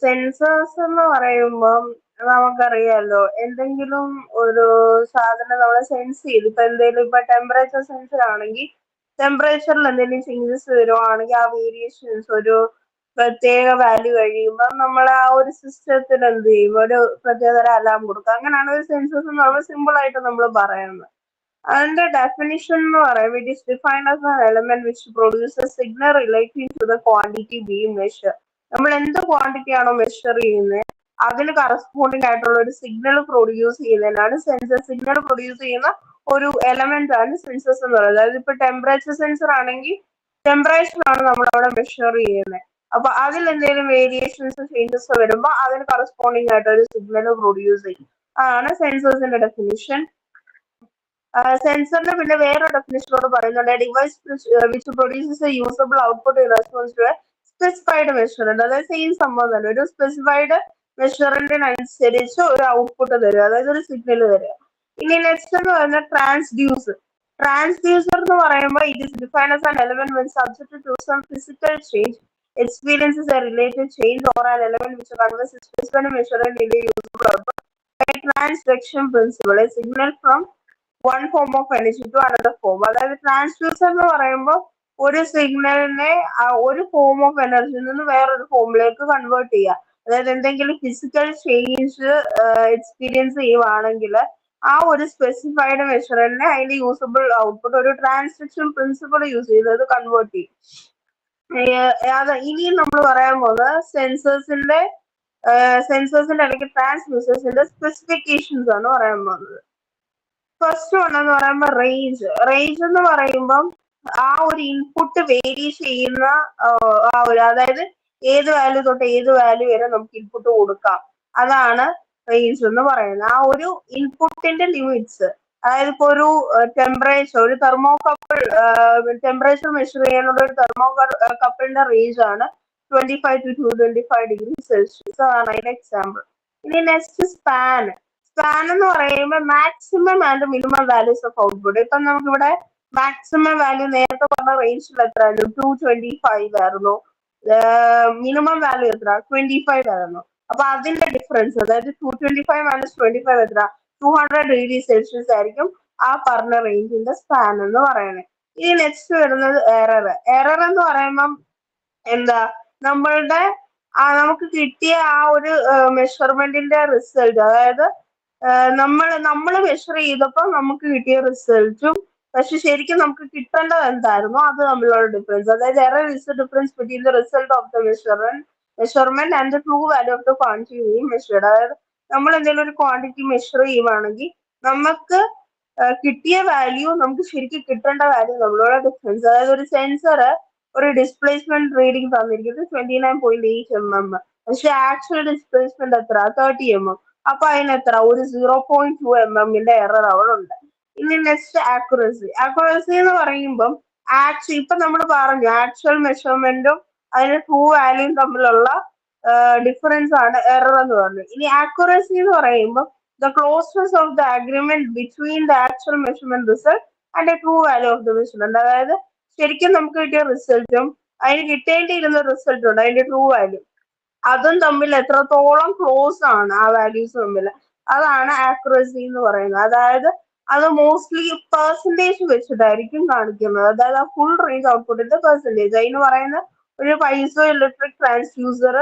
Sensors എന്ന് പറയുമ്പം നമുക്കറിയാലോ എന്തെങ്കിലും ഒരു സാധനം നമ്മളെ സെൻസ് ചെയ്ത് ഇപ്പൊ എന്തെങ്കിലും ഇപ്പൊ ടെമ്പറേച്ചർ സെൻസർ ആണെങ്കിൽ ടെമ്പറേച്ചറിൽ എന്തെങ്കിലും ചേഞ്ചസ് വരുവാണെങ്കിൽ ആ വേരിയേഷൻസ് ഒരു പ്രത്യേക വാല്യൂ കഴിയുമ്പോൾ നമ്മൾ ആ ഒരു സിസ്റ്റത്തിൽ എന്ത് ചെയ്യും ഒരു പ്രത്യേകതര അലാം കൊടുക്കുക. അങ്ങനെയാണ് ഒരു സെൻസസ് എന്ന് പറയുമ്പോൾ സിമ്പിൾ ആയിട്ട് നമ്മൾ പറയുന്നത്. അതിന്റെ ഡെഫിനിഷൻ എന്ന് പറയുമ്പോൾ it is defined as an element which produces signal relating to the quantity being measure. നമ്മൾ എന്ത് ക്വാണ്ടിറ്റി ആണോ മെഷർ ചെയ്യുന്നത് അതിന് കറസ്പോണ്ടിങ് ആയിട്ടുള്ള ഒരു സിഗ്നൽ പ്രൊഡ്യൂസ് ചെയ്യുന്നതിനാണ് സെൻസർ. സിഗ്നൽ പ്രൊഡ്യൂസ് ചെയ്യുന്ന ഒരു എലമെന്റ് ആണ് സെൻസസ് എന്ന് പറയുന്നത്. അതായത് ഇപ്പൊ ടെമ്പറേച്ചർ സെൻസർ ആണെങ്കിൽ ടെമ്പറേച്ചർ ആണ് നമ്മൾ അവിടെ മെഷർ ചെയ്യുന്നത്. അപ്പൊ അതിൽ എന്തെങ്കിലും വേരിയേഷൻസ് ചേഞ്ചസ് വരുമ്പോൾ അതിന് കറസ്പോണ്ടിങ് ആയിട്ട് ഒരു സിഗ്നൽ പ്രൊഡ്യൂസ് ചെയ്യും. അതാണ് സെൻസേഴ്സിന്റെ ഡെഫിനിഷൻ. സെൻസറിന് പിന്നെ വേറെ ഡെഫിനിഷനോട് പറയുന്നുണ്ട് device which produces a usable output in response to a specified measurement. അതായത് സെയിം സംഭവം തന്നെ ഒരു സ്പെസിഫൈഡ് മെഷറിന്റിനനുസരിച്ച് ഒരു ഔട്ട്പുട്ട് തരിക, അതായത് ഒരു സിഗ്നൽ തരിക. ഇനി നെക്സ്റ്റ് എന്ന് പറയുന്നത് ട്രാൻസ്ഡ്യൂസർ. ട്രാൻസ്ഡ്യൂസർ എന്ന് പറയുമ്പോൾ it is defined as an element when subject to some physical change experiences a related change or an element which converts its specified measurement into usable output by transduction principle, a signal from one form of energy to another form. അതായത് transducer എന്ന് പറയുമ്പോൾ ഒരു സിഗ്നലിനെ ഒരു form of എനർജിയിൽ നിന്ന് വേറൊരു ഫോമിലേക്ക് കൺവേർട്ട് ചെയ്യുക. അതായത് എന്തെങ്കിലും ഫിസിക്കൽ ചേഞ്ച് എക്സ്പീരിയൻസ് ചെയ്യുവാണെങ്കിൽ ആ ഒരു സ്പെസിഫൈഡ് മെഷറിനെ അതിന്റെ യൂസബിൾ ഔട്ട്പുട്ട് ഒരു ട്രാൻസ്ഡക്ഷൻ പ്രിൻസിപ്പിൾ യൂസ് ചെയ്ത് അത് കൺവേർട്ട് ചെയ്യും. ഇനിയും നമ്മൾ പറയാൻ പോകുന്നത് സെൻസേഴ്സിന്റെ അല്ലെങ്കിൽ ട്രാൻസ്ഡ്യൂസേഴ്സിന്റെ സ്പെസിഫിക്കേഷൻസ് ആണ് പറയാൻ പോകുന്നത്. ഫസ്റ്റ് വൺ എന്ന് പറയുമ്പോൾ റേഞ്ച്. റേഞ്ച് എന്ന് പറയുമ്പം ആ ഒരു ഇൻപുട്ട് വേരി ചെയ്യുന്ന ആ ഒരു, അതായത് ഏത് വാല്യൂ തൊട്ട് ഏത് വാല്യൂ വരെ നമുക്ക് ഇൻപുട്ട് കൊടുക്കാം, അതാണ് റേഞ്ച് എന്ന് പറയുന്നത്. ആ ഒരു ഇൻപുട്ടിന്റെ ലിമിറ്റ്സ്, അതായത് ഇപ്പൊ ഒരു ടെമ്പറേച്ചർ, ഒരു തെർമോകപ്പിൾ ടെമ്പറേച്ചർ മെഷർ ചെയ്യാനുള്ള ഒരു തെർമോകപ്പിളിന്റെ റേഞ്ച് ആണ് 25 to 225 ഡിഗ്രി സെൽഷ്യസ്. അതാണ് അതിന്റെ എക്സാമ്പിൾ. ഇനി നെക്സ്റ്റ് സ്പാൻ. സ്പാൻ എന്ന് പറയുമ്പോൾ maximum and minimum values of output. ഇപ്പൊ നമുക്കിവിടെ മാക്സിമം വാല്യൂ നേരത്തെ പറഞ്ഞ റേഞ്ചിൽ എത്ര ആയിരുന്നു? 225 ആയിരുന്നു. മിനിമം വാല്യൂ എത്ര? 25 ആയിരുന്നു. അപ്പൊ അതിന്റെ ഡിഫറൻസ്, അതായത് 225 മൈനസ് 25 എത്ര? 200 ഡിഗ്രി സെൽഷ്യസ് ആയിരിക്കും ആ പറഞ്ഞ റേഞ്ചിന്റെ സ്പാൻ എന്ന് പറയുന്നത്. ഇനി നെക്സ്റ്റ് വരുന്നത് എറർ. എറർ എന്ന് പറയുമ്പം എന്താ, നമ്മളുടെ നമുക്ക് കിട്ടിയ ആ ഒരു മെഷർമെന്റിന്റെ റിസൾട്ട്, അതായത് നമ്മൾ മെഷർ ചെയ്തപ്പോൾ നമുക്ക് കിട്ടിയ റിസൾട്ടും പക്ഷെ ശരിക്കും നമുക്ക് കിട്ടേണ്ടത് എന്തായിരുന്നോ അത് തമ്മിലുള്ള ഡിഫറൻസ്. അതായത് error is the difference between the result of the measurement and the true value of the quantity being measured. അതായത് നമ്മൾ എന്തെങ്കിലും ഒരു ക്വാണ്ടിറ്റി മെഷർ ചെയ്യുവാണെങ്കിൽ നമുക്ക് കിട്ടിയ വാല്യൂ നമുക്ക് ശരിക്കും കിട്ടേണ്ട വാല്യൂ തമ്മിലുള്ള ഡിഫറൻസ്. അതായത് ഒരു സെൻസർ ഒരു ഡിസ്പ്ലേസ്മെന്റ് റീഡിംഗ് തന്നിരിക്കുന്നത് 29.8 mm, പക്ഷെ ആക്ച്വൽ ഡിസ്പ്ലേസ്മെന്റ് എത്ര? 30 mm. അപ്പൊ അതിനെത്ര? ഒരു 0.2 mm എറർ അവിടെ ഉണ്ട്. ഇനി നെക്സ്റ്റ് ആക്യുറസി. ആക്യുറസി എന്ന് പറയുമ്പം ഇപ്പൊ നമ്മൾ പറഞ്ഞു ആക്ച്വൽ മെഷർമെന്റും അതിന്റെ ട്രൂ വാല്യൂയും തമ്മിലുള്ള ഡിഫറൻസ് ആണ് എറർ എന്ന് പറഞ്ഞത്. ഇനി ആക്യുറസി എന്ന് പറയുമ്പോൾ the closeness of the agreement between the actual measurement result and the true value of the measurement. അതായത് ശരിക്കും നമുക്ക് കിട്ടിയ റിസൾട്ടും അതിന് കിട്ടേണ്ടിയിരുന്ന റിസൾട്ടും ഉണ്ട്, അതിന്റെ ട്രൂ വാല്യൂ, അതും തമ്മിൽ എത്രത്തോളം ക്ലോസ് ആണ് ആ വാല്യൂസ് തമ്മിൽ, അതാണ് ആക്യുറസി എന്ന് പറയുന്നത്. അതായത് അത് മോസ്റ്റ്ലി പെർസെന്റേജ് വെച്ചിട്ടായിരിക്കും കാണിക്കുന്നത്. അതായത് ആ ഫുൾ റേഞ്ച് ഔട്ട്പുട്ടിന്റെ പെർസെന്റേജ്. അതിന് പറയുന്ന ഒരു പൈസോ ഇലക്ട്രിക് ട്രാൻസ്ഡ്യൂസർ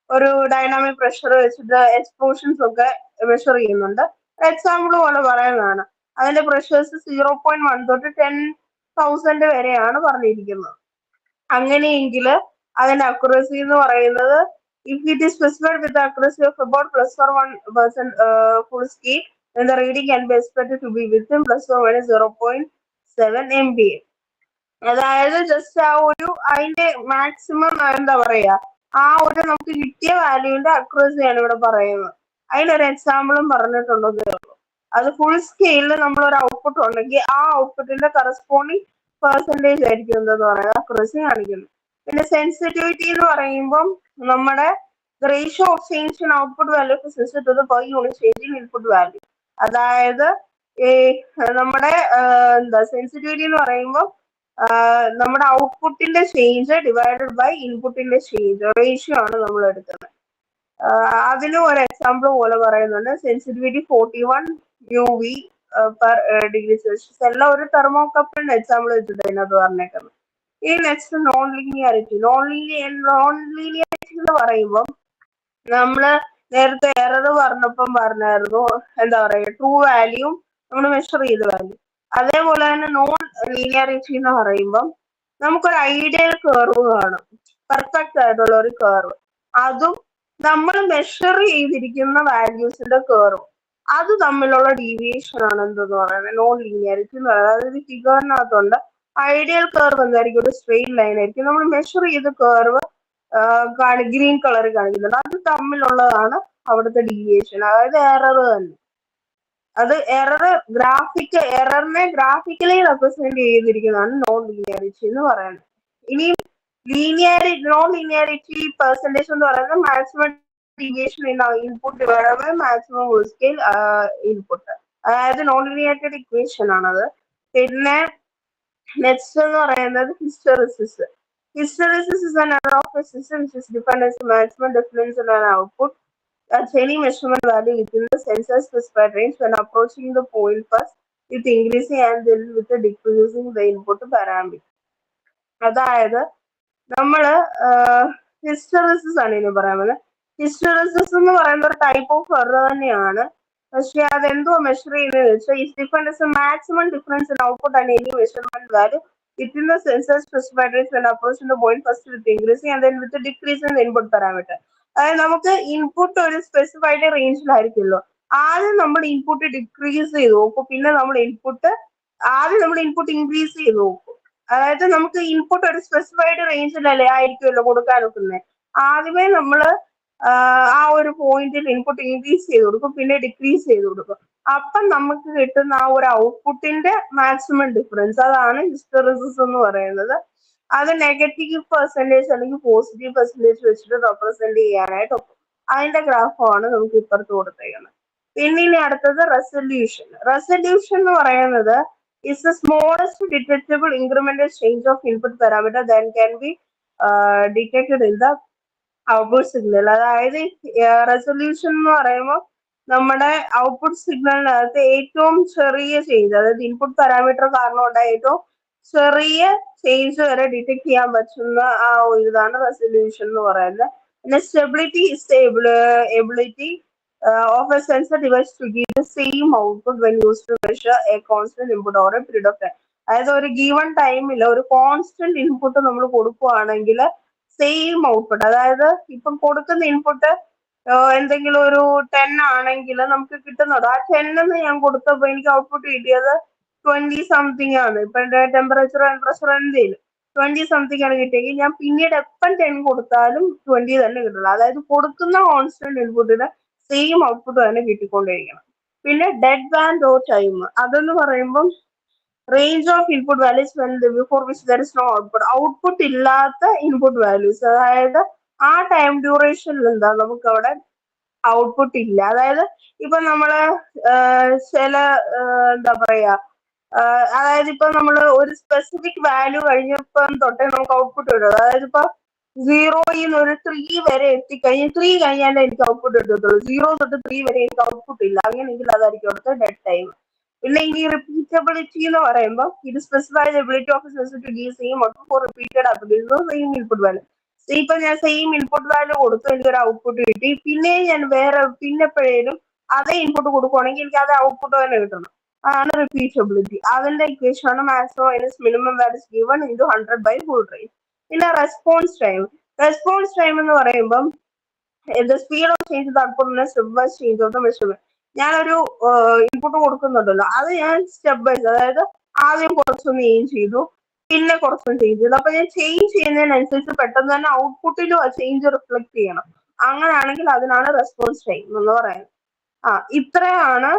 ഒരു ഡൈനാമിക് പ്രഷർ വെച്ചിട്ട് എക്സ്പ്ലോഷൻസ് ഒക്കെ മെഷർ ചെയ്യുന്നുണ്ട്. എക്സാമ്പിൾ പോലെ പറയുന്നതാണ്. അതിന്റെ പ്രഷേഴ്സ് 0.1 തൊട്ട് 10,000 വരെയാണ് പറഞ്ഞിരിക്കുന്നത്. അങ്ങനെയെങ്കിൽ അതിന്റെ അക്യുറസി എന്ന് പറയുന്നത് if it is specified with the accuracy of about plus or 1% full scale, then the reading can be expected to be within plus or minus 0.7 MPa. അതായത് ജസ്റ്റ് ആ ഒരു അതിന്റെ മാക്സിമം എന്താ പറയാ, ആ ഒരു നമുക്ക് കിട്ടിയ വാല്യൂവിന്റെ അക്യുറസിയാണ് ഇവിടെ പറയുന്നത്. അതിനൊരു എക്സാമ്പിളും പറഞ്ഞിട്ടുണ്ടെന്നേ ഉള്ളൂ. അത് ഫുൾ സ്കെയിലിൽ നമ്മൾ ഒരു ഔട്ട്പുട്ട് ഉണ്ടെങ്കിൽ ആ ഔട്ട്പുട്ടിന്റെ കറസ്പോണ്ടിങ് പെർസെന്റേജ് ആയിരിക്കും എന്തെന്ന് പറയുന്നത് അക്യുറസി കാണിക്കുന്നത്. പിന്നെ സെൻസിറ്റിവിറ്റി എന്ന് പറയുമ്പം നമ്മുടെ ratio of change in output value to per unit change in input value. അതായത് നമ്മുടെ എന്താ സെൻസിറ്റിവിറ്റി എന്ന് പറയുമ്പോൾ നമ്മുടെ ഔട്ട്പുട്ടിന്റെ ചേഞ്ച് ഡിവൈഡഡ് ബൈ ഇൻപുട്ടിന്റെ ചേഞ്ച് റേഷ്യോ ആണ് നമ്മൾ എടുക്കുന്നത്. അതിനും ഒരു എക്സാമ്പിൾ പോലെ പറയുന്നുണ്ട്. Sensitivity 41 UV per degree Celsius. എല്ലാം ഒരു തെർമോകപ്പിളിന്റെ എക്സാമ്പിൾ വെച്ചിട്ട് അതിനകത്ത് പറഞ്ഞേക്കുന്നത്. ഈ next non linearity. Non linearity എന്ന് പറയുമ്പോൾ നമ്മള് നേരത്തെ എറർ പറഞ്ഞായിരുന്നു, എന്താ പറയുക, ട്രൂ വാല്യൂ നമ്മൾ മെഷർ ചെയ്ത വാല്യൂ. അതേപോലെ തന്നെ നോൺ ലീനിയാരിറ്റി എന്ന് പറയുമ്പം നമുക്കൊരു ഐഡിയൽ കർവ് കാണും, പെർഫെക്റ്റ് ആയിട്ടുള്ള ഒരു കർവ്. അതും നമ്മൾ മെഷർ ചെയ്തിരിക്കുന്ന വാല്യൂസിന്റെ കർവ്, അത് തമ്മിലുള്ള ഡീവിയേഷൻ ആണ് എന്തെന്ന് പറയുന്നത് നോൺ ലീനിയാരിറ്റി എന്ന് പറയുന്നത്. അതായത് ഫിഗറിനകത്തുണ്ട് ഐഡിയൽ കർവ് എന്തായിരിക്കും, ഒരു സ്ട്രെയിറ്റ് ലൈൻ ആയിരിക്കും. നമ്മൾ മെഷർ ചെയ്ത കർവ് ഗ്രീൻ കളർ കാണിക്കുന്നുണ്ട്. അത് തമ്മിലുള്ളതാണ് അവിടുത്തെ ഡീവിയേഷൻ, അതായത് എറർ തന്നെ. അത് എററിനെ ഗ്രാഫിക്കലി റെപ്രസെന്റ് ചെയ്തിരിക്കുന്നതാണ് നോൺ ലീനിയാരിറ്റി എന്ന് പറയുന്നത്. ഇനി നോൺ ലീനിയാരിറ്റി പെർസെന്റേജ് എന്ന് പറയുന്നത് maximum deviation in input divided by maximum whole scale input, അതായത് നോൺ ലീനിയാരിറ്റിയുടെ ഇക്വേഷൻ ആണത്. പിന്നെ നെക്സ്റ്റ് എന്ന് പറയുന്നത് hysteresis. Hysteresis is an error of a system which is defined as the maximum difference in an output at any measurement value within the sensor specified range when approaching the point first with increasing and then with decreasing the input parameter. അതായത് നമ്മള് hysteresis ആണ് ഇനി പറയുന്നത്. Hysteresis എന്ന് പറയുന്ന ഒരു type of error തന്നെയാണ്. പക്ഷെ അതെന്തോ മെഷർ ചെയ്യുന്നത് വെച്ചാൽ is defined as A maximum difference in output and any measurement value within the sensor specified range when approaching the point first with increasing and then with the decrease in the input parameter. അതായത് നമുക്ക് input ഒരു specified റേഞ്ചിലായിരിക്കുമല്ലോ, ആദ്യം നമ്മൾ input decrease ചെയ്ത് നോക്കും, പിന്നെ നമ്മൾ input increase ചെയ്ത് നോക്കും. അതായത് നമുക്ക് ഇൻപുട്ട് ഒരു സ്പെസിഫൈഡ് റേഞ്ചിലല്ലേ ആയിരിക്കുമല്ലോ കൊടുക്കാൻ നോക്കുന്നത്. ആദ്യമേ നമ്മൾ ആ ഒരു പോയിന്റിൽ ഇൻപുട്ട് ഇൻക്രീസ് ചെയ്ത് കൊടുക്കും, പിന്നെ ഡിക്രീസ് ചെയ്ത് കൊടുക്കും. അപ്പം നമുക്ക് കിട്ടുന്ന ആ ഒരു ഔട്ട്പുട്ടിന്റെ മാക്സിമം ഡിഫറൻസ്, അതാണ് ഹിസ്റ്ററിസിസ് എന്ന് പറയുന്നത്. അത് നെഗറ്റീവ് പെർസെന്റേജ് അല്ലെങ്കിൽ പോസിറ്റീവ് പെർസെന്റേജ് വെച്ചിട്ട് റെപ്രസെന്റ് ചെയ്യാനായിട്ട് ഒക്കും. അതിന്റെ ഗ്രാഫാണ് നമുക്ക് ഇപ്പുറത്ത് കൊടുത്തേക്കുന്നത്. പിന്നെ ഇനി അടുത്തത് റെസൊല്യൂഷൻ. റെസൊല്യൂഷൻ എന്ന് പറയുന്നത് is the smallest detectable incremental change of input parameter that can be detected in the output signal. അതായത് റെസൊല്യൂഷൻ എന്ന് പറയുമ്പോൾ നമ്മുടെ ഔട്ട്പുട്ട് സിഗ്നലിനകത്ത് ഏറ്റവും ചെറിയ ചേഞ്ച്, അതായത് ഇൻപുട്ട് പാരാമീറ്റർ കാരണം ഉണ്ടായ ഏറ്റവും ചെറിയ ചേഞ്ച് വരെ ഡിറ്റക്ട് ചെയ്യാൻ പറ്റുന്ന ആ ഒരു ഇതാണ് റെസൊല്യൂഷൻ എന്ന് പറയുന്നത്. പിന്നെ ability of a sensor device to give the same output when use to measure a constant input over a period of time. അതായത് ഒരു ഗീവൺ ടൈമിൽ ഒരു കോൺസ്റ്റന്റ് ഇൻപുട്ട് നമ്മൾ കൊടുക്കുകയാണെങ്കിൽ സെയിം ഔട്ട്പുട്ട്, അതായത് ഇപ്പം കൊടുക്കുന്ന ഇൻപുട്ട് എന്തെങ്കിലും ഒരു 10 ആണെങ്കിൽ നമുക്ക് കിട്ടുന്നത് ആ 10 ഞാൻ കൊടുത്തപ്പോൾ എനിക്ക് ഔട്ട്പുട്ട് കിട്ടിയത് 20 സംതിങ് ആണ്. ഇപ്പൊ ടെമ്പറേച്ചർ എന്തെങ്കിലും 20 സംതിങ് ആണ് കിട്ടിയെങ്കിൽ ഞാൻ പിന്നീട് എപ്പം 10 കൊടുത്താലും 20 തന്നെ കിട്ടുള്ളൂ. അതായത് കൊടുക്കുന്ന കോൺസ്റ്റന്റ് ഇൻപുട്ടിന് സെയിം ഔട്ട്പുട്ട് തന്നെ കിട്ടിക്കൊണ്ടിരിക്കണം. പിന്നെ ഡെഡ് ബാൻഡ് ഓർ ടൈം, അതെന്ന് പറയുമ്പം range of input values when before which there is no output. Output ഇല്ലാത്ത ഇൻപുട്ട് വാല്യൂസ്, അതായത് ആ ടൈം ഡ്യൂറേഷനിൽ എന്താ നമുക്ക് അവിടെ ഔട്ട്പുട്ട് ഇല്ല. അതായത് ഇപ്പൊ നമ്മള് ചില എന്താ പറയാ, അതായത് ഇപ്പൊ നമ്മൾ ഒരു സ്പെസിഫിക് വാല്യൂ കഴിഞ്ഞപ്പം തൊട്ടേ നമുക്ക് ഔട്ട്പുട്ട് വരും. അതായത് ഇപ്പൊ 0 ഒരു 3 വരെ എത്തിക്കഴിഞ്ഞ് 3 കഴിഞ്ഞാലേ എനിക്ക് ഔട്ട്പുട്ട് കിട്ടത്തുള്ളൂ. 0 തൊട്ട് 3 വരെ എനിക്ക് ഔട്ട്പുട്ട് ഇല്ല. അങ്ങനെയെങ്കിൽ അതായിരിക്കും അവിടുത്തെ ഡെഡ് ടൈം. പിന്നെ ഈ റിപ്പീറ്റബിലിറ്റി എന്ന് പറയുമ്പോൾ ഇത് specified ability of sensor to give same output for repeated application same input value. ഇപ്പൊ ഞാൻ സെയിം ഇൻപുട്ട് വാല്യൂ കൊടുത്തു, എനിക്കൊരു ഔട്ട്പുട്ട് കിട്ടി. പിന്നെ ഞാൻ പിന്നെ എപ്പോഴേലും അതേ ഇൻപുട്ട് കൊടുക്കുവാണെങ്കിൽ എനിക്ക് അതേ ഔട്ട്പുട്ട് തന്നെ കിട്ടണം. അതാണ് റിപ്പീറ്റബിലിറ്റി. അതിന്റെ ഇക്വേഷൻ ആണ് maximum minus minimum values given into 100 by full range. പിന്നെ റെസ്പോൺസ് ടൈം. റെസ്പോൺസ് ടൈം എന്ന് പറയുമ്പം the speed of change the output in a step-wise change of the measurement. ഞാനൊരു ഇൻപുട്ട് കൊടുക്കുന്നുണ്ടല്ലോ, അത് ഞാൻ സ്റ്റെപ്പ് വൈസ്, അതായത് ആദ്യം കുറച്ചൊന്ന് ചേഞ്ച് ചെയ്തു, പിന്നെ കുറച്ചൊന്ന് ചേഞ്ച് ചെയ്തു. അപ്പൊ ഞാൻ ചേഞ്ച് ചെയ്യുന്നതിനനുസരിച്ച് പെട്ടെന്ന് തന്നെ ഔട്ട്പുട്ടിലും ആ ചേഞ്ച് റിഫ്ലക്ട് ചെയ്യണം. അങ്ങനെയാണെങ്കിൽ അതിനാണ് റെസ്പോൺസ് ടൈം എന്ന് പറയുന്നത്. ഇത്രയാണ്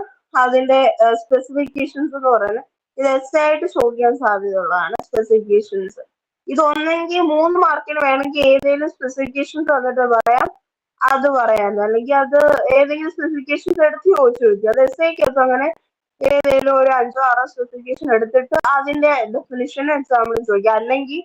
അതിന്റെ സ്പെസിഫിക്കേഷൻസ് എന്ന് പറയുന്നത്. ഇത് ആയിട്ട് ചോദിക്കാൻ സാധ്യതയുള്ളതാണ് സ്പെസിഫിക്കേഷൻസ്. ഇതൊന്നെങ്കിൽ 3 മാർക്കിന് വേണമെങ്കിൽ ഏതെങ്കിലും സ്പെസിഫിക്കേഷൻസ് വന്നിട്ട് പറയാം, അത് പറയാൻ, അല്ലെങ്കിൽ അത് ഏതെങ്കിലും സ്പെസിഫിക്കേഷൻസ് എടുത്ത് ചോദിച്ചു നോക്കി. അത് എസ്ഐക്കകത്ത് അങ്ങനെ ഏതെങ്കിലും ഒരു 5-6 സ്പെസിഫിക്കേഷൻ എടുത്തിട്ട് അതിന്റെ ഡെഫിനിഷൻ എക്സാമ്പിൾ ചോദിക്കാം, അല്ലെങ്കിൽ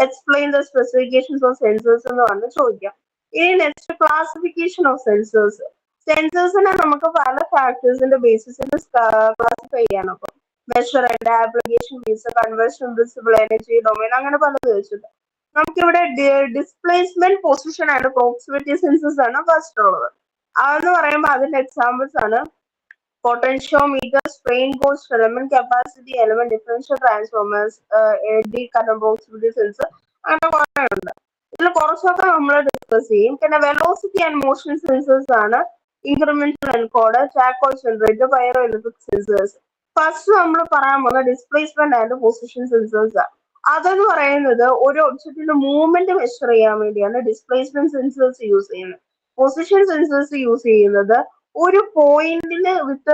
explain the specifications of sensors എന്ന് പറഞ്ഞ് ചോദിക്കാം. ഇനി നെക്സ്റ്റ് ക്ലാസിഫിക്കേഷൻ ഓഫ് സെൻസേഴ്സ്. സെൻസേഴ്സിനെ നമുക്ക് പല ഫാക്ടേഴ്സിന്റെ ബേസിസിൽ ക്ലാസിഫൈ ചെയ്യാം. അപ്പൊ measurand, application base, conversion, visible, energy domain, അങ്ങനെ പലത് വെച്ചിട്ട് നമുക്കിവിടെ displacement, position and proximity sensors ആണ് ഫസ്റ്റ് ഉള്ളത്. അതെന്ന് പറയുമ്പോൾ അതിന്റെ എക്സാമ്പിൾസ് ആണ് potentiometer, strain gauge, filament capacity, element differential transformers, AD current proximity sensor, അങ്ങനെ കുറെ ഉണ്ട്. ഇതിൽ കുറച്ചൊക്കെ നമ്മൾ ഡിസ്കസ് ചെയ്യും. പിന്നെ വെലോസിറ്റി ആൻഡ് മോഷൻ സെൻസേഴ്സ് ആണ് incremental encoder, Chacko generator, pyro electric sensors. First നമ്മൾ പറയാൻ പോകുന്ന ഡിസ്പ്ലേസ്മെന്റ് ആൻഡ് പൊസിഷൻ സെൻസേഴ്സ് ആണ്. അതെന്ന് പറയുന്നത് ഒരു ഒബ്ജക്റ്റിന്റെ മൂവ്മെന്റ് മെഷർ ചെയ്യാൻ വേണ്ടിയാണ് ഡിസ്പ്ലേസ്മെന്റ് സെൻസേഴ്സ് യൂസ് ചെയ്യുന്നത്. പൊസിഷൻ സെൻസേഴ്സ് യൂസ് ചെയ്യുന്നത് ഒരു പോയിന്റിന് വിത്ത്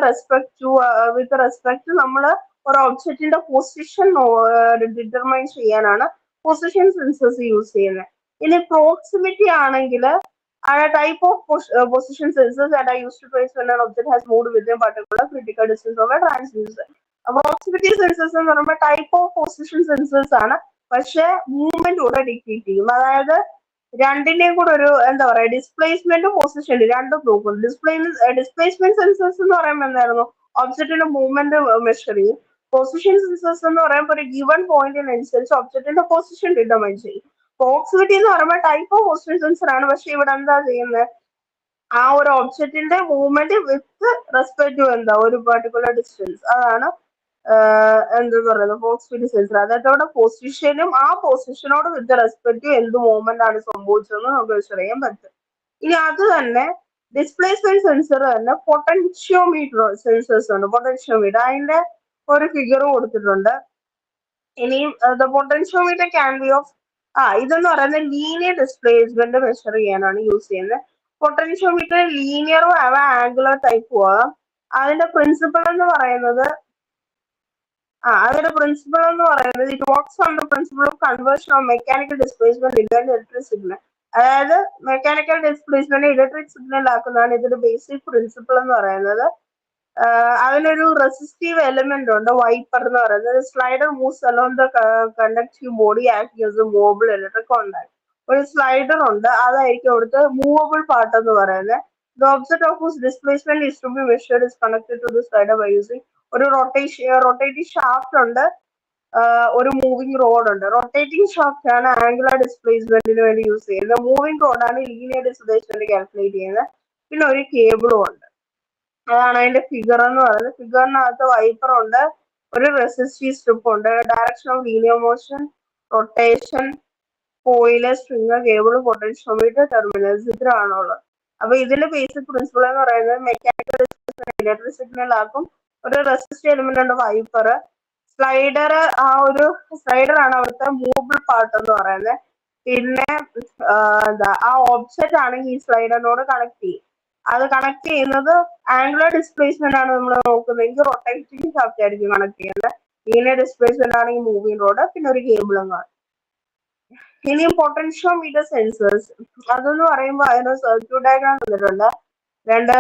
റെസ്പെക്ട് നമ്മൾ ഒരു ഒബ്ജക്റ്റിന്റെ പൊസിഷൻ ഡിറ്റർമൈൻ ചെയ്യാനാണ് പൊസിഷൻ സെൻസേഴ്സ് യൂസ് ചെയ്യുന്നത്. ഇനി പ്രോക്സിമിറ്റി ആണെങ്കിൽ type of position sensors that are used to trace when an object has moved within a particular critical distance of a transducer. Proximity sensors എന്ന് പറയുമ്പോൾ type of position sensors ആണ്, പക്ഷെ movement കൂടെ dictate ചെയ്യും. അതായത് രണ്ടിന്റെയും കൂടെ ഒരു എന്താ പറയാ ഡിസ്പ്ലേസ്മെന്റും പൊസിഷനും രണ്ടും നോക്കും. ഡിസ്പ്ലേസ്മെന്റ് സെൻസേഴ്സ് എന്ന് പറയുമ്പോൾ എന്തായിരുന്നു, ഒബ്ജക്റ്റിന്റെ മൂവ്മെന്റ് മെഷർ ചെയ്യും. പൊസിഷൻ സെൻസേഴ്സ് എന്ന് പറയുമ്പോൾ ഒരു ഗിവൺ പോയിന്റിനനുസരിച്ച് ഒബ്ജക്റ്റിന്റെ പൊസിഷൻ ഡിറ്റർമൈൻ ചെയ്യും. പ്രോക്സിമിറ്റി എന്ന് പറയുമ്പോൾ ടൈപ്പ് ഓഫ് പൊസിഷൻ സെൻസർ ആണ്, പക്ഷെ ഇവിടെ എന്താ ചെയ്യുന്നത്, ആ ഒരു ഒബ്ജക്റ്റിന്റെ മൂവ്മെന്റ് വിത്ത് റെസ്പെക്ട് ടു എന്താ ഒരു പെർട്ടിക്കുലർ ഡിസ്റ്റൻസ്, അതാണ് എന്താ പറയുന്നത് പ്രോക്സിമിറ്റി സെൻസർ. അതായത് അവിടെ പൊസിഷനും ആ പൊസിഷനോട് വിത്ത് റെസ്പെക്ട് ടു എന്ത് മൂവ്മെന്റ് ആണ് സംഭവിച്ചതെന്ന് നമുക്ക് മെഷർ ചെയ്യാൻ പറ്റും. ഇനി അത് തന്നെ ഡിസ്പ്ലേസ്മെന്റ് സെൻസർ തന്നെ പൊട്ടൻഷ്യോമീറ്റർ സെൻസേഴ്സ് ഉണ്ട്. പൊട്ടൻഷ്യോമീറ്റർ അതിന്റെ ഒരു ഫിഗർ കൊടുത്തിട്ടുണ്ട്. ഇനിയും the potentiometer can be of ഇതെന്ന് പറയുന്നത് ലീനിയർ ഡിസ്പ്ലേസ്മെന്റ് മെഷർ ചെയ്യാനാണ് യൂസ് ചെയ്യുന്നത്. പൊട്ടൻഷ്യോമീറ്റർ ലീനിയറും ആവാം ആംഗുലർ ടൈപ്പും ആവാം. അതിന്റെ പ്രിൻസിപ്പിൾ എന്ന് പറയുന്നത് it works on the principle of conversion of mechanical displacement into electric signal. അതായത് മെക്കാനിക്കൽ ഡിസ്പ്ലേസ്മെന്റ് ഇലക്ട്രിക് സിഗ്നൽ ആക്കുന്നതാണ് ഇതിന്റെ ബേസിക് പ്രിൻസിപ്പിൾ എന്ന് പറയുന്നത്. അതിനൊരു റെസിസ്റ്റീവ് എലിമെന്റ് ഉണ്ട്, വൈപ്പർ എന്ന് പറയുന്നത്. Slider moves along the conductive body acting as a movable electric contact. ഒരു slider ഉണ്ട്, അതായിരിക്കും അവിടുത്തെ മൂവബിൾ പാർട്ട് എന്ന് പറയുന്നത്. The object of whose displacement is to be measured is connected to the slider by using ഒരു rotating shaft ഉണ്ട്, ഒരു moving rod ഉണ്ട്. റൊട്ടേറ്റിംഗ് ഷാഫ്റ്റ് ആണ് ആംഗുലർ ഡിസ്പ്ലേസ്മെന്റിന് വേണ്ടി യൂസ് ചെയ്യുന്നത്. മൂവിംഗ് റോഡാണ് ലീനിയർ ഡിസ്പ്ലേസ്മെന്റ് കാൽക്കുലേറ്റ് ചെയ്യുന്നത്. പിന്നെ ഒരു കേബിളും ഉണ്ട്. അതാണ് അതിന്റെ ഫിഗർ എന്ന് പറയുന്നത്. ഫിഗറിനകത്ത് വൈപ്പർ ഉണ്ട്, ഒരു റെസിസ്റ്റീവ് സ്ട്രിപ്പ് ഉണ്ട്, direction of linear motion, rotation, coil, string, cable, potentiometer, terminals, ഇത്രയാണുള്ളത്. അപ്പൊ ഇതിന്റെ ബേസിക് പ്രിൻസിപ്പിൾ എന്ന് പറയുന്നത് മെക്കാനിക്കൽ ഡിസ്പ്ലേസ്മെന്റ് ഇലക്ട്രിക് സിഗ്നൽ ആക്കും. ഒരു റെസിസ്റ്റീവ് എലിമെന്റ് ഉണ്ട്, വൈപ്പർ. സ്ലൈഡർ സ്ലൈഡർ ആണ് അവിടുത്തെ മൂവബിൾ പാർട്ട് എന്ന് പറയുന്നത്. പിന്നെ ആ ഓബ്ജക്റ്റ് ആണെങ്കിൽ ഈ സ്ലൈഡറിനോട് കണക്ട് ചെയ്യും. അത് കണക്ട് ചെയ്യുന്നത് ആംഗുലർ ഡിസ്പ്ലേസ്മെന്റ് ആണ് നമ്മൾ നോക്കുന്നതെങ്കിൽ റൊട്ടേറ്റിംഗ് ഷാഫ്റ്റ് ആയിരിക്കും കണക്ട് ചെയ്യുന്നത്. ലീനിയർ ഡിസ്പ്ലേസ്മെന്റ് ആണെങ്കിൽ മൂവിംഗ് റോഡ്, പിന്നെ ഒരു കേബിളും കാണും. ഇനിയും പൊട്ടൻഷ്യോമീറ്റർ സെൻസേഴ്സ് അതെന്ന് പറയുമ്പോൾ അതിന് സർക്യൂട്ട് ഡയഗ്രാം തന്നിട്ടുണ്ട്. രണ്ട്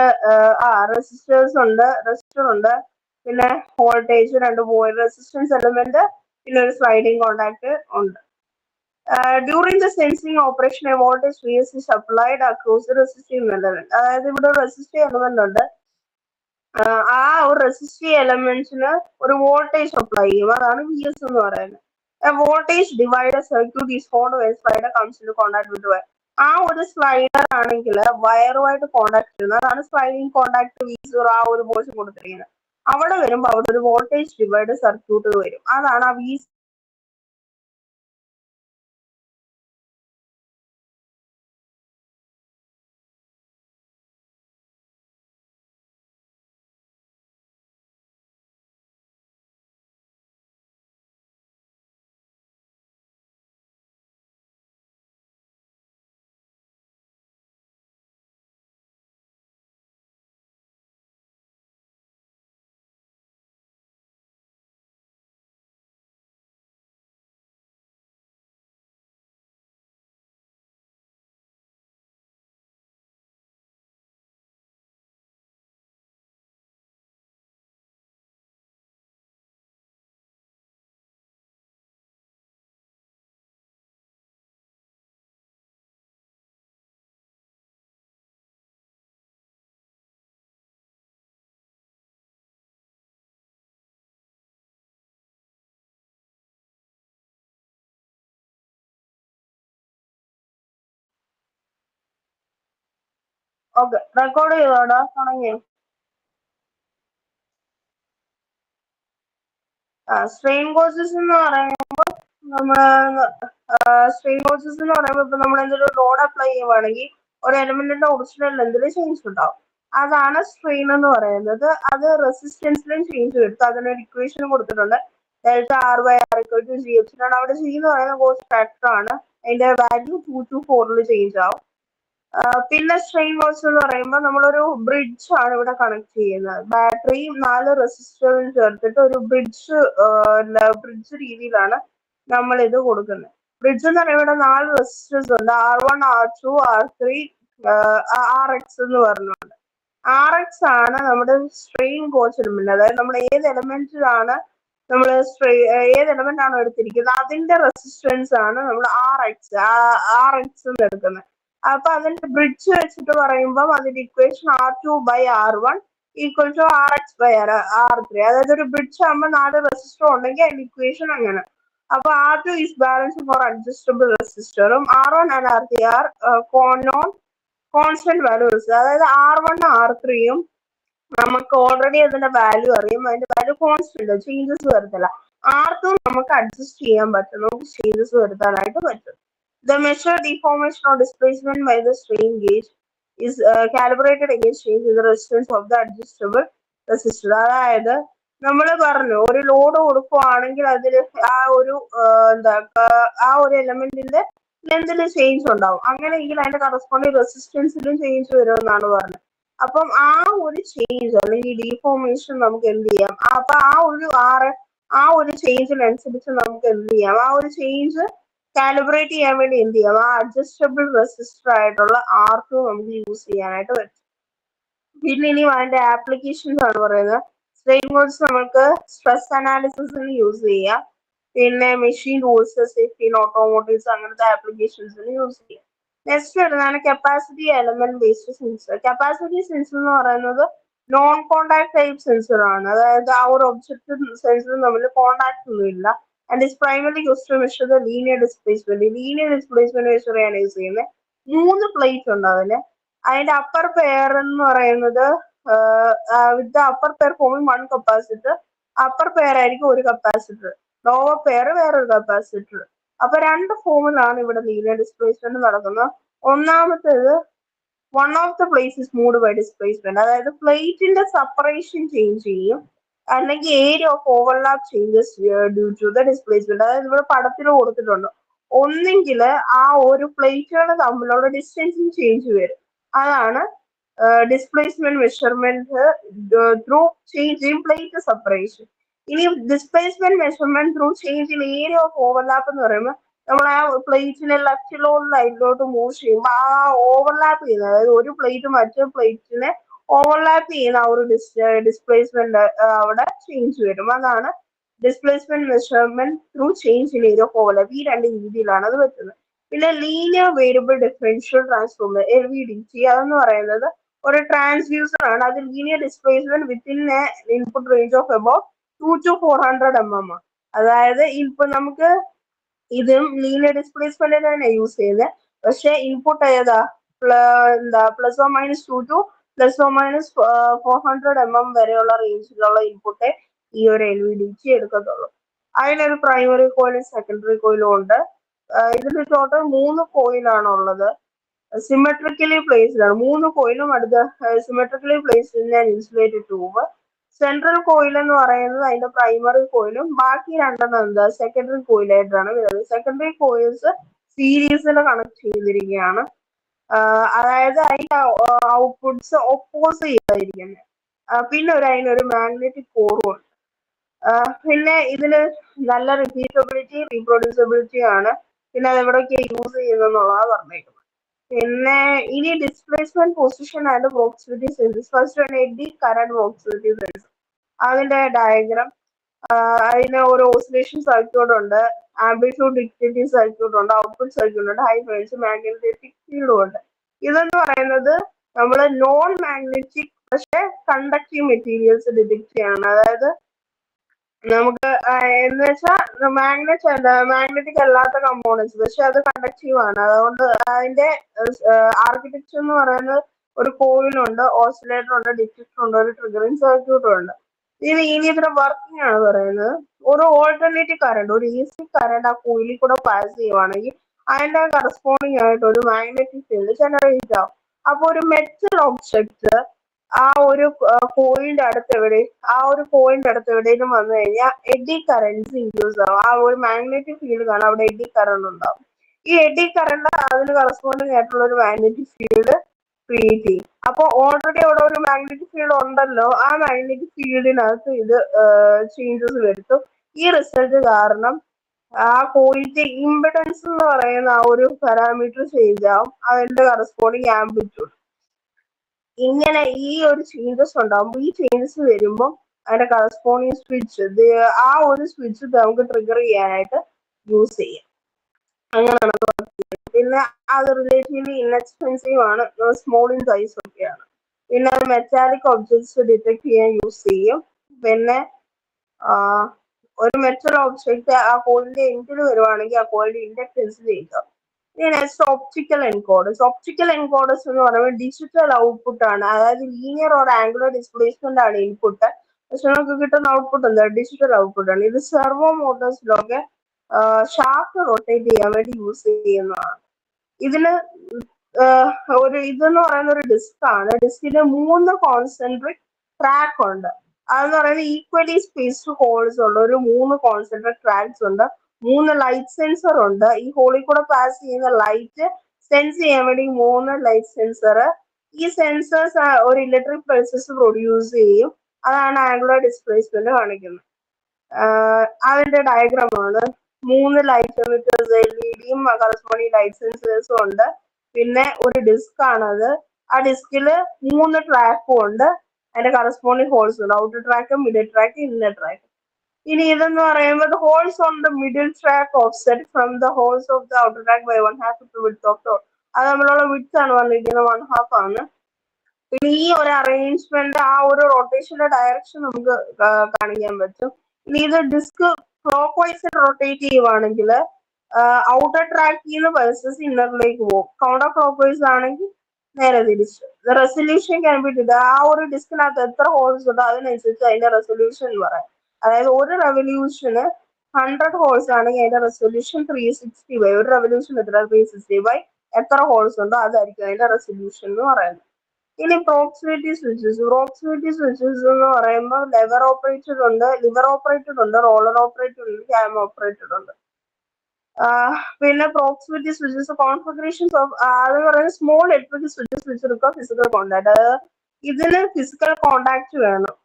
റെസിസ്റ്റർ ഉണ്ട്, പിന്നെ വോൾട്ടേജ്, രണ്ട് റെസിസ്റ്റൻസ് എലിമെന്റ്, പിന്നെ ഒരു സ്ലൈഡിംഗ് കോണ്ടാക്ട് ഉണ്ട്. During the sensing operation A voltage VS is applied across the resistive element. അതായത് ഇവിടെ റെസിസ്റ്റീവ് എലമെന്റ് ഉണ്ട്, ആ ഒരു റെസിസ്റ്റീവ് എലമെന്റ്സിന് ഒരു വോൾട്ടേജ് അപ്ലൈ ചെയ്യും, അതാണ് VS എന്ന് പറയുന്നത്. Voltage divider circuit is Ford when slider comes in contact with wire. ആ ഒരു സ്ലൈഡർ ആണെങ്കിൽ വയറുമായിട്ട് കോണ്ടാക്ട് ചെയ്യുന്നത്, അതാണ് സ്ലൈഡിംഗ് കോണ്ടാക്ട് V0 ആ ഒരു പോർഷൻ കൊടുത്തിരിക്കുന്നത്. അവിടെ വരുമ്പോൾ അവിടെ ഒരു വോൾട്ടേജ് ഡിവൈഡർ സർക്യൂട്ട് വരും, അതാണ് ആ V ഓക്കെ, റെക്കോർഡ് ചെയ്തോടാ, തുടങ്ങിയോ? സ്ട്രെയിൻ കോഴ്സസ് എന്ന് പറയുമ്പോൾ നമ്മള് സ്ട്രെയിൻ കോഴ്സസ് എന്ന് പറയുമ്പോൾ ഇപ്പൊ നമ്മൾ എന്തെങ്കിലും ലോഡ് അപ്ലൈ ചെയ്യുവാണെങ്കിൽ ഒരു എലമെന്റിന്റെ ഒറിജിനൽ ലെന്തിൽ ചേഞ്ച് ഉണ്ടാവും. അതാണ് സ്ട്രെയിൻ എന്ന് പറയുന്നത്. അത് റെസിസ്റ്റൻസിലും ചേഞ്ച് വരുത്തും. അതിനൊരു ഇക്വേഷൻ കൊടുത്തിട്ടുണ്ട്, delta R by R equal to G H ആണ്. അവിടെ ജി എന്ന് പറയുന്ന കോസ്റ്റ് ഫാക്ടർ ആണ്. അതിന്റെ വാല്യൂ 2 to 4 ചേഞ്ച് ആവും. പിന്നെ സ്ട്രെയിൻ ലോസ് എന്ന് പറയുമ്പോൾ നമ്മളൊരു ബ്രിഡ്ജ് ആണ് ഇവിടെ കണക്ട് ചെയ്യുന്നത്. ബാറ്ററിയും 4 റെസിസ്റ്ററും ചേർത്തിട്ട് ഒരു ബ്രിഡ്ജ് രീതിയിലാണ് നമ്മൾ ഇത് കൊടുക്കുന്നത്. ബ്രിഡ്ജ് എന്ന് പറയുമ്പോൾ ഇവിടെ 4 റെസിസ്റ്റേഴ്സ് ഉണ്ട്, R1, R2, R3, RX എന്ന് പറഞ്ഞുകൊണ്ട്. RX ആണ് നമ്മുടെ സ്ട്രെയിൻ കോച്ച് എലമെന്റ്. അതായത് നമ്മൾ ഏത് എലമെന്റിലാണ് നമ്മൾ ഏത് എലമെന്റ് ആണോ എടുത്തിരിക്കുന്നത് അതിന്റെ റെസിസ്റ്റൻസ് ആണ് നമ്മൾ RX എന്ന് എടുക്കുന്നത്. അപ്പൊ അതിന്റെ ബ്രിഡ്ജ് വെച്ചിട്ട് പറയുമ്പോൾ അതിന്റെ equation R2/R1 equal to RX/R3. അതായത് ഒരു ബ്രിഡ്ജ് ആകുമ്പോൾ 4 റെസിസ്റ്റർ ഉണ്ടെങ്കിൽ അതിന്റെ ഇക്വേഷൻ അങ്ങനെ. അപ്പൊ R2 is balance four adjustable റെസിസ്റ്ററും R1 and R3 are non constant value resistor. അതായത് R1 R3യും നമുക്ക് ഓൾറെഡി അതിന്റെ വാല്യൂ അറിയും, അതിന്റെ വാല്യൂ കോൺസ്റ്റന്റ്, ചേഞ്ചസ് വരത്തില്ല. R2 നമുക്ക് അഡ്ജസ്റ്റ് ചെയ്യാൻ പറ്റും, നമുക്ക് ചേഞ്ചസ് വരുത്താനായിട്ട് പറ്റും. The measured deformation or displacement by the strain gauge is calibrated against change in the resistance of the adjustable resistor. അതായത് നമ്മൾ പറഞ്ഞു ഒരു ലോഡ് കൊടുക്കുവാണെങ്കിൽ അതിൽ ആ ഒരു ആ ഒരു എലമെന്റിന്റെ ലെന്തിൽ ചേഞ്ച് ഉണ്ടാവും. അങ്ങനെയെങ്കിൽ അതിന്റെ കറസ്പോണ്ടിങ് റെസിസ്റ്റൻസിലും ചേഞ്ച് വരുമെന്നാണ് പറഞ്ഞത്. അപ്പം ആ ഒരു ചേഞ്ച് അല്ലെങ്കിൽ ഡീഫോർമേഷൻ നമുക്ക് എന്ത് ചെയ്യാം? അപ്പൊ ആ ഒരു ചേഞ്ചിനനുസരിച്ച് നമുക്ക് എന്ത് ചെയ്യാം? ആ ഒരു ചേഞ്ച് കാലിബ്രേറ്റ് ചെയ്യാൻ വേണ്ടി എന്ത് ചെയ്യാം? ആ അഡ്ജസ്റ്റബിൾ റെസിസ്റ്റർ ആയിട്ടുള്ള R2 നമുക്ക് യൂസ് ചെയ്യാനായിട്ട് പറ്റും. പിന്നെ ഇനി അതിന്റെ ആപ്ലിക്കേഷൻസ് ആണ് പറയുന്നത്. സ്ട്രെയിൻ ഗേജ് നമുക്ക് സ്ട്രെസ് അനാലിസിസിന് യൂസ് ചെയ്യാം. പിന്നെ machine tools, safety in automotives അങ്ങനത്തെ ആപ്ലിക്കേഷൻസിന് യൂസ് ചെയ്യാം. നെക്സ്റ്റ് വരുന്നതാണ് capacity element based sensor. Capacity sensor എന്ന് പറയുന്നത് നോൺ കോണ്ടാക്ട് ടൈപ്പ് സെൻസർ ആണ്. അതായത് ആ ഒരു ഒബ്ജക്റ്റും സെൻസറും തമ്മിൽ കോണ്ടാക്ട് ഒന്നും ഇല്ല. And is primary use to measure the linear displacement. Linear displacement measure ചെയ്യാൻ യൂസ് ചെയ്യുന്നത്. 3 പ്ലേറ്റ് ഉണ്ട് അതിന്. അതിന്റെ അപ്പർ പെയർ എന്ന് പറയുന്നത് with upper pair forming 1 capacitor. Upper pair ആയിരിക്കും ഒരു കപ്പാസിറ്റർ, ലോവർ പെയർ വേറൊരു കപ്പാസിറ്റർ. അപ്പൊ 2 ഫോമിലാണ് ഇവിടെ ലീനിയർ ഡിസ്പ്ലേസ്മെന്റ് നടക്കുന്നത്. ഒന്നാമത്തേത് one of the place is moved by displacement. അതായത് പ്ലേറ്റിന്റെ സെപ്പറേഷൻ ചേഞ്ച് ചെയ്യും, അല്ലെങ്കിൽ area of overlap changes due to the displacement. അതായത് ഇവിടെ പടത്തിൽ കൊടുത്തിട്ടുണ്ട്, ഒന്നെങ്കിൽ ആ ഒരു പ്ലേറ്റുകൾ തമ്മിലുള്ള ഡിസ്റ്റൻസിങ് ചേഞ്ച് വരും. അതാണ് displacement measurement through change in plate separation. ഇനി displacement measurement through change in area of overlap എന്ന് പറയുമ്പോൾ നമ്മൾ ആ പ്ലേറ്റിനെ ലെഫ്റ്റിലോട്ട് റൈറ്റിലോട്ട് മൂവ് ചെയ്യുമ്പോൾ ആ ഓവർലാപ്പ് ചെയ്യുന്നത്, അതായത് ഒരു പ്ലേറ്റ് മറ്റൊരു പ്ലേറ്റിനെ ഓവർലാപ്പ് ചെയ്യുന്ന ആ ഒരു ഡിസ്പ്ലേസ്മെന്റ് അവിടെ ചേഞ്ച് വരും. അതാണ് displacement measurement through change in area of overlap. ഈ 2 രീതിയിലാണ് അത് പറ്റുന്നത്. പിന്നെ linear variable differential transformer LVDT അതെന്ന് പറയുന്നത് ഒരു ട്രാൻസ്ഡ്യൂസർ ആണ്. അത് linear displacement within input range of about 2 to 400 mm. അതായത് ഇപ്പൊ നമുക്ക് ഇതും ലീനിയർ ഡിസ്പ്ലേസ്മെന്റ് തന്നെ യൂസ് ചെയ്യുന്നത്. പക്ഷെ ഇൻപുട്ട് ഏതാ? +or-2 to +or-400 mm വരെയുള്ള റേഞ്ചിലുള്ള ഇൻപുട്ട് ഈ ഒരു LVDT എടുക്കത്തുള്ളൂ. അതിനൊരു പ്രൈമറി കോയിലും സെക്കൻഡറി കോയിലും ഉണ്ട്. ഇതിന് ടോട്ടൽ 3 കോയിലാണ് ഉള്ളത്. സിമെട്രിക്കലി പ്ലേസ്ഡ് ആണ്. 3 കോയിലും അടുത്ത symmetrically placed in an insulated tube. Central coil എന്ന് പറയുന്നത് അതിന്റെ പ്രൈമറി കോയിലും ബാക്കി 2 എന്താ സെക്കൻഡറി കോയിലായിട്ടാണ് വരുന്നത്. സെക്കൻഡറി കോയിൽസ് സീരീസിൽ കണക്ട് ചെയ്തിരിക്കുകയാണ്. അതായത് അതിന്റെ ഔട്ട്പുട്ട്സ് ഒപ്പോസ് ചെയ്തായിരിക്കുന്നത്. പിന്നെ അതിനൊരു മാഗ്നറ്റിക് കോറും ഉണ്ട്. പിന്നെ ഇതിന് നല്ല റിപ്പീറ്റബിലിറ്റി, റീപ്രൊഡ്യൂസിബിലിറ്റി ആണ്. പിന്നെ അത് എവിടെയൊക്കെ യൂസ് ചെയ്യുന്നതെന്നുള്ളതാണ് പറഞ്ഞേക്കുന്നത്. പിന്നെ ഇനി displacement position and proximity census. First ആണ് എഡി കറന്റ് പ്രോക്സിമിറ്റി സെൻസർ. അതിന്റെ ഡയഗ്രാം, അതിന് ഒരു ഓസിലേഷൻ സർക്യൂട്ട് ഉണ്ട്, ആംപ്ലിറ്റ്യൂഡ് ഡിക്റ്റേറ്റിംഗ് സർക്യൂട്ട് ഉണ്ട്, ഔട്ട്പുട്ട് സർക്യൂട്ട് ഉണ്ട്, ഹൈ ഫ്രീക്വൻസി മാഗ്നറ്റിക് ഫീൽഡും ഉണ്ട്. ഇതെന്ന് പറയുന്നത് നമ്മൾ നോൺ മാഗ്നറ്റിക് പക്ഷെ കണ്ടക്റ്റീവ് മെറ്റീരിയൽസ് ഡിറ്റക്ട് ചെയ്യണം. അതായത് നമുക്ക് എന്ന് വെച്ചാൽ മാഗ്നറ്റിക് അല്ലാത്ത കമ്പോണൻസ് പക്ഷെ അത് കണ്ടക്റ്റീവ് ആണ്. അതുകൊണ്ട് അതിന്റെ ആർക്കിടെക്ചർ എന്ന് പറയുന്നത് ഒരു കോയിലുണ്ട്, ഓസിലേറ്റർ ഉണ്ട്, ഡിറ്റക്ടർ ഉണ്ട്, ഒരു ട്രിഗറിംഗ് സർക്യൂട്ടും ഉണ്ട്. ഇനി ഇതിന്റെ വർക്കിംഗ് ആണ് പറയുന്നത്. ഒരു ഓൾട്ടർനേറ്റീവ് കറണ്ട്, ഒരു AC കറണ്ട് ആ കോയിലിൽ കൂടെ പാസ് ചെയ്യുവാണെങ്കിൽ അതിന്റെ കറസ്പോണ്ടിങ് ആയിട്ട് ഒരു മാഗ്നറ്റിക് ഫീൽഡ് ജനറേറ്റ് ആവും. അപ്പൊ ഒരു മെറ്റൽ ഒബ്ജക്റ്റ് ആ ഒരു കോയിലിന്റെ അടുത്ത് എവിടെയെങ്കിലും വന്നു കഴിഞ്ഞാൽ എഡി കറന്റ് ഇൻഡ്യൂസ് ആവും. ആ ഒരു മാഗ്നറ്റിക് ഫീൽഡ് കാണാം, അവിടെ എഡി കറണ്ട് ഉണ്ടാവും. ഈ എഡി കറണ്ട് അതിന് കറസ്പോണ്ടിങ് ആയിട്ടുള്ള ഒരു മാഗ്നറ്റിക് ഫീൽഡ് ക്രിയേറ്റ് ചെയ്യും. അപ്പൊ ഓൾറെഡി അവിടെ ഒരു മാഗ്നറ്റിക് ഫീൽഡ് ഉണ്ടല്ലോ, ആ മാഗ്നറ്റിക് ഫീൽഡിനകത്ത് ഇത് ചേഞ്ചസ് വരുത്തും. ഈ റിസൾട്ട് കാരണം ആ കോയിലിന്റെ ഇമ്പിഡൻസ് എന്ന് പറയുന്ന ആ ഒരു പാരാമീറ്റർ ചേഞ്ച് ആവും, അതിന്റെ കറസ്പോണ്ടിങ് ആംപ്ലിറ്റ്യൂഡ്. ഇങ്ങനെ ഈ ഒരു ചേഞ്ചസ് ഉണ്ടാകുമ്പോൾ, ഈ ചേഞ്ചസ് വരുമ്പോൾ അതിന്റെ കറസ്പോണ്ടിങ് സ്വിച്ച്, ആ ഒരു സ്വിച്ച് നമുക്ക് ട്രിഗർ ചെയ്യാനായിട്ട് യൂസ് ചെയ്യാം. അങ്ങനെയാണ്. പിന്നെ അത് റിലേറ്റീവ്ലി ഇൻഎക്സ്പെൻസീവ് ആണ്, സ്മോൾ ഇൻ സൈസ് ഒക്കെയാണ്. പിന്നെ അത് മെറ്റാലിക് ഒബ്ജക്ട്സ് ഡിറ്റക്ട് ചെയ്യാൻ യൂസ് ചെയ്യും. പിന്നെ ഒരു മെറ്റൽ ഒബ്ജക്റ്റ് ആ കോയിലിന്റെ എൻഡിൽ വരുവാണെങ്കിൽ ആ കോയിലിന്റെ ഇൻഡക്ടൻസ് ചെയ്യുക. Next optical encoders. Optical encoders എന്ന് പറയുമ്പോൾ ഡിജിറ്റൽ ഔട്ട്പുട്ട് ആണ്. അതായത് ലീനിയർ ഓർ ആംഗുലർ ഡിസ്പ്ലേസ്മെന്റ് ആണ് ഇൻപുട്ട്. പക്ഷെ നമുക്ക് കിട്ടുന്ന ഔട്ട്പുട്ട് എന്താ? ഡിജിറ്റൽ ഔട്ട്പുട്ട് ആണ്. ഇത് സെർവോ മോട്ടോഴ്സിലൊക്കെ ഷാഫ്റ്റ് റൊട്ടേറ്റ് ചെയ്യാൻ വേണ്ടി യൂസ് ചെയ്യുന്നതാണ്. ഇതിന് ഇതെന്ന് പറയുന്ന ഒരു ഡിസ്ക് ആണ്. ഡിസ്കിന് 3 കോൺസെൻട്രിക് ട്രാക്ക് ഉണ്ട്. അതെന്ന് പറയുന്നത് ഈക്വലി സ്പേസ്ഡ് ഹോൾസ് ഉള്ള ഒരു 3 കോൺസെൻട്രിക് ട്രാക്സ് ഉണ്ട്. 3 ലൈറ്റ് സെൻസർ ഉണ്ട്. ഈ ഹോളിൽ കൂടെ പാസ് ചെയ്യുന്ന ലൈറ്റ് സെൻസ് ചെയ്യാൻ വേണ്ടി 3 ലൈറ്റ് സെൻസർ. ഈ സെൻസേഴ്സ് ഒരു ഇലക്ട്രിക് പൾസസ് പ്രൊഡ്യൂസ് ചെയ്യും. അതാണ് ആംഗുലർ ഡിസ്പ്ലേസ്മെന്റ് കാണിക്കുന്നത്. അതിന്റെ ഡയഗ്രാം ആണ്. 3 ലൈറ്റ് എമിറ്റേഴ്സ്, LED-യും കറസ്പോണ്ടിങ് ലൈറ്റ് സെൻസേഴ്സും ഉണ്ട്. പിന്നെ ഒരു ഡിസ്ക് ആണത്. ആ ഡിസ്കില് 3 ട്രാക്കും ഉണ്ട്. അതിന്റെ കറസ്പോണ്ടിങ് ഹോൾസ് ഉണ്ട്. Outer track, middle track, inner track. ഇനി ഇതെന്ന് പറയുമ്പോൾ holes on the middle track offset from the holes of the outer track by 1/2 of the width of the hole. അത് നമ്മളുള്ള വിഡ്ത്ത് ആണ് വന്നിരിക്കുന്നത്, 1/2 ആണ്. പിന്നെ ഈ ഒരു അറേഞ്ച്മെന്റ്, ആ ഒരു റൊട്ടേഷന്റെ ഡയറക്ഷൻ നമുക്ക് കാണിക്കാൻ പറ്റും. ഇനി ഇത് ഡിസ്ക് ക്ലോക്ക് വൈസ് റൊട്ടേറ്റ് ചെയ്യുവാണെങ്കിൽ ഔട്ടർ ട്രാക്കിൽ നിന്ന് പൾസസ് ഇന്നറിലേക്ക് പോകും. കൗണ്ടർ ക്ലോക്ക് വൈസ് ആണെങ്കിൽ നേരെ തിരിച്ച്. Resolution can be did. ആ ഒരു ഡിസ്കിനകത്ത് എത്ര ഹോൾസ് ഉണ്ടോ അതിനനുസരിച്ച് അതിന്റെ റെസൊല്യൂഷൻ എന്ന് പറയാം. അതായത് ഒരു റെവല്യൂഷന് 100 ഹോൾസ് ആണെങ്കിൽ അതിന്റെ റെസൊല്യൂഷൻ 360 ഒരു റെവല്യൂഷൻ എത്ര? 360 എത്ര ഹോൾസ് ഉണ്ടോ അതായിരിക്കും അതിന്റെ റെസൊല്യൂഷൻ എന്ന് പറയുന്നത്. ഇനി പ്രോക്സിമിറ്റി സ്വിച്ചസ്. പ്രോക്സിമിറ്റി സ്വിച്ചസ് എന്ന് പറയുമ്പോൾ ലിവർ ഓപ്പറേറ്റഡ് ഉണ്ട്, റോളർ ഓപ്പറേറ്റഡ് ഉണ്ട്, ക്യാം ഓപ്പറേറ്റഡ് ഉണ്ട്. പിന്നെ പ്രോക്സിമിറ്റി സ്വിച്ചസ് കോൺഫിഗറേഷൻസ് ഓഫ് അത് പറയുന്നത് small electric switches which require physical contact. ഇതിന് ഫിസിക്കൽ കോണ്ടാക്ട് വേണം.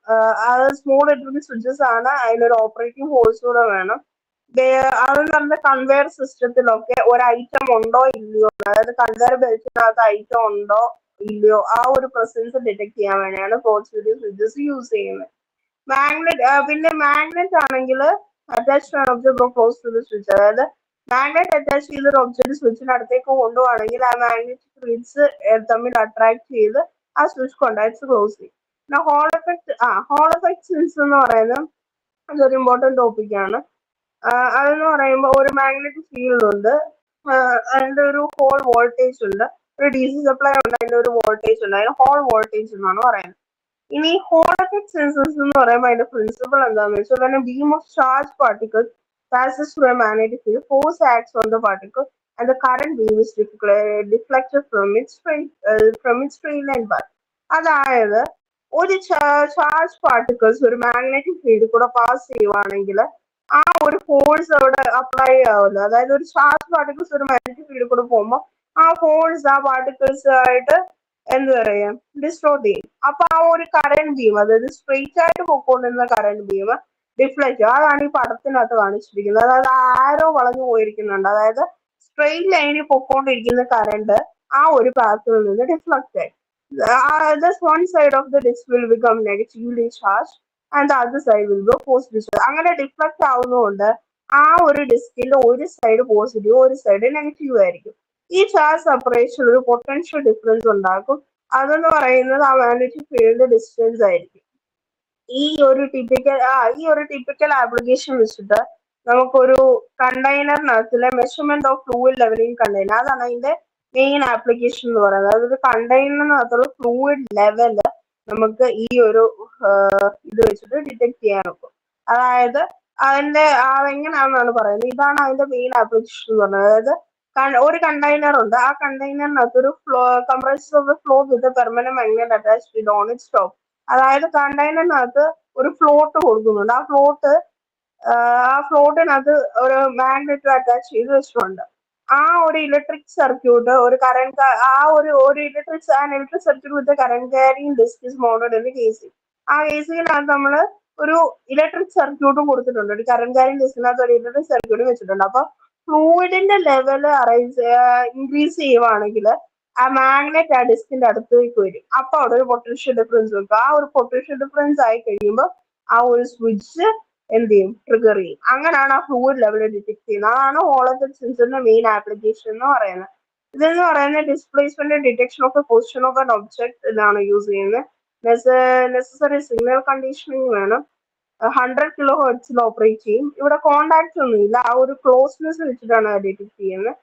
അത് സ്മോൾ ഇലക്ട്രിക് സ്വിച്ചസ് ആണ്. അതിനൊരു ഓപ്പറേറ്റിംഗ് ഫോഴ്സ് കൂടെ വേണം. അതെന്ന് പറഞ്ഞ കൺവെയർ സിസ്റ്റത്തിലൊക്കെ ഒരു ഐറ്റം ഉണ്ടോ ഇല്ലയോ, അതായത് കൺവെയർ ബെൽറ്റിനകത്ത് ഐറ്റം ഉണ്ടോ ഇല്ലയോ, ആ ഒരു പ്രസൻസ് ഡിറ്റക്ട് ചെയ്യാൻ വേണ്ടിയാണ് പ്രോക്സിമിറ്റി സ്വിച്ചസ് യൂസ് ചെയ്യുന്നത്. പിന്നെ മാഗ്നറ്റ് ആണെങ്കിൽ അറ്റാച്ച്ഡ് ആണ് object close to the switch. അതായത് മാഗ്നറ്റ് അറ്റാച്ച് ചെയ്ത ഒരു ഒബ്ജക്ട് സ്വിച്ചിന് അടുത്തേക്ക് കൊണ്ടുപോവാണെങ്കിൽ ആ മാഗ്നറ്റിക് ഫീൽഡ്സ് തമ്മിൽ അട്രാക്ട് ചെയ്ത് ആ സ്വിച്ച് കോണ്ടാക്ട്സ് ക്ലോസ് ചെയ്യും. പിന്നെ ഹോൾ എഫക്ട് സ്വിച്ച് എന്ന് പറയുന്നത് അതൊരു ഇമ്പോർട്ടന്റ് ടോപ്പിക് ആണ്. അതെന്ന് പറയുമ്പോൾ ഒരു മാഗ്നറ്റിക് ഫീൽഡ് ഉണ്ട്, അതിന്റെ ഒരു ഹോൾ വോൾട്ടേജ് ഉണ്ട്, ഒരു DC സപ്ലൈ ഉണ്ട്, അതിന്റെ ഒരു വോൾട്ടേജ് ഉണ്ട്. അതിന് ഹോൾ വോൾട്ടേജ് എന്നാണ് പറയുന്നത്. ഇനി ഹോൾ എഫക്ട് സെൻസേഴ്സ് എന്ന് പറയുമ്പോൾ അതിന്റെ പ്രിൻസിപ്പിൾ എന്താണെന്ന് വെച്ചാൽ തന്നെ beam of charge particles passes through a magnetic field, force acts on the particle, and the current beam is deflected from its straight line path. അതായത് ഒരു ചാർജ് പാർട്ടിക്കിൾസ് ഒരു magnetic ഫീൽഡിൽ കൂടെ പാസ് ചെയ്യുവാണെങ്കിൽ ആ ഒരു ഫോഴ്സ് അവിടെ അപ്ലൈ ആവുമല്ലോ. അതായത് ഒരു ചാർജ് പാർട്ടിക്കിൾസ് ഒരു മാഗ്നറ്റിക് ഫീൽഡിൽ കൂടെ പോകുമ്പോൾ ആ ഫോഴ്സ് ആ പാർട്ടിക്കിൾസ് ആയിട്ട് എന്ത് പറയാം, ഡിസ്റ്റോർട്ട് ചെയ്യും. അപ്പൊ ആ ഒരു കറന്റ് ബീം, അതായത് സ്ട്രെയിറ്റ് ആയിട്ട് പോയിക്കൊണ്ടിരുന്ന കറന്റ് ബീം ഡിഫ്ലക്റ്റ്. അതാണ് ഈ പടത്തിനകത്ത് കാണിച്ചിരിക്കുന്നത്. അതായത് ആരോ വളഞ്ഞു പോയിരിക്കുന്നുണ്ട്. അതായത് സ്ട്രെയിറ്റ് ലൈനിൽ പൊക്കോണ്ടിരിക്കുന്ന കറണ്ട് ആ ഒരു പാത്തിൽ നിന്ന് ഡിഫ്ലക്റ്റ് ആയി. Thus one side of the disk will become negatively charged and the other side will go positive charged. അങ്ങനെ ഡിഫ്ലക്റ്റ് ആവുന്നതുകൊണ്ട് ആ ഒരു ഡിസ്കിന്റെ ഒരു സൈഡ് പോസിറ്റീവ്, ഒരു സൈഡ് നെഗറ്റീവ് ആയിരിക്കും. ഈ ചാർജ് സെപ്പറേഷൻ ഒരു പൊട്ടൻഷ്യൽ ഡിഫറൻസ് ഉണ്ടാക്കും. അതെന്ന് പറയുന്നത് ആ മാഗ്നറ്റിക് ഫീൽഡ് ഡിസ്റ്റൻസ് ആയിരിക്കും. ഈ ഒരു ടിപ്പിക്കൽ ആപ്ലിക്കേഷൻ വെച്ചിട്ട് നമുക്കൊരു കണ്ടെയ്നറിനകത്തിലെ measurement of fluid leveling container, അതാണ് അതിന്റെ മെയിൻ ആപ്ലിക്കേഷൻ എന്ന് പറയുന്നത്. അതായത് കണ്ടെയ്നറിനകത്തുള്ള ഫ്ലൂയിഡ് ലെവല് നമുക്ക് ഈ ഒരു ഇത് വെച്ചിട്ട് ഡിറ്റക്ട് ചെയ്യാൻ നോക്കും. അതായത് അതിന്റെ അതെങ്ങനെയാണെന്നാണ് പറയുന്നത്. ഇതാണ് അതിന്റെ മെയിൻ ആപ്ലിക്കേഷൻ എന്ന് പറയുന്നത്. അതായത് ഒരു കണ്ടെയ്നർ ഉണ്ട്. ആ കണ്ടെയ്നറിനകത്ത് ഒരു flow compressed of flow with permanent magnet attached on it stop. അതായത് കണ്ടെയ്നറിനകത്ത് ഒരു ഫ്ലോട്ട് കൊടുക്കുന്നുണ്ട്. ആ ഫ്ലോട്ടിനകത്ത് ഒരു മാഗ്നറ്റ് അറ്റാച്ച് ചെയ്ത് വെച്ചിട്ടുണ്ട്. ആ ഒരു ഇലക്ട്രിക് സർക്യൂട്ട് ഒരു കറണ്ട് ഒരു electric circuit with current carrying disc is mounted in casing. ആ കേസിങ്ങിനകത്ത് നമ്മൾ ഒരു ഇലക്ട്രിക് സർക്യൂട്ടും കൊടുത്തിട്ടുണ്ട്. ഒരു കറണ്ട് ക്യാരിങ് ഡിസ്കിനകത്ത് ഒരു ഇലക്ട്രിക് സർക്യൂട്ടും വെച്ചിട്ടുണ്ട്. അപ്പൊ ഫ്ലൂയിഡിന്റെ ലെവല് ഇൻക്രീസ് ചെയ്യുവാണെങ്കിൽ ആ മാഗ്നറ്റ് ആ ഡിസ്കിന്റെ അടുത്തേക്ക് വരും. അപ്പൊ അവിടെ ഒരു പൊട്ടൻഷ്യൽ ഡിഫറൻസ് വെക്കും. ആ ഒരു പൊട്ടൻഷ്യൽ ഡിഫറൻസ് ആയി കഴിയുമ്പോൾ ആ ഒരു സ്വിച്ച് എന്ത് ചെയ്യും, ട്രിഗർ ചെയ്യും. അങ്ങനെയാണ് ആ ഫ്ലൂയിഡ് ലെവൽ ഡിറ്റക്ട് ചെയ്യുന്നത്. അതാണ് ഹോൾ എഫക്ട് സെൻസറിന്റെ മെയിൻ ആപ്ലിക്കേഷൻ എന്ന് പറയുന്നത്. ഇതെന്ന് പറയുന്നത് displacement detection of A position of an object എന്നാണ് യൂസ് ചെയ്യുന്നത്. നെസസറി സിഗ്നൽ കണ്ടീഷനിങ് വേണം. 100 കിലോ ഹെർട്സിൽ ഓപ്പറേറ്റ് ചെയ്യും. ഇവിടെ കോണ്ടാക്ട് ഒന്നുമില്ല. ആ ഒരു ക്ലോസ്നെസ് വെച്ചിട്ടാണ് ഡിറ്റക്ട് ചെയ്യുന്നത്.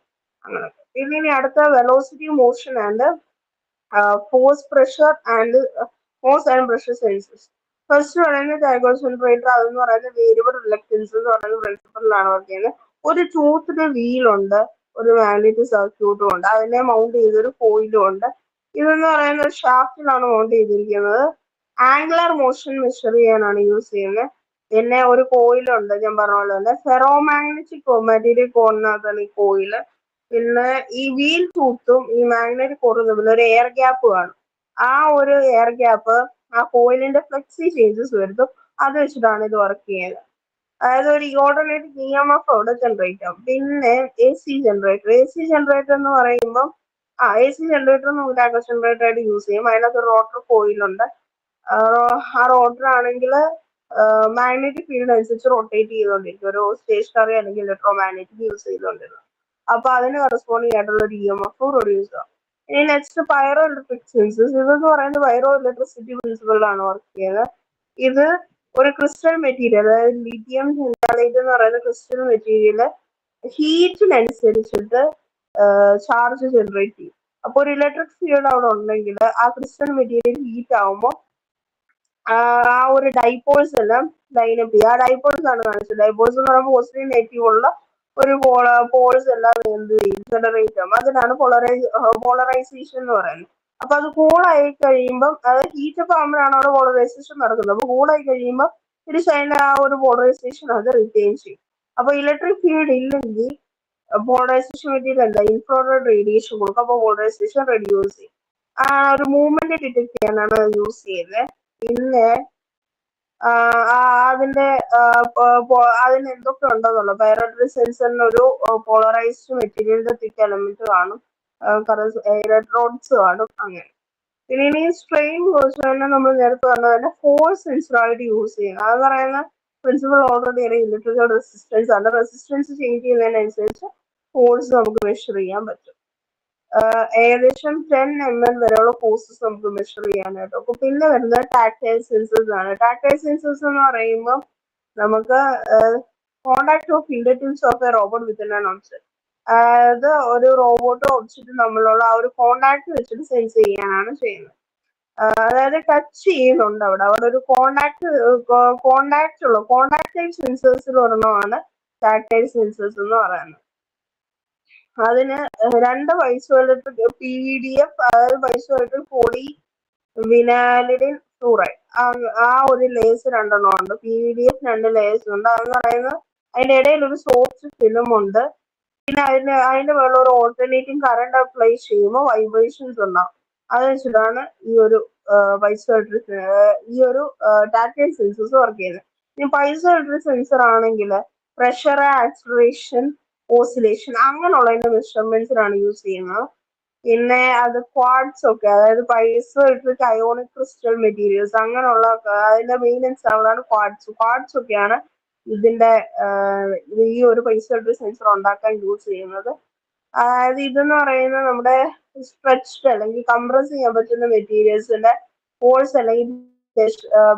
അങ്ങനെ പിന്നെ ഇനി അടുത്ത velocity, motion and force and pressure census. First പറയുന്നത് ഡയഗോസെൻട്രേറ്റർ. അതെന്ന് പറയുന്നത് വേരിയബിൾ റിലക്റ്റൻസ് എന്ന് പറയുന്ന പ്രിൻസിപ്പളിലാണ് വർക്ക് ചെയ്യുന്നത്. ഒരു ടൂത്തിന്റെ വീലുണ്ട്, ഒരു മാഗ്നറ്റിക് സർക്യൂട്ടും ഉണ്ട്. അതിനെ മൗണ്ട് ചെയ്തൊരു കോയിലും ഉണ്ട്. ഇതെന്ന് പറയുന്ന ഒരു ഷാഫ്റ്റിലാണ് മൗണ്ട് ചെയ്തിരിക്കുന്നത്. ആംഗുലർ മോഷൻ മെഷർ ചെയ്യാനാണ് യൂസ് ചെയ്യുന്നത്. പിന്നെ ഒരു കോയിലുണ്ട്, ഞാൻ പറഞ്ഞ പോലെ തന്നെ ഫെറോമാഗ്നറ്റിക് മെറ്റീരിയൽ കോറിനകത്താണ് ഈ കോയില്. പിന്നെ ഈ വീൽ ടൂത്തും ഈ മാഗ്നറ്റിക് കോറും തമ്മിൽ ഒരു എയർ ഗ്യാപ്പ് കാണും. ആ ഒരു എയർ ഗ്യാപ്പ് ആ കോയിലിന്റെ ഫ്ലെക്സി ചേഞ്ചസ് വരുത്തും. അത് വെച്ചിട്ടാണ് ഇത് വർക്ക് ചെയ്യുന്നത്. അതായത് ഒരു ഓൾട്ടർനേറ്റിംഗ് EMF അവിടെ ജനറേറ്റ് ആവും. പിന്നെ AC ജനറേറ്റർ എന്ന് പറയുമ്പോൾ AC ജനറേറ്റർ നമുക്ക് ഡാറ്റ ജനറേറ്റർ ആയിട്ട് യൂസ് ചെയ്യും. അതിനകത്ത് ഒരു റോട്ടർ കോയിലുണ്ട്. ആ റോട്ടർ ആണെങ്കിൽ മാഗ്നറ്റിക് ഫീൽഡ് അനുസരിച്ച് റൊട്ടേറ്റ് ചെയ്തുകൊണ്ടിരിക്കും. ഒരു സ്റ്റേഷനറി അല്ലെങ്കിൽ ഇലക്ട്രോ മാഗ്നറ്റിക് യൂസ് ചെയ്തുകൊണ്ടിരുന്നത്. അപ്പൊ അതിന് കറസ്പോണ്ടിങ് ആയിട്ടുള്ള ഒരു EMF പ്രൊഡ്യൂസ് ആവും. ഇനി നെക്സ്റ്റ് പൈറോ ഇലക്ട്രിക് സെൻസസ്. ഇതെന്ന് പറയുന്നത് പൈറോ ഇലക്ട്രിസിറ്റി പ്രിൻസിപ്പളിലാണ് വർക്ക് ചെയ്യുന്നത്. ഇത് ഒരു ക്രിസ്റ്റൽ മെറ്റീരിയൽ, അതായത് ലിഥിയം ടെൻറ്റാലൈറ്റ് എന്ന് പറയുന്ന ക്രിസ്റ്റൽ മെറ്റീരിയല് ഹീറ്റിനനുസരിച്ചിട്ട് ചാർജ് ജനറേറ്റ് ചെയ്യും. അപ്പൊ ഒരു ഇലക്ട്രിക് ഫീൽഡ് അവിടെ ഉണ്ടെങ്കിൽ ആ ക്രിസ്റ്റൽ മെറ്റീരിയൽ ഹീറ്റ് ആവുമ്പോൾ ആ ഒരു ഡൈപോൾസ് എല്ലാം ലൈനപ്പ് ചെയ്യും. ആ ഡൈപോൾസ് ആണ് കാണിച്ചത്. ഡൈപോൾസ് എന്ന് പറയുമ്പോൾ പോസിറ്റീവ് നെഗറ്റീവ് ഉള്ള ഒരു പോൾസ് എല്ലാം എന്ത് ചെയ്യും, ജനറേറ്റ് ആവും. അതിനാണ് പോളറൈസേഷൻ എന്ന് പറയുന്നത്. അപ്പൊ അത് കൂളായി കഴിയുമ്പം, അതായത് ഹീറ്റപ്പ് ആകുമ്പോഴാണ് അവിടെ പോളറൈസേഷൻ നടക്കുന്നത്. അപ്പൊ കൂളായി കഴിയുമ്പോൾ തിരിച്ചതിന്റെ ആ ഒരു പോളറൈസേഷൻ അത് റിറ്റെയിൻ ചെയ്യും. അപ്പൊ ഇലക്ട്രിക് ഫീൽഡ് ഇല്ലെങ്കിൽ പോളറൈസേഷൻ മെറ്റീരിയൽ എന്താ, ഇൻഫ്രാറെഡ് റേഡിയേഷൻ കൊടുക്കും. അപ്പൊ പോളറൈസേഷൻ റെഡ്യൂസ് ചെയ്യും. ഒരു മൂവ്മെന്റ് ഡിറ്റക്ട് ചെയ്യാനാണ് യൂസ് ചെയ്യുന്നത്. പിന്നെ അതിന്റെ അതിന് എന്തൊക്കെ ഉണ്ടെന്നുള്ളത്, പൈറോട്രി സെൻസറിന് ഒരു പോളറൈസ്ഡ് മെറ്റീരിയലിന്റെ തിക്ക് എലമെന്റ് കാണും, ഇലക്ട്രോഡ്സ് കാണും. അങ്ങനെ പിന്നെ ഇനി സ്ട്രെയിൻ ഫോഴ്സ് തന്നെ നമ്മൾ നേരത്തെ പറഞ്ഞ തന്നെ ഫോഴ്സ് സെൻസറായിട്ട് യൂസ് ചെയ്യും. അത് പറയുന്ന പ്രിൻസിപ്പൾ ഓൾറെഡി അറിയാം. ഇലക്ട്രിക്കൽ റെസിസ്റ്റൻസ് ആണ്. റെസിസ്റ്റൻസ് ചേഞ്ച് ചെയ്യുന്നതിനനുസരിച്ച് ഫോഴ്സ് നമുക്ക് മെഷർ ചെയ്യാൻ പറ്റും. ഏകദേശം 10 mm വരെയുള്ള ഫോഴ്സസ് നമുക്ക് മെഷർ ചെയ്യാനായിട്ട്. അപ്പൊ പിന്നെ വരുന്നത് ടാക്ടൈൽ സെൻസേഴ്സ് ആണ്. ടാക്ടൈൽ സെൻസേഴ്സ് എന്ന് പറയുമ്പോൾ നമുക്ക് contact of finger tips of A robot within an object. അതായത് ഒരു റോബോട്ട് ഒബ്ജക്റ്റ് തമ്മിലുള്ള ആ ഒരു കോണ്ടാക്ട് വെച്ചിട്ട് സെൻസ് ചെയ്യാനാണ് ചെയ്യുന്നത്. അതായത് ടച്ച് ചെയ്യുന്നുണ്ട് അവിടെ ഒരു കോണ്ടാക്ടൈൽ സെൻസേഴ്സിൽ ഒരെണ്ണമാണ് ടാക്ടൈൽ സെൻസേഴ്സ് എന്ന് പറയുന്നത്. അതിന് 2 പൈസോഇലക്ട്രിക് PVDF, അതായത് പൈസോഇലക്ട്രിക് പോളി വിനാലിഡിൻ ഫ്ലൂറൈഡ്, ആ ഒരു ലേസ് 2 ഉണ്ട്. PVDF 2 ലേസ് ഉണ്ട്. അതെന്ന് പറയുന്നത് അതിന്റെ ഇടയിൽ ഒരു സോഫ്റ്റ് ഫിലിം ഉണ്ട്. പിന്നെ അതിന്റെ മുകളിൽ ഒരു ഓൾട്ടർനേറ്റിംഗ് കറണ്ട് അപ്ലൈ ചെയ്യുമ്പോൾ വൈബ്രേഷൻസ് ഉണ്ടാവും. അത് വെച്ചിട്ടാണ് ഈ ഒരു ടാക്ടൈൽ സെൻസേഴ്സ് വർക്ക് ചെയ്യുന്നത്. ഇനി പൈസോഇലക്ട്രിക് സെൻസർ ആണെങ്കിൽ പ്രഷർ, ആക്സിലറേഷൻ, ഓസിലേഷൻ അങ്ങനെയുള്ളതിന്റെ മെഷർമെന്റ്സിനാണ് യൂസ് ചെയ്യുന്നത്. പിന്നെ അത് ക്വാഡ്സ് ഒക്കെ, അതായത് പൈസോഇലക്ട്രിക് അയോണിക് ക്രിസ്റ്റൽ മെറ്റീരിയൽസ് അങ്ങനെയുള്ള അതിന്റെ മെയിൻ എക്സാമ്പിൾ ആണ് ക്വാഡ്സ് ഒക്കെയാണ് ഇതിന്റെ ഈ ഒരു പൈസോഇലക്ട്രിക് സെൻസർ ഉണ്ടാക്കാൻ യൂസ് ചെയ്യുന്നത്. അതായത് ഇതെന്ന് പറയുന്നത് നമ്മുടെ സ്ട്രെച്ച്ഡ് അല്ലെങ്കിൽ കംപ്രസ് ചെയ്യാൻ പറ്റുന്ന മെറ്റീരിയൽസിന്റെ ഫോഴ്സ് അല്ലെങ്കിൽ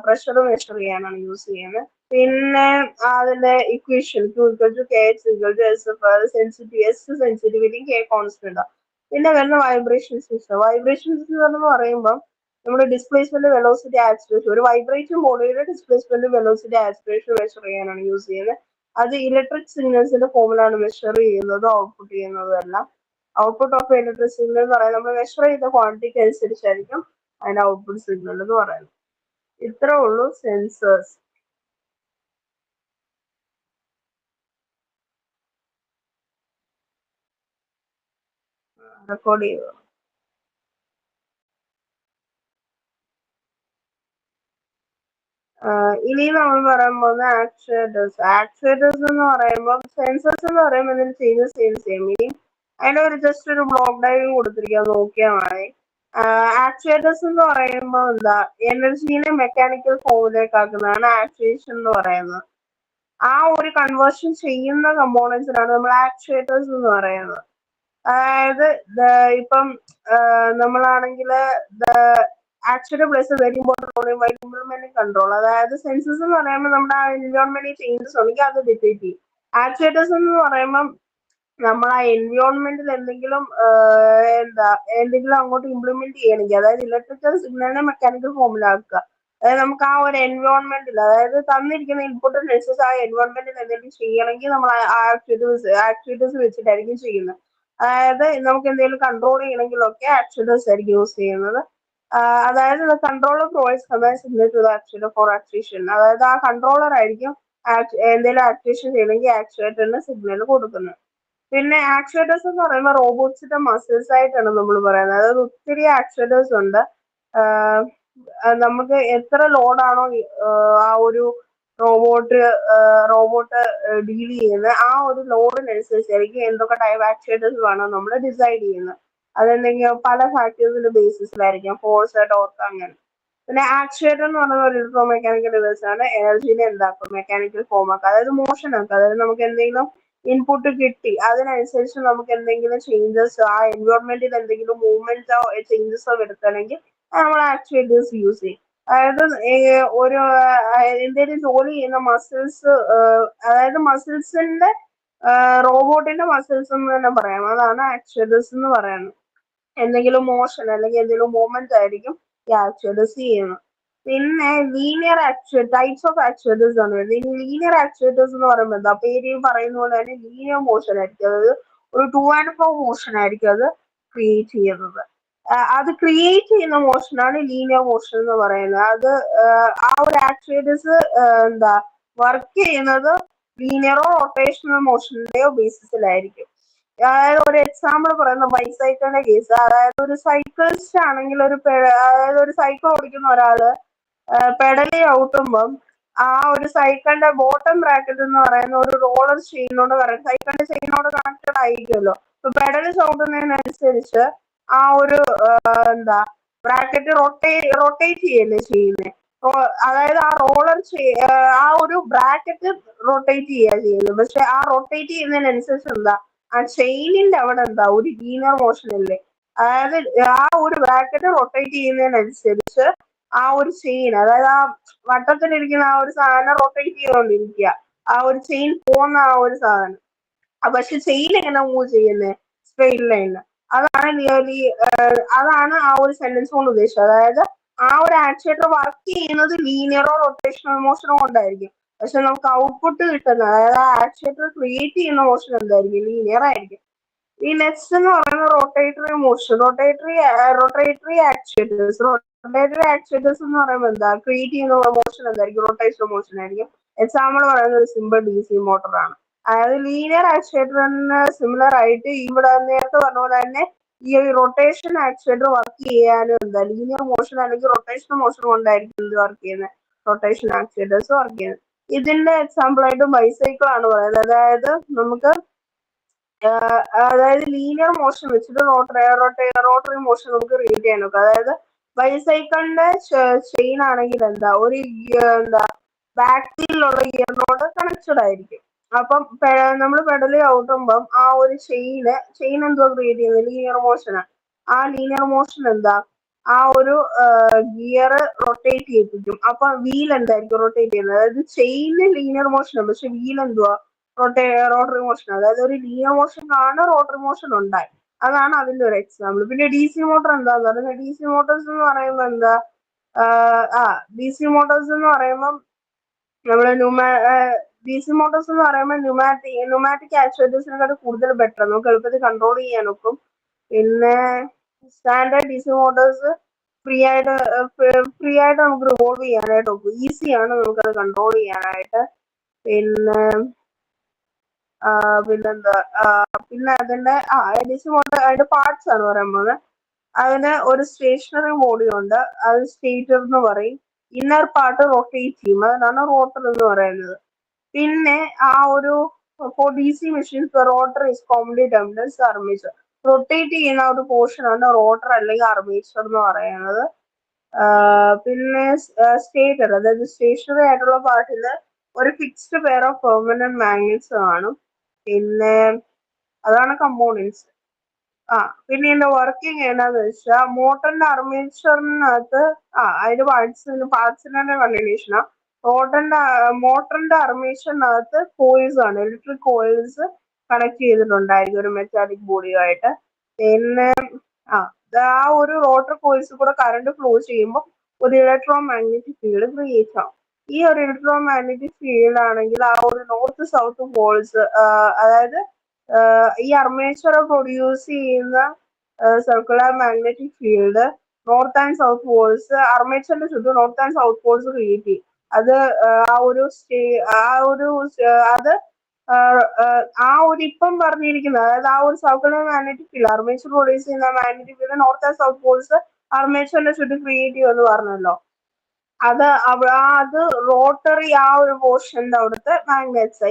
പ്രഷർ മെഷർ ചെയ്യാനാണ് യൂസ് ചെയ്യുന്നത്. പിന്നെ അതിന്റെ equation Q = KH = S sensitivity K constant. പിന്നെ വരുന്ന വൈബ്രേഷൻ സിസ്റ്റം. വൈബ്രേഷൻ സിസ്റ്റം എന്ന് പറയുമ്പോൾ നമ്മുടെ ഡിസ്പ്ലേസ്മെന്റ്, വെലോസിറ്റി, ആക്സിലറേഷൻ, ഒരു വൈബ്രേറ്റിംഗ് ബോഡിയുടെ ഡിസ്പ്ലേസ്മെന്റ്, വെലോസിറ്റി, ആക്സിലറേഷൻ മെഷർ ചെയ്യാനാണ് യൂസ് ചെയ്യുന്നത്. അത് ഇലക്ട്രിക് സിഗ്നൽസിന്റെ ഫോമിലാണ് മെഷർ ചെയ്യുന്നതും ഔട്ട്പുട്ട് ചെയ്യുന്നതും എല്ലാം. ഔട്ട്പുട്ട് ഓഫ് ഇലക്ട്രിക് സിഗ്നൽ എന്ന് പറയുന്നത് നമ്മൾ മെഷർ ചെയ്ത ക്വാണ്ടിറ്റിക്ക് അനുസരിച്ചായിരിക്കും അതിന്റെ ഔട്ട്പുട്ട് സിഗ്നൽ എന്ന് പറയുന്നത്. ഇത്രേ ഉള്ളൂ സെൻസേഴ്സ്. റെക്കോർഡ് ചെയ്തു. ഇനി നമ്മൾ പറയാൻ പോകുന്ന ആക്ച്വേറ്റേഴ്സ്. ആക്ച്വേറ്റേഴ്സ് എന്ന് പറയുമ്പോൾ സെൻസേഴ്സ് എന്ന് പറയുമ്പോൾ ഇതിൽ സെയിം ഇനി അതിന്റെ ഒരു ജസ്റ്റ് ഒരു ബ്ലോക്ക് ഡയഗ്രം കൊടുത്തിരിക്കുക, നോക്കിയാൽ മതി. ആക്ച്വേറ്റേഴ്സ് എന്ന് പറയുമ്പോൾ എന്താ, എനർജീനെ മെക്കാനിക്കൽ ഫോമിലേക്ക് ആക്കുന്നതാണ് ആക്ച്വേഷൻ എന്ന് പറയുന്നത്. ആ ഒരു കൺവേർഷൻ ചെയ്യുന്ന കമ്പോണൻസിനാണ് നമ്മൾ ആക്ച്വേറ്റേഴ്സ് എന്ന് പറയുന്നത്. അതായത് ഇപ്പം നമ്മളാണെങ്കിൽ actually place very important implementing control. അതായത് സെൻസസ് എന്ന് പറയുമ്പോൾ നമ്മുടെ എൻവയോൺമെന്റിൽ ചേഞ്ചസ് ഉണ്ടെങ്കിൽ അത് ഡിറ്റക്ട് ചെയ്യും. ആക്ച്വേറ്റേഴ്സ് എന്ന് പറയുമ്പം നമ്മൾ ആ എൻവയോൺമെന്റിൽ എന്തെങ്കിലും അങ്ങോട്ട് ഇംപ്ലിമെന്റ് ചെയ്യണമെങ്കിൽ, അതായത് ഇലക്ട്രിക്കൽ സിഗ്നലിനെ മെക്കാനിക്കൽ ഫോമിലാക്കുക. അതായത് നമുക്ക് ആ ഒരു എൻവയോൺമെന്റിൽ, അതായത് തന്നിരിക്കുന്ന ഇൻപുട്ടിനനുസരിച്ച് ആ എൻവയോൺമെന്റിൽ എന്തെങ്കിലും ചെയ്യണമെങ്കിൽ നമ്മൾ ആക്ച്വേറ്റേഴ്സ് വെച്ചിട്ടായിരിക്കും ചെയ്യുന്നത്. അതായത് നമുക്ക് എന്തെങ്കിലും കൺട്രോൾ ചെയ്യണമെങ്കിലൊക്കെ ആക്ച്വേറ്റേഴ്സ് ആയിരിക്കും യൂസ് ചെയ്യുന്നത്. അതായത് controller provides command signal to the actuator for actuation. അതായത് ആ കൺട്രോളർ ആയിരിക്കും എന്തെങ്കിലും ആക്ച്വേഷൻ ചെയ്യണമെങ്കിൽ ആക്ച്വേറ്ററിന് സിഗ്നൽ കൊടുക്കുന്നത്. പിന്നെ ആക്ച്വേറ്റേഴ്സ് എന്ന് പറയുമ്പോൾ റോബോട്ട്സിന്റെ മസിൽസ് ആയിട്ടാണ് നമ്മൾ പറയുന്നത്. അതായത് ഒത്തിരി ആക്ച്വേറ്റേഴ്സ് ഉണ്ട്. നമുക്ക് എത്ര ലോഡാണോ ആ ഒരു റോബോട്ട് ഡീൽ ചെയ്യുന്നത്, ആ ഒരു ലോഡിനനുസരിച്ചായിരിക്കും എന്തൊക്കെ ടൈപ്പ് ആക്ച്വേറ്റേഴ്സ് വേണം നമ്മൾ ഡിസൈഡ് ചെയ്യുന്നത്. അതെന്തെങ്കിലും പല ഫാക്ടേഴ്സിന്റെ ബേസിസിലായിരിക്കും, ഫോഴ്സ്, ടോർക്ക്, അങ്ങനെ. പിന്നെ ആക്ച്വേറ്റർ എന്ന് പറയുന്ന ഒരു ഇലക്ട്രോ മെക്കാനിക്കൽ ഡിവൈസ് ആണ്. എനർജീനെ എന്താക്കും, മെക്കാനിക്കൽ ഫോം ആക്കുക, അതായത് മോഷൻ ആക്കുക. അതായത് നമുക്ക് എന്തെങ്കിലും ഇൻപുട്ട് കിട്ടി, അതിനനുസരിച്ച് നമുക്ക് എന്തെങ്കിലും ചേഞ്ചസ്, ആ എൻവയോൺമെന്റിൽ എന്തെങ്കിലും മൂവ്മെന്റ്സോ ചേഞ്ചസോ വരുത്തണമെങ്കിൽ നമ്മൾ ആക്ച്വേറ്റേഴ്സ് യൂസ് ചെയ്യും. അതായത് ഒരു എന്തെങ്കിലും ജോലി ചെയ്യുന്ന മസിൽസ്, അതായത് മസിൽസിന്റെ റോബോട്ടിന്റെ മസിൽസ് എന്ന് തന്നെ പറയാം. അതാണ് ആക്ച്വേറ്റേഴ്സ് എന്ന് പറയുന്നത്. എന്തെങ്കിലും മോഷൻ അല്ലെങ്കിൽ എന്തെങ്കിലും മൂവ്മെന്റ് ആയിരിക്കും ഈ ആക്ച്വേറ്റേഴ്സ് ചെയ്യുന്നത്. പിന്നെ ലീനിയർ ടൈപ്സ് ഓഫ് ആക്ച്വേറ്റേഴ്സ് ആണ് വരുന്നത്. ലീനിയർ ആക്ച്വേറ്റേഴ്സ് എന്ന് പറയുമ്പോൾ എന്താ, പേര് പറയുന്ന പോലെ തന്നെ ലീനിയർ മോഷൻ ആയിരിക്കും. അതായത് ഒരു ടു ആൻഡ് ഫ്രോ മോഷൻ ആയിരിക്കും അത് ക്രിയേറ്റ് ചെയ്യുന്നത്. അത് ക്രിയേറ്റ് ചെയ്യുന്ന മോഷനാണ് ലീനിയർ മോഷൻ എന്ന് പറയുന്നത്. അത് ആ ഒരു ആക്ച്വേറ്റേഴ്സ് വർക്ക് ചെയ്യുന്നത് ലീനിയറോ റൊട്ടേഷണൽ മോഷന്റെയോ ബേസിസിലായിരിക്കും. അതായത് ഒരു എക്സാമ്പിൾ പറയുന്ന ബൈസൈക്കിളിന്റെ കേസ്. അതായത് ഒരു സൈക്കിളിസ്റ്റ് ആണെങ്കിൽ അതായത് ഒരു സൈക്കിൾ ഓടിക്കുന്ന ഒരാള് പെഡലി ഔട്ടുമ്പം ആ ഒരു സൈക്കിളിന്റെ ബോട്ടം ബ്രാക്കറ്റ് എന്ന് പറയുന്ന ഒരു റോളർ ചെയിനോട് സൈക്കിളിന്റെ ചെയിനോട് കണക്റ്റഡ് ആയിരിക്കുമല്ലോ. അപ്പൊ പെഡൽ ചവിട്ടുന്നതിനനുസരിച്ച് ആ ഒരു ബ്രാക്കറ്റ് റൊട്ടേറ്റ് ചെയ്യല്ലേ ചെയ്യുന്നത്. അതായത് ആ ഒരു ബ്രാക്കറ്റ് റൊട്ടേറ്റ് ചെയ്യുന്നത്. പക്ഷെ ആ റൊട്ടേറ്റ് ചെയ്യുന്നതിനനുസരിച്ച് ആ ചെയിനിന്റെ അവിടെ ഒരു ലീനിയർ മോഷൻ അല്ലേ. അതായത് ആ ഒരു ബ്രാക്കറ്റ് റൊട്ടേറ്റ് ചെയ്യുന്നതിനനുസരിച്ച് ആ ഒരു ചെയിൻ, അതായത് ആ വട്ടത്തിലിരിക്കുന്ന ആ ഒരു സാധനം റൊട്ടേറ്റ് ചെയ്തുകൊണ്ടിരിക്കുക, ആ ഒരു ചെയിൻ പോകുന്ന ആ ഒരു സാധനം. പക്ഷെ ചെയിൻ എങ്ങനെ മൂവ് ചെയ്യുന്നത്, സ്ട്രെയിറ്റ് ലൈനിൽ. അതാണ് ആ ഒരു സെന്റൻസ് കൊണ്ട് ഉദ്ദേശിച്ചത്. അതായത് ആ ഒരു ആക്ച്വേറ്റർ വർക്ക് ചെയ്യുന്നത് ലീനിയറോ റൊട്ടേഷണൽ മോഷനോ കൊണ്ടായിരിക്കും. പക്ഷെ നമുക്ക് ഔട്ട്പുട്ട് കിട്ടുന്നത്, അതായത് ആ ആക്ച്വേറ്റർ ക്രിയേറ്റ് ചെയ്യുന്ന മോഷൻ എന്തായിരിക്കും, ലീനിയർ ആയിരിക്കും. ഈ നെക്സ്റ്റ് എന്ന് പറയുന്നത് റൊട്ടേറ്ററി മോഷൻ. റൊട്ടേറ്ററി ആക്ച്വേറ്റേഴ്സ് എന്ന് പറയുമ്പോൾ എന്താ, ക്രിയേറ്റ് ചെയ്യുന്ന മോഷൻ എന്തായിരിക്കും, റൊട്ടേഷണൽ മോഷൻ ആയിരിക്കും. എക്സാമ്പിൾ പറയുന്നത് ഒരു സിമ്പിൾ DC മോട്ടറാണ്. അതായത് ലീനിയർ ആക്ച്വേറ്ററിന് സിമിലർ ആയിട്ട് ഇവിടെ നേരത്തെ പറഞ്ഞ പോലെ തന്നെ ഈ റൊട്ടേഷൻ ആക്ച്വേറ്റർ വർക്ക് ചെയ്യാനും ലീനിയർ മോഷൻ അല്ലെങ്കിൽ റൊട്ടേഷണൽ മോഷൻ കൊണ്ടായിരിക്കും ഇത് വർക്ക് ചെയ്യുന്നത്, റൊട്ടേഷൻ ആക്ച്വേറ്റേഴ്സ് വർക്ക് ചെയ്യുന്നത്. ഇതിന്റെ എക്സാമ്പിൾ ആയിട്ട് ബൈസൈക്കിൾ ആണ് പറയുന്നത്. അതായത് നമുക്ക് ലീനിയർ മോഷൻ വെച്ചിട്ട് റോട്ടറി മോഷൻ നമുക്ക് റീഡ് ചെയ്യാൻ നോക്കാം. അതായത് ബൈസൈക്കിളിന്റെ ചെയിൻ ആണെങ്കിൽ ബാക്ക് വീലിലുള്ള ഗിയറിനോട് കണക്റ്റഡ് ആയിരിക്കും. അപ്പം നമ്മൾ പെഡലി ഔട്ടുമ്പം ആ ഒരു ചെയിൻ എന്തോ ക്രിയേറ്റ് ചെയ്യുന്നത്, ലീനിയർ മോഷനാണ്. ആ ലീനിയർ മോഷൻ ആ ഒരു ഗിയർ റൊട്ടേറ്റ് ചെയ്യിപ്പിക്കും. അപ്പൊ വീൽ എന്തായിരിക്കും റൊട്ടേറ്റ് ചെയ്യുന്നത്. അതായത് ചെയിന് ലീനിയർ മോഷനാണ്, പക്ഷെ വീൽ റോട്ടറി മോഷൻ. അതായത് ഒരു ലീനിയർ മോഷൻ കാണുന്ന റോട്ടറി മോഷൻ ഉണ്ടായി. അതാണ് അതിന്റെ ഒരു എക്സാമ്പിൾ. പിന്നെ ഡി സി മോട്ടോർ എന്താന്ന് പറയുന്നത്, ഡി സി മോട്ടോഴ്സ് എന്ന് പറയുമ്പോൾ എന്താ, ഡി സി മോട്ടോഴ്സ് എന്ന് പറയുമ്പം നമ്മള് ഡി സി മോട്ടോഴ്സ് എന്ന് പറയുമ്പോൾ ന്യൂമാറ്റിക് ആക്ച്വേറ്റേഴ്സിനെക്കാട്ട് കൂടുതൽ ബെറ്റർ, നമുക്ക് എളുപ്പത്തിൽ കൺട്രോൾ ചെയ്യാൻ ഒക്കും. പിന്നെ standard D C Motors free ആയിട്ട് നമുക്ക് റിവോൾവ് ചെയ്യാനായിട്ട് ഒക്കും, ഈസിയാണ് നമുക്കത് കൺട്രോൾ ചെയ്യാനായിട്ട്. പിന്നെ പിന്നെന്താ, പിന്നെ അതിന്റെ ഡി സി മോട്ടോർ അതിന്റെ പാർട്സ് ആണ് പറയാൻ പോകുന്നത്. അതിന് ഒരു സ്റ്റേഷനറി ബോഡി ഉണ്ട്, അത് സ്റ്റേറ്റർ എന്ന് പറയും. ഇന്നർ പാർട്ട് റൊട്ടേറ്റ് ചെയ്യും, അതാണ് റോട്ടർ എന്ന് പറയുന്നത്. പിന്നെ for D C machines rotor is commonly termed as armature. Rotate ചെയ്യുന്ന ഒരു പോർഷൻ ആണ് റോട്ടർ അല്ലെങ്കിൽ ആർമേച്ചർ എന്ന് പറയുന്നത്. പിന്നെ സ്റ്റേറ്റർ, അതായത് സ്റ്റേഷനറി ആയിട്ടുള്ള പാർട്ടിൽ ഒരു fixed pair of permanent magnets കാണും. പിന്നെ അതാണ് കമ്പോണൻസ്. പിന്നെ ഇതിന്റെ വർക്കിംഗ് എന്താന്ന് വെച്ചാൽ മോട്ടറിന്റെ അർമേച്ചറിനകത്ത് അതിന്റെ പാർട്സിന്റെ കണ്ടിന്യൂഷനാ. മോട്ടറിന്റെ അർമേച്ചറിനകത്ത് കോയിൽസ് ആണ്, ഇലക്ട്രിക് കോയിൽസ് കണക്ട് ചെയ്തിട്ടുണ്ടായിരിക്കും ഒരു മെറ്റാലിക് ബോഡിയുമായിട്ട്. പിന്നെ ആ ഒരു റോട്ടർ കോയിൽസ് കൂടെ കറണ്ട് ഫ്ലോ ചെയ്യുമ്പോൾ ഒരു ഇലക്ട്രോ മാഗ്നറ്റിക് ഫീൽഡ് ക്രിയേറ്റ് ആവും. ഈ ഒരു ഇലക്ട്രോ മാഗ്നറ്റിക് ഫീൽഡ് ആണെങ്കിൽ ആ ഒരു നോർത്ത് സൗത്ത് പോൾസ്, അതായത് ഈ അർമേച്ചർ പ്രൊഡ്യൂസ് ചെയ്യുന്ന circular magnetic field north and south poles, അർമേച്ചറിന്റെ ചുറ്റും north and south poles create ചെയ്യും. അത് അത് ഇപ്പം പറഞ്ഞിരിക്കുന്നത്, അതായത് ആ ഒരു circular magnetic field, armature produce ചെയ്യുന്ന magnetic field north and south poles അർമേച്ചറിന്റെ ചുറ്റും ക്രിയേറ്റ് ചെയ്യുമെന്ന് പറഞ്ഞല്ലോ. അത് റോട്ടറി ആ ഒരു പോർഷന്റെ അവിടുത്തെ മാഗ്നറ്റ്സ്.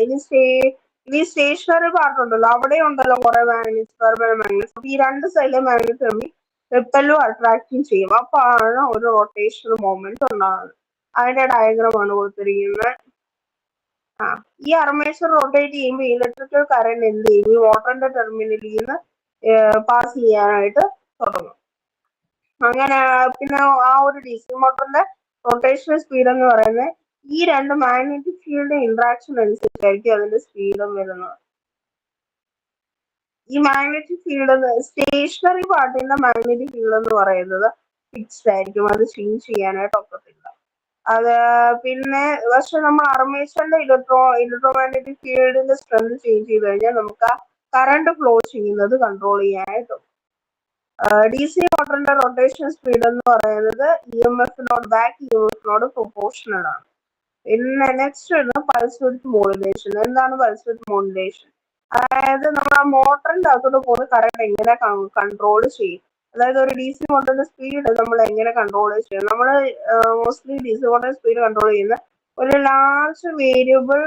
ഇനി സ്റ്റേഷനറി പാർട്ട് ഉണ്ടല്ലോ, അവിടെ ഉണ്ടല്ലോ കുറെ മാഗ്നറ്റ്സ്, പെർമനന്റ് മാഗ്നറ്റ്സ്. അപ്പൊ ഈ രണ്ട് സൈഡിലെ മാഗ്നറ്റ്സ് തമ്മിൽ റിപ്പലും അട്രാക്റ്റും ചെയ്യും. അപ്പൊ ആണ് ഒരു റൊട്ടേഷണൽ മൂവ്മെന്റ് ഉണ്ടാകുന്നത്. അതിന്റെ ഡയഗ്രാം ആണ് കൊടുത്തിരിക്കുന്നത്. ഈ അർമേച്ചർ റൊട്ടേറ്റ് ചെയ്യുമ്പോൾ ഇലക്ട്രിക്കൽ കറന്റ് എന്ത് ചെയ്യും, ഈ മോട്ടറിന്റെ ടെർമിനലിൽ നിന്ന് പാസ് ചെയ്യാനായിട്ട് തുടങ്ങും. അങ്ങനെ പിന്നെ ആ ഒരു ഡി സി മോട്ടറിന്റെ റൊട്ടേഷണൽ സ്പീഡ് എന്ന് പറയുന്നത് ഈ രണ്ട് മാഗ്നറ്റിക് ഫീൽഡ് ഇന്ററാക്ഷൻ അനുസരിച്ചായിരിക്കും അതിന്റെ സ്പീഡും വരുന്നത്. ഈ മാഗ്നറ്റിക് ഫീൽഡ്, സ്റ്റേഷനറി പാർട്ടിന്റെ മാഗ്നറ്റിക് ഫീൽഡ് എന്ന് പറയുന്നത് ഫിക്സ്ഡ് ആയിരിക്കും, അത് ചേഞ്ച് ചെയ്യാനായിട്ട് ഒക്കത്തില്ല. പിന്നെ പക്ഷെ നമ്മൾ അർമേച്ചറിന്റെ ഇലക്ട്രോമാഗ്നറ്റിക് ഫീൽഡിന്റെ സ്ട്രെങ്ത് ചേഞ്ച് ചെയ്ത് കഴിഞ്ഞാൽ നമുക്ക് ആ കറണ്ട് ഫ്ലോ ചെയ്യുന്നത് കൺട്രോൾ ചെയ്യാനായിട്ടും. ഡി സി മോട്ടറിന്റെ റൊട്ടേഷൻ സ്പീഡ് എന്ന് പറയുന്നത് ബാക്ക് ഇ എം എഫിനോട് പ്രൊപ്പോർഷണൽ ആണ്. പിന്നെ നെക്സ്റ്റ് പൾസ് വിഡ്ത്ത് മോഡുലേഷൻ. എന്താണ് പൾസ് വിഡ്ത്ത് മോഡുലേഷൻ? അതായത് നമ്മൾ ആ മോട്ടറിന്റെ അകത്തോട്ട് പോകുന്ന കറണ്ട് എങ്ങനെ കൺട്രോൾ ചെയ്യും, അതായത് ഒരു ഡി സി മോട്ടറിന്റെ സ്പീഡ് നമ്മൾ എങ്ങനെ കൺട്രോൾ ചെയ്യും. നമ്മൾ മോസ്റ്റ്ലി ഡി സി മോട്ടറിന്റെ സ്പീഡ് കൺട്രോൾ ചെയ്യുന്ന ഒരു ലാർജ് വേരിയബിൾ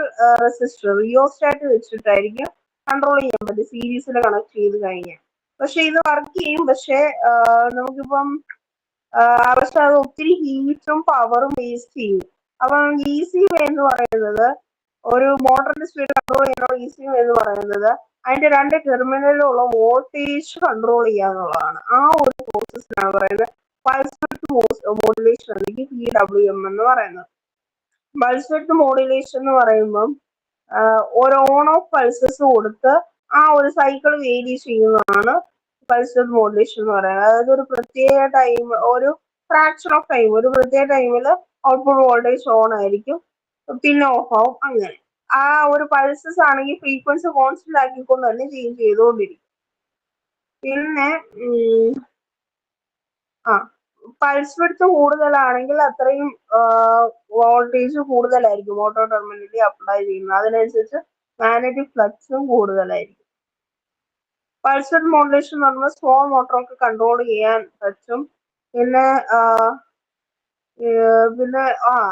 റെസിസ്റ്റർ റിയോസ്റ്റാറ്റ് വെച്ചിട്ടായിരിക്കും കൺട്രോൾ ചെയ്യാൻ പറ്റും, സീരീസിൽ കണക്ട് ചെയ്ത് കഴിഞ്ഞാൽ. പക്ഷെ ഇത് വർക്ക് ചെയ്യും, പക്ഷെ നമുക്കിപ്പം പക്ഷെ അത് ഒത്തിരി ഹീറ്റും പവറും വേസ്റ്റ് ചെയ്യും. അപ്പം ഈസി വേ എന്ന് പറയുന്നത്, ഒരു മോട്ടറിന്റെ സ്പീഡ് കൺട്രോൾ ചെയ്യാനുള്ള ഈസി വേ എന്ന് പറയുന്നത് അതിന്റെ രണ്ട് ടെർമിനലിലുള്ള വോൾട്ടേജ് കൺട്രോൾ ചെയ്യാന്നുള്ളതാണ്. ആ ഒരു പ്രോസസ്സിനാണ് പറയുന്നത് പൾസ് വിഡ്ത്ത് മോഡുലേഷൻ അല്ലെങ്കിൽ PWM എന്ന് പറയുന്നത്. പൾസ് വിഡ്ത്ത് മോഡുലേഷൻ എന്ന് പറയുമ്പം ഒരു ഓൺ ഓഫ് പൾസസ് കൊടുത്ത് ആ ഒരു സൈക്കിൾ വേരി ചെയ്യുന്നതാണ് പൾസ് വിഡ്ത്ത് മോഡുലേഷൻ എന്ന് പറയുന്നത്. അതായത് ഒരു പ്രത്യേക ടൈം, ഒരു ഫ്രാക്ഷൻ ഓഫ് ടൈം, ഒരു പ്രത്യേക ടൈമിൽ ഔട്ട്പുട്ട് വോൾട്ടേജ് ഓൺ ആയിരിക്കും, പിന്നെ ഓഫ് ആവും. അങ്ങനെ ആ ഒരു പൾസസ് ആണെങ്കിൽ ഫ്രീക്വൻസി കോൺസ്റ്റന്റ് ആക്കിക്കൊണ്ട് തന്നെ ചേഞ്ച് ചെയ്തുകൊണ്ടിരിക്കും. പിന്നെ പൾസ് വിഡ്ത്ത് കൂടുതലാണെങ്കിൽ അത്രയും വോൾട്ടേജ് കൂടുതലായിരിക്കും മോട്ടോർ ടെർമിനലിൽ അപ്ലൈ ചെയ്യുന്നത്, അതിനനുസരിച്ച് മാഗ്നറ്റിക് ഫ്ലക്സും കൂടുതലായിരിക്കും. പൾസ് വിഡ്ത്ത് മോഡുലേഷൻ എന്ന് പറഞ്ഞാൽ സ്മോൾ മോട്ടറൊക്കെ കൺട്രോൾ ചെയ്യാൻ പറ്റും. പിന്നെ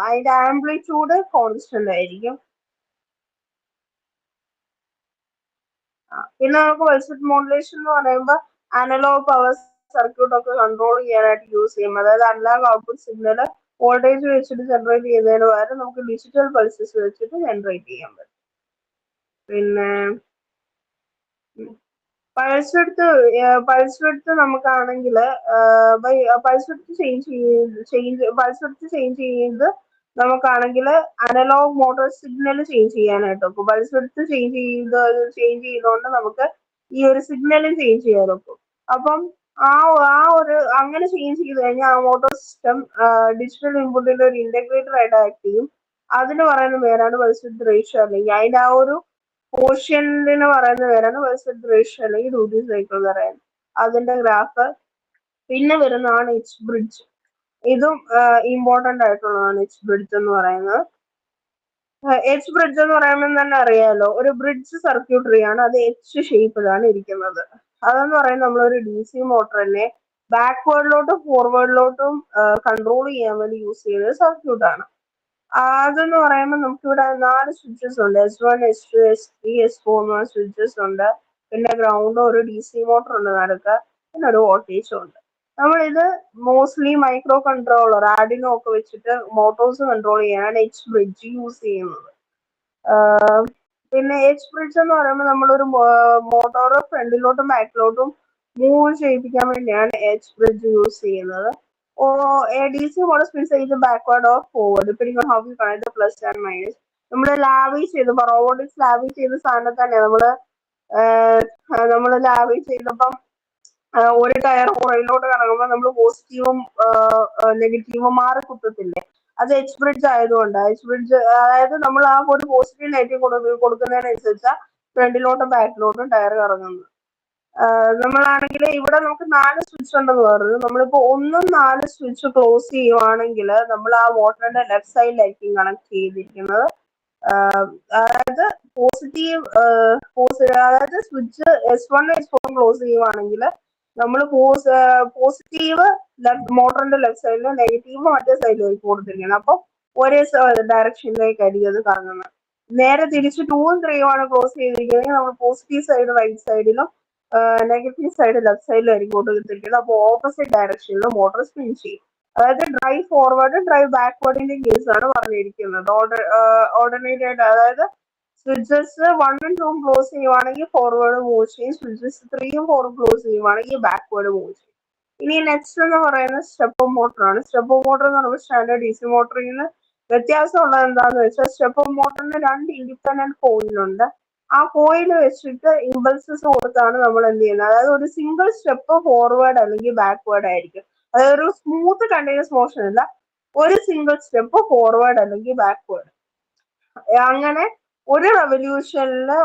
അതിന്റെ ആംപ്ലിറ്റ്യൂഡ് കോൺസ്റ്റന്റ് ആയിരിക്കും. പിന്നെ നമുക്ക് പൾസ് വിഡ്ത്ത് മോഡുലേഷൻ എന്ന് പറയുമ്പോൾ അനലോഗ് പവർ സർക്യൂട്ട് ഒക്കെ കൺട്രോൾ ചെയ്യാനായിട്ട് യൂസ് ചെയ്യും. അതായത് അനലോഗ് ഔട്ട്പുട്ട് സിഗ്നൽ വോൾട്ടേജ് വെച്ചിട്ട് ജനറേറ്റ് ചെയ്യുന്നതിന് പകരം നമുക്ക് ഡിജിറ്റൽ പൾസസ് വെച്ചിട്ട് ജനറേറ്റ് ചെയ്യാൻ പറ്റും. പിന്നെ പൾസ് വിഡ്ത്ത് നമുക്കാണെങ്കിൽ പൾസ് വിഡ്ത്ത് ചേഞ്ച് ചെയ്ത് നമുക്കാണെങ്കിൽ അനലോഗ് മോട്ടോർ സിഗ്നൽ ചേഞ്ച് ചെയ്യാനായിട്ട് നോക്കും. പൾസ് വിഡ്ത്ത് ചേഞ്ച് ചെയ്തുകൊണ്ട് നമുക്ക് ഈ ഒരു സിഗ്നലും ചേഞ്ച് ചെയ്യാൻ ഒക്കും. അപ്പം ആ ആ ഒരു അങ്ങനെ ചേഞ്ച് ചെയ്ത് കഴിഞ്ഞാൽ ആ മോട്ടോർ സിസ്റ്റം ഡിജിറ്റൽ ഇൻപുട്ടിന്റെ ഒരു ഇന്റഗ്രേറ്റർ ആയിട്ട് ആക്ട് ചെയ്യും. അതിന് പറയുന്ന പേരാണ് പൾസ് വിഡ്ത് റേഷ്യോ, അല്ലെങ്കിൽ അതിന്റെ ആ ഒരു കോഷ്യന്റിന് പറയുന്ന പേരാണ് പൾസ് വിഡ്ത് റേഷ്യോ അല്ലെങ്കിൽ ഡ്യൂട്ടി സൈക്കിൾ എന്ന് പറയുന്നത്. അതിന്റെ ഗ്രാഫ് പിന്നെ വരുന്നതാണ് എച്ച് ബ്രിഡ്ജ്. ഇതും ഇമ്പോർട്ടന്റ് ആയിട്ടുള്ളതാണ് എച്ച് ബ്രിഡ്ജ് എന്ന് പറയുന്നത്. എച്ച് ബ്രിഡ്ജ് എന്ന് പറയുമ്പോൾ തന്നെ അറിയാലോ, ഒരു ബ്രിഡ്ജ് സർക്യൂട്ടറി ആണ്. അത് എച്ച് ഷേപ്പിലാണ് ഇരിക്കുന്നത്. അതെന്ന് പറയുന്നത് നമ്മളൊരു ഡി സി മോട്ടറിനെ ബാക്ക്വേർഡിലോട്ടും ഫോർവേഡിലോട്ടും കൺട്രോൾ ചെയ്യാൻ വേണ്ടി യൂസ് ചെയ്യുന്ന ഒരു സർക്യൂട്ടാണ്. അതെന്ന് പറയുമ്പോൾ നമുക്കിവിടെ 4 സ്വിച്ചസ് ഉണ്ട്. S1, S2, S3, S4 എന്ന് പറഞ്ഞ സ്വിച്ചസ് ഉണ്ട്. പിന്നെ ഗ്രൗണ്ട്, ഒരു ഡി സി മോട്ടർ ഉണ്ട് നടുക്ക്, പിന്നെ ഒരു വോൾട്ടേജും ഉണ്ട്. നമ്മളിത് മോസ്റ്റ്ലി മൈക്രോ കൺട്രോളർ ആഡിനോ ഒക്കെ വെച്ചിട്ട് മോട്ടോഴ്സ് കൺട്രോൾ ചെയ്യാനാണ് എച്ച് ബ്രിഡ്ജ് യൂസ് ചെയ്യുന്നത്. പിന്നെ എച്ച് ബ്രിഡ്ജ് എന്ന് പറയുമ്പോൾ നമ്മളൊരു മോട്ടോർ ഫ്രണ്ടിലോട്ടും ബാക്കിലോട്ടും മൂവ് ചെയ്യിപ്പിക്കാൻ വേണ്ടിയാണ് എച്ച് ബ്രിഡ്ജ് യൂസ് ചെയ്യുന്നത്. DC motor spins either backward or forward depending on how you connect the plus and minus. നമ്മൾ ലാവിഷ് ചെയ്ത് റോബോട്ടിക്സ് ലാവിഷ് ചെയ്ത സാധനം തന്നെ നമ്മള് ലാവിഷ് ചെയ്തപ്പം ഒരു ടയർ പുറകിലോട്ട് കറങ്ങുമ്പോൾ നമ്മൾ പോസിറ്റീവും നെഗറ്റീവും മാറി കുത്തത്തില്ലേ, അത് എച്ച് ബ്രിഡ്ജ് ആയതുകൊണ്ടാണ്. എച്ച് ബ്രിഡ്ജ് അതായത് നമ്മൾ ആ ഒരു പോസിറ്റീവ് നെഗറ്റീവ് കൊടുക്കുന്നതിനനുസരിച്ചാണ് ഫ്രണ്ടിലോട്ടും ബാക്കിലോട്ടും ടയർ കറങ്ങുന്നത്. നമ്മളാണെങ്കിൽ ഇവിടെ നമുക്ക് 4 സ്വിച്ച് ഉണ്ടെന്ന് പറഞ്ഞു. നമ്മളിപ്പോ 1ഉം 4 സ്വിച്ച് ക്ലോസ് ചെയ്യുവാണെങ്കിൽ നമ്മൾ ആ മോട്ടറിന്റെ ലെഫ്റ്റ് സൈഡിലായിരിക്കും കണക്ട് ചെയ്തിരിക്കുന്നത്. അതായത് പോസിറ്റീവ് അതായത് സ്വിച്ച് S1 S4 ക്ലോസ് ചെയ്യുവാണെങ്കിൽ നമ്മൾ പോസിറ്റീവ് മോട്ടറിന്റെ ലെഫ്റ്റ് സൈഡിലും നെഗറ്റീവ് മറ്റേ സൈഡിലായിരിക്കും കൊടുത്തിരിക്കുന്നത്. അപ്പൊ ഒരേ ഡയറക്ഷനിലേക്കായിരിക്കും അത് കറങ്ങുന്നത്. നേരെ തിരിച്ച് 2ഉം 3ഉം ആണ് ക്ലോസ് ചെയ്തിരിക്കുന്നത്, നമ്മൾ പോസിറ്റീവ് സൈഡ് റൈറ്റ് സൈഡിലും നെഗറ്റീവ് സൈഡ് ലെഫ്റ്റ് സൈഡിലായിരിക്കും കൊടുത്തിരിക്കുന്നത്. അപ്പോൾ ഓപ്പോസിറ്റ് ഡയറക്ഷനിൽ മോട്ടോർ സ്പിൻ ചെയ്യും. അതായത് ഡ്രൈവ് ഫോർവേഡ് ഡ്രൈവ് ബാക്ക്വേർഡിന്റെ കേസ് ആണ് പറഞ്ഞിരിക്കുന്നത്. ഓർഡിനേറ്റ് ആയിട്ട്, അതായത് സ്വിച്ചസ് 1ഉം 2ഉം ക്ലോസ് ചെയ്യുവാണെങ്കിൽ ഫോർവേഡ് മൂവ് ചെയ്യും, സ്വിച്ചസ് 3ഉം 4ഉം ക്ലോസ് ചെയ്യുവാണെങ്കിൽ ബാക്ക്വേർഡ് മൂവ് ചെയ്യും. ഇനി നെക്സ്റ്റ് എന്ന് പറയുന്നത് സ്റ്റെപ്പർ മോട്ടർ ആണ്. സ്റ്റെപ്പർ മോട്ടർ എന്ന് പറയുമ്പോൾ സ്റ്റാൻഡേർഡ് DC മോട്ടറിൽ നിന്ന് വ്യത്യാസമുള്ളത് എന്താണെന്ന് വെച്ചാൽ സ്റ്റെപ്പർ മോട്ടറിന് 2 ഇൻഡിപെൻഡന്റ് കോയിലുണ്ട്. ആ കോയിൽ വെച്ചിട്ട് ഇമ്പൾസസ് കൊടുത്താണ് നമ്മൾ എന്ത് ചെയ്യുന്നത്. അതായത് ഒരു സിംഗിൾ സ്റ്റെപ്പ് ഫോർവേഡ് അല്ലെങ്കിൽ ബാക്ക്വേർഡ് ആയിരിക്കും. അതായത് ഒരു സ്മൂത്ത് കണ്ടിന്യൂസ് മോഷൻ അല്ല, ഒരു സിംഗിൾ സ്റ്റെപ്പ് ഫോർവേഡ് അല്ലെങ്കിൽ ബാക്ക്വേർഡ്. അങ്ങനെ ഒരു റെവല്യൂഷനില്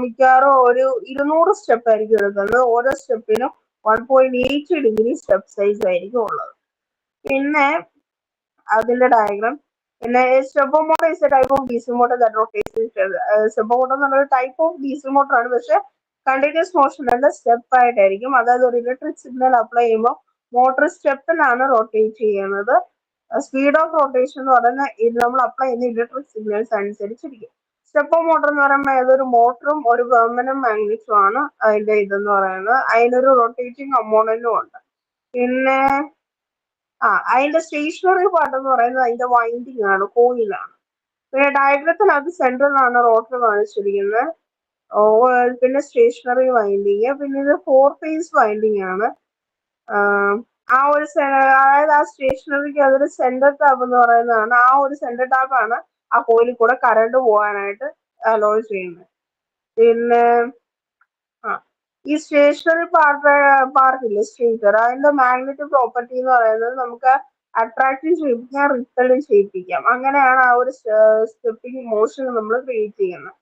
മിക്കവാറും ഒരു 200 സ്റ്റെപ്പ് ആയിരിക്കും എടുക്കുന്നത്. ഓരോ സ്റ്റെപ്പിനും 1.8 ഡിഗ്രി സ്റ്റെപ്പ് സൈസ് ആയിരിക്കും ഉള്ളത്. പിന്നെ അതിന്റെ ഡയഗ്രാം, പിന്നെ stepper motor is A type of DC motor that rotates. Stepper motor എന്ന് പറഞ്ഞ ടൈപ്പ് ഓഫ് DC മോട്ടർ ആണ്, പക്ഷെ കണ്ടിന്യൂസ് മോഷൻ അല്ല, സ്റ്റെപ്പ് ആയിട്ടായിരിക്കും. അതായത് ഒരു ഇലക്ട്രിക് സിഗ്നൽ അപ്ലൈ ചെയ്യുമ്പോൾ മോട്ടർ സ്റ്റെപ്പിലാണ് റൊട്ടേറ്റ് ചെയ്യുന്നത്. സ്പീഡ് ഓഫ് റൊട്ടേഷൻ എന്ന് പറയുന്നത് ഇത് നമ്മൾ അപ്ലൈ ചെയ്യുന്ന ഇലക്ട്രിക് സിഗ്നൽസ് അനുസരിച്ചിരിക്കും. സ്റ്റെപ്പർ മോട്ടർ എന്ന് പറയുമ്പോൾ ഏതൊരു മോട്ടറും ഒരു പെർമനന്റ് മാഗ്നറ്റും ആണ് അതിന്റെ ഇതെന്ന് പറയുന്നത്. അതിനൊരു റൊട്ടേറ്റിംഗ് കമ്പോണന്റും ഉണ്ട്. പിന്നെ അതിന്റെ സ്റ്റേഷനറി പാർട്ട് എന്ന് പറയുന്നത് അതിന്റെ വൈൻഡിങ് ആണ്, കോയിലാണ്. പിന്നെ ഡയഗ്രത്തിനകത്ത് സെൻട്രലാണ് റോട്ടർ കാണിച്ചിരിക്കുന്നത്. പിന്നെ സ്റ്റേഷനറി വൈൻഡിങ്, പിന്നെ ഇത് 4 ഫേസ് വൈൻഡിങ് ആണ്. ആ ഒരു അതായത് ആ സ്റ്റേഷനറിക്ക് അതൊരു സെന്റർ ടാപ്പ് എന്ന് പറയുന്നതാണ്. ആ ഒരു സെന്റർ ടാപ്പാണ് ആ കോയിലിൽ കൂടെ കറണ്ട് പോകാനായിട്ട് അലോ ചെയ്യുന്നത്. പിന്നെ ഈ സ്റ്റേഷനറി പാർട്ടില്ലേ സ്റ്റേറ്റർ, അതിന്റെ മാഗ്നറ്റിക് പ്രോപ്പർട്ടി എന്ന് പറയുന്നത് നമുക്ക് അട്രാക്റ്റീവ് ചെയ്യിപ്പിക്കാം, റിപ്പൽഡ് ചെയ്യിപ്പിക്കാം. അങ്ങനെയാണ് ആ ഒരു സ്റ്റെപ്പിംഗ് മോഷൻ നമ്മൾ ക്രിയേറ്റ് ചെയ്യുന്നത്.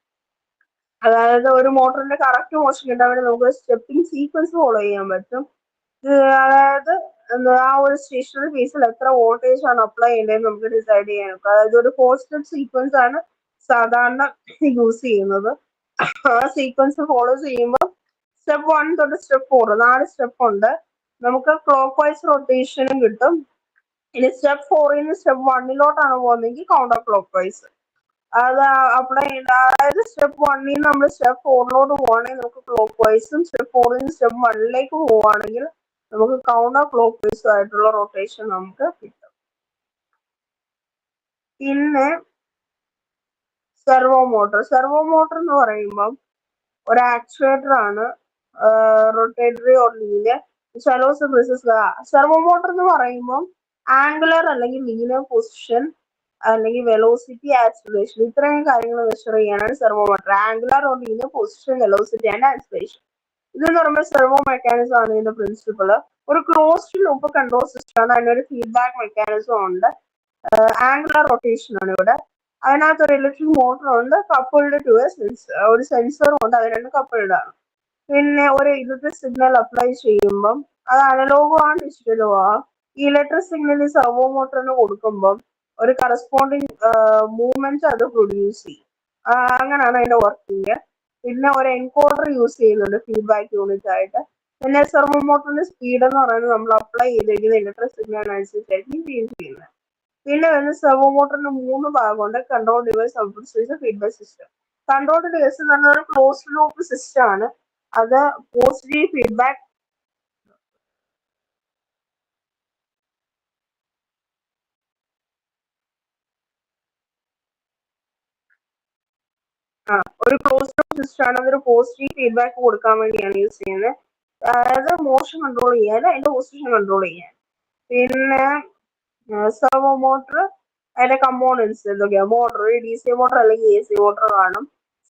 അതായത് ഒരു മോട്ടറിന്റെ കറക്റ്റ് മോഷൻ കിട്ടാൻ വേണ്ടി നമുക്ക് സ്റ്റെപ്പിംഗ് സീക്വൻസ് ഫോളോ ചെയ്യാൻ പറ്റും. അതായത് ആ ഒരു സ്റ്റേഷനറി ഫേസിൽ എത്ര വോൾട്ടേജ് ആണ് അപ്ലൈ ചെയ്യേണ്ടതെന്ന് നമുക്ക് ഡിസൈഡ് ചെയ്യാൻ പറ്റും. അതായത് ഒരു 4 സ്റ്റെപ്പ് സീക്വൻസ് ആണ് സാധാരണ യൂസ് ചെയ്യുന്നത്. ആ സീക്വൻസ് ഫോളോ ചെയ്യുമ്പോൾ സ്റ്റെപ്പ് 1 തൊട്ട് സ്റ്റെപ്പ് 4 4 സ്റ്റെപ്പ് ഉണ്ട്. നമുക്ക് ക്ലോക്ക് വൈസ് റൊട്ടേഷനും കിട്ടും. ഇനി സ്റ്റെപ്പ് 4ൽ നിന്ന് സ്റ്റെപ്പ് 1ലോട്ടാണ് പോകുന്നതെങ്കിൽ കൗണ്ടർ ക്ലോക്ക് വൈസ് അത് അപ്ലൈ ചെയ്യേണ്ട. അതായത് സ്റ്റെപ്പ് 1ൽ നിന്ന് നമ്മൾ സ്റ്റെപ്പ് 4ലോട്ട് പോവാണെങ്കിൽ നമുക്ക് ക്ലോക്ക് വൈസും, സ്റ്റെപ്പ് 4ൽ നിന്ന് സ്റ്റെപ്പ് 1ലേക്ക് പോവുകയാണെങ്കിൽ നമുക്ക് കൗണ്ടർ ക്ലോക്ക് വൈസും ആയിട്ടുള്ള റൊട്ടേഷൻ നമുക്ക് കിട്ടും. പിന്നെ സെർവോ മോട്ടർ എന്ന് പറയുമ്പം ഒരു ആക്ച്വേറ്റർ ആണ്, rotatory or linear. Servo motor എന്ന് പറയുമ്പോൾ ആംഗുലർ അല്ലെങ്കിൽ ലീനിയർ പൊസിഷൻ അല്ലെങ്കിൽ വെലോസിറ്റി, ആക്സിലറേഷൻ, ഇത്രയും കാര്യങ്ങൾ മെഷർ ചെയ്യാനാണ് servo motor. Angular or linear position, velocity and acceleration. ഇതെന്ന് പറയുമ്പോൾ സെർവോ മെക്കാനിസം ആണ് ഇതിന്റെ പ്രിൻസിപ്പിൾ. ഒരു ക്ലോസ്ഡ് ലൂപ്പ് കൺട്രോൾ സിസ്റ്റം ആണ്. അതിനൊരു ഫീഡ്ബാക്ക് മെക്കാനിസം ഉണ്ട്. ആംഗുലർ റൊട്ടേഷൻ ആണ് ഇവിടെ. അതിനകത്ത് ഒരു ഇലക്ട്രിക് മോട്ടർ ഉണ്ട്, കപ്പിൾഡ് ടു എ സെൻസർ. ഒരു സെൻസറും ഉണ്ട്, അത് രണ്ട് കപ്പിൾഡ് ആണ്. പിന്നെ ഒരു ഇലക്ട്രിക് സിഗ്നൽ അപ്ലൈ ചെയ്യുമ്പം അത് അനലോഗോ ആണ് ഡിജിറ്റലോ ഈ ഇലക്ട്രിക് സിഗ്നൽ സെർവോ മോട്ടറിന് കൊടുക്കുമ്പം ഒരു കറസ്പോണ്ടിങ് മൂവ്മെന്റ് അത് പ്രൊഡ്യൂസ് ചെയ്യും. അങ്ങനെയാണ് അതിന്റെ വർക്കിംഗ്. പിന്നെ ഒരു എൻകോഡർ യൂസ് ചെയ്യുന്നുണ്ട് ഫീഡ്ബാക്ക് യൂണിറ്റ് ആയിട്ട്. പിന്നെ സെർവോ മോട്ടറിന്റെ സ്പീഡ് എന്ന് പറയുന്നത് നമ്മൾ അപ്ലൈ ചെയ്തിരിക്കുന്ന ഇലക്ട്രിക് സിഗ്നലിനനുസരിച്ചായിരിക്കും ചേഞ്ച് ചെയ്യുന്നത്. പിന്നെ വരുന്ന സെർവോ മോട്ടറിന് 3 ഭാഗമുണ്ട്: control device, output stage, feedback system. Control device എന്ന് പറഞ്ഞ ഒരു ക്ലോസ്ഡ് ലൂപ്പ് സിസ്റ്റം ആണ്. അത് പോസിറ്റീവ് ഫീഡ്ബാക്ക് ഒരു ക്ലോസ്ഡ് ലൂപ്പ് സിസ്റ്റം ആണ്. അതൊരു പോസിറ്റീവ് ഫീഡ്ബാക്ക് കൊടുക്കാൻ വേണ്ടിയാണ് യൂസ് ചെയ്യുന്നത്. അതായത് മോഷൻ കൺട്രോൾ ചെയ്യാൻ, അതിന്റെ പൊസിഷൻ കൺട്രോൾ ചെയ്യാൻ. പിന്നെ സെർവോ മോട്ടർ, അതിന്റെ കമ്പോണൻസ് എന്തൊക്കെയാ? മോട്ടർ, ഡി സി മോട്ടർ അല്ലെങ്കിൽ എ സി മോട്ടർ കാണും.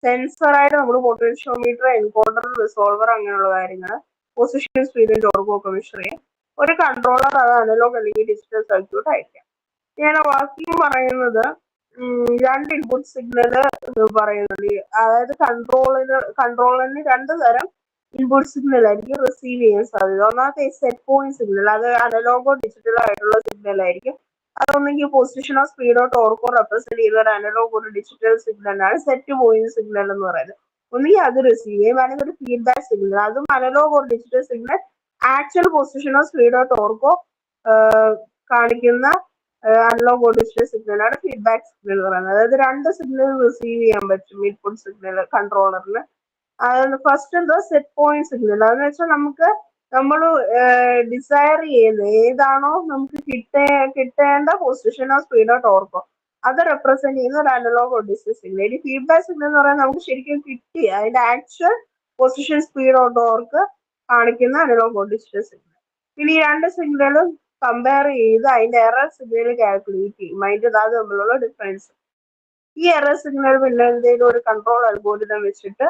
സെൻസറായിട്ട് നമ്മൾ പൊട്ടൻഷ്യോമീറ്റർ, എൻകോഡർ, റിസോൾവർ അങ്ങനെയുള്ള കാര്യങ്ങൾ. പൊസിഷൻ, സ്പീഡ്, ടോർക്കും ഒക്കെ മെഷർ ചെയ്യാം. ഒരു കൺട്രോളർ, അത് അനലോഗ് അല്ലെങ്കിൽ ഡിജിറ്റൽ സർക്യൂട്ട് അയക്കാം. ഞാൻ വർക്കിംഗ് പറയുന്നത് രണ്ട് ഇൻപുട്ട് സിഗ്നൽ പറയുന്നുണ്ട്. അതായത് കൺട്രോളിന് 2 തരം ഇൻപുട്ട് സിഗ്നൽ ആയിരിക്കും റിസീവ് ചെയ്യാൻ സാധ്യത. ഒന്നാമത്തെ സെറ്റ് പോയിന്റ് സിഗ്നൽ, അത് അനലോഗോ ഡിജിറ്റലോ ആയിട്ടുള്ള സിഗ്നൽ ആയിരിക്കും. അതൊന്നെങ്കിൽ പൊസിഷനോ സ്പീഡോ ടോർക്കോ റെപ്രസെന്റ് ചെയ്യുന്ന ഒരു അനലോഗ് ഒരു ഡിജിറ്റൽ സിഗ്നലാണ് സെറ്റ് പോയിന്റ് സിഗ്നൽ എന്ന് പറയുന്നത്. ഒന്നുകിൽ അത് റിസീവ് ചെയ്യും, അല്ലെങ്കിൽ ഒരു ഫീഡ്ബാക്ക് സിഗ്നൽ, അതും അനലോഗ് ഒരു ഡിജിറ്റൽ സിഗ്നൽ ആക്ച്വൽ പൊസിഷനോ സ്പീഡോ ടോർക്കോ കാണിക്കുന്ന അനലോഗ് ഒരു ഡിജിറ്റൽ സിഗ്നലാണ് ഫീഡ്ബാക്ക് സിഗ്നൽ എന്ന് പറയുന്നത്. അതായത് 2 സിഗ്നൽ റിസീവ് ചെയ്യാൻ പറ്റും ഇൻപുട്ട് സിഗ്നൽ കൺട്രോളറിന്. ഫസ്റ്റ് എന്താ സെറ്റ് പോയിന്റ് സിഗ്നൽ. അതെന്ന് വെച്ചാൽ നമ്മൾ ഡിസയർ ചെയ്യുന്ന ഏതാണോ നമുക്ക് കിട്ടേണ്ട പൊസിഷനോ സ്പീഡോ ടോർക്കോ അത് റെപ്രസെന്റ് ചെയ്യുന്ന ഒരു അനലോഗ് ഡിജിറ്റൽ സിഗ്നൽ. ഈ ഫീഡ്ബാക്ക് സിഗ്നൽ എന്ന് പറയുന്നത് നമുക്ക് ശരിക്കും കിട്ടി അതിന്റെ ആക്ച്വൽ പൊസിഷൻ സ്പീഡോ ടോർക്ക് കാണിക്കുന്ന അനലോഗ് ഡിജിറ്റൽ സിഗ്നൽ. പിന്നെ ഈ 2 സിഗ്നലും കമ്പയർ ചെയ്ത് അതിന്റെ എറർ സിഗ്നൽ കാൽക്കുലേറ്റ് ചെയ്യും. അതിന്റെ അത് തമ്മിലുള്ള ഡിഫറൻസ്. ഈ എറർ സിഗ്നൽ പിന്നെ എന്തെങ്കിലും ഒരു കൺട്രോൾ അൽഗോരിതം വെച്ചിട്ട്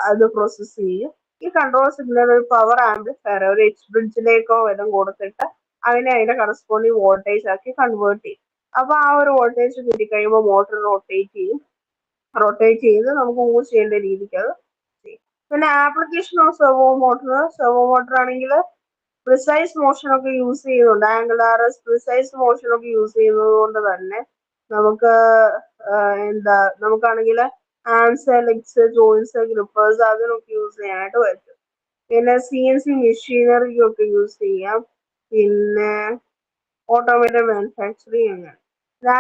അത് പ്രോസസ് ചെയ്യും. ഈ കൺട്രോൾ സിഗ്നൽ ഒരു പവർ ആംപ്ലിഫയർ, ഒരു എച്ച് ബ്രിഡ്ജിലേക്കോ വല്ലതും കൊടുത്തിട്ട് അതിന്റെ കറസ്പോണ്ടിങ് വോൾട്ടേജ് ആക്കി കൺവേർട്ട് ചെയ്യും. അപ്പൊ ആ ഒരു വോൾട്ടേജ് കിട്ടിക്കഴിയുമ്പോൾ മോട്ടർ റൊട്ടേറ്റ് ചെയ്ത് നമുക്ക് മൂവ് ചെയ്യേണ്ട രീതിക്ക് അത് ചെയ്യും. പിന്നെ ആപ്ലിക്കേഷൻ ഓഫ് സെർവോ മോട്ടർ ആണെങ്കിൽ പ്രിസൈസ് മോഷൻ ഒക്കെ യൂസ് ചെയ്യുന്നുണ്ട്. ആംഗുലാർ പ്രിസൈസ് മോഷൻ ഒക്കെ യൂസ് ചെയ്യുന്നത് കൊണ്ട് തന്നെ നമുക്ക് നമുക്കാണെങ്കിൽ ആംസ്, ലെഗ്സ്, ജോയിൻസ്, ഗ്രിപ്പേഴ്സ് അതിനൊക്കെ യൂസ് ചെയ്യാനായിട്ട് പറ്റും. പിന്നെ CNC മെഷീനറിക്കൊക്കെ യൂസ് ചെയ്യാം. പിന്നെ ഓട്ടോമേറ്റഡ് മാനുഫാക്ചറിങ് അങ്ങനെ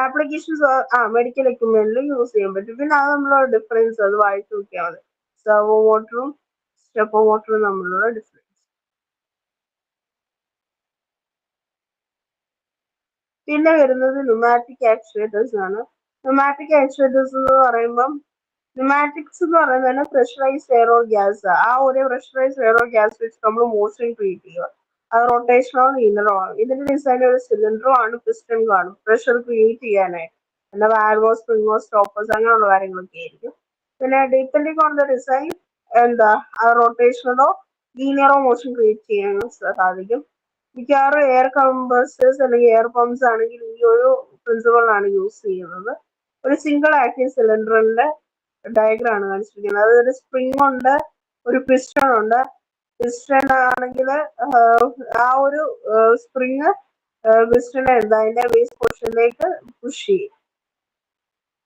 ആപ്ലിക്കേഷൻസ് മെഡിക്കൽ എക്യുപ്മെന്റിൽ യൂസ് ചെയ്യാൻ പറ്റും. പിന്നെ അത് തമ്മിലുള്ള ഡിഫറൻസ് അത് വായിച്ചു നോക്കിയാൽ മതി. സെർവോ മോട്ടറും സ്റ്റെപ്പോ മോട്ടറും തമ്മിലുള്ള ഡിഫറൻസ്. പിന്നെ വരുന്നത് ന്യൂമാറ്റിക് ആക്ച്വേറ്റേഴ്സ് ആണ്. ന്യൂമാറ്റിക് ആക്ച്വേറ്റേഴ്സ് എന്ന് പറയുമ്പം ന്യൂമാറ്റിക്സ് എന്ന് പറയുന്നത് പ്രഷറൈസ്ഡ് എയറോ ഗ്യാസ്. ആ ഒരു പ്രഷറൈസ്ഡ് എയറോ ഗ്യാസ് വെച്ച് നമ്മൾ മോഷൻ ക്രിയേറ്റ് ചെയ്യുക. അത് റൊട്ടേഷനോ ലീനറോ ആണ്. ഇതിന്റെ ഡിസൈൻ ഒരു സിലിണ്ടറോ ആണ്, പിസ്റ്റൺ കാണും പ്രഷർ ക്രിയേറ്റ് ചെയ്യാനായിട്ട്. പിന്നെ വാൽവോ, സ്പ്രിങ്ങോ, സ്റ്റോപ്പേഴ്സ് അങ്ങനെയുള്ള കാര്യങ്ങളൊക്കെ ആയിരിക്കും. പിന്നെ ഡിപ്പെൻഡിങ് ഓൺ ദ ഡിസൈൻ റൊട്ടേഷനോ ലീനിയറോ മോഷൻ ക്രിയേറ്റ് ചെയ്യാൻ സാധിക്കും. മിക്കവാറും എയർ കംപ്രസേഴ്സ് അല്ലെങ്കിൽ എയർ പമ്പ്സ് ആണെങ്കിൽ ഈ ഒരു പ്രിൻസിപ്പിളാണ് യൂസ് ചെയ്യുന്നത്. ഒരു സിംഗിൾ ആക്റ്റീവ് സിലിണ്ടറിന്റെ ഡയഗ്രാം ആണ് കാണിച്ചിരിക്കുന്നത്. അത് ഒരു സ്പ്രിംഗ് ഉണ്ട്, ഒരു പിസ്റ്റൺ ഉണ്ട്. പിസ്റ്റൺ ആണെങ്കിൽ ആ ഒരു സ്പ്രിങ് പിസ്റ്റണെ അതിന്റെ ബേസ് പൊസിഷനിലേക്ക് പുഷ് ചെയ്യും.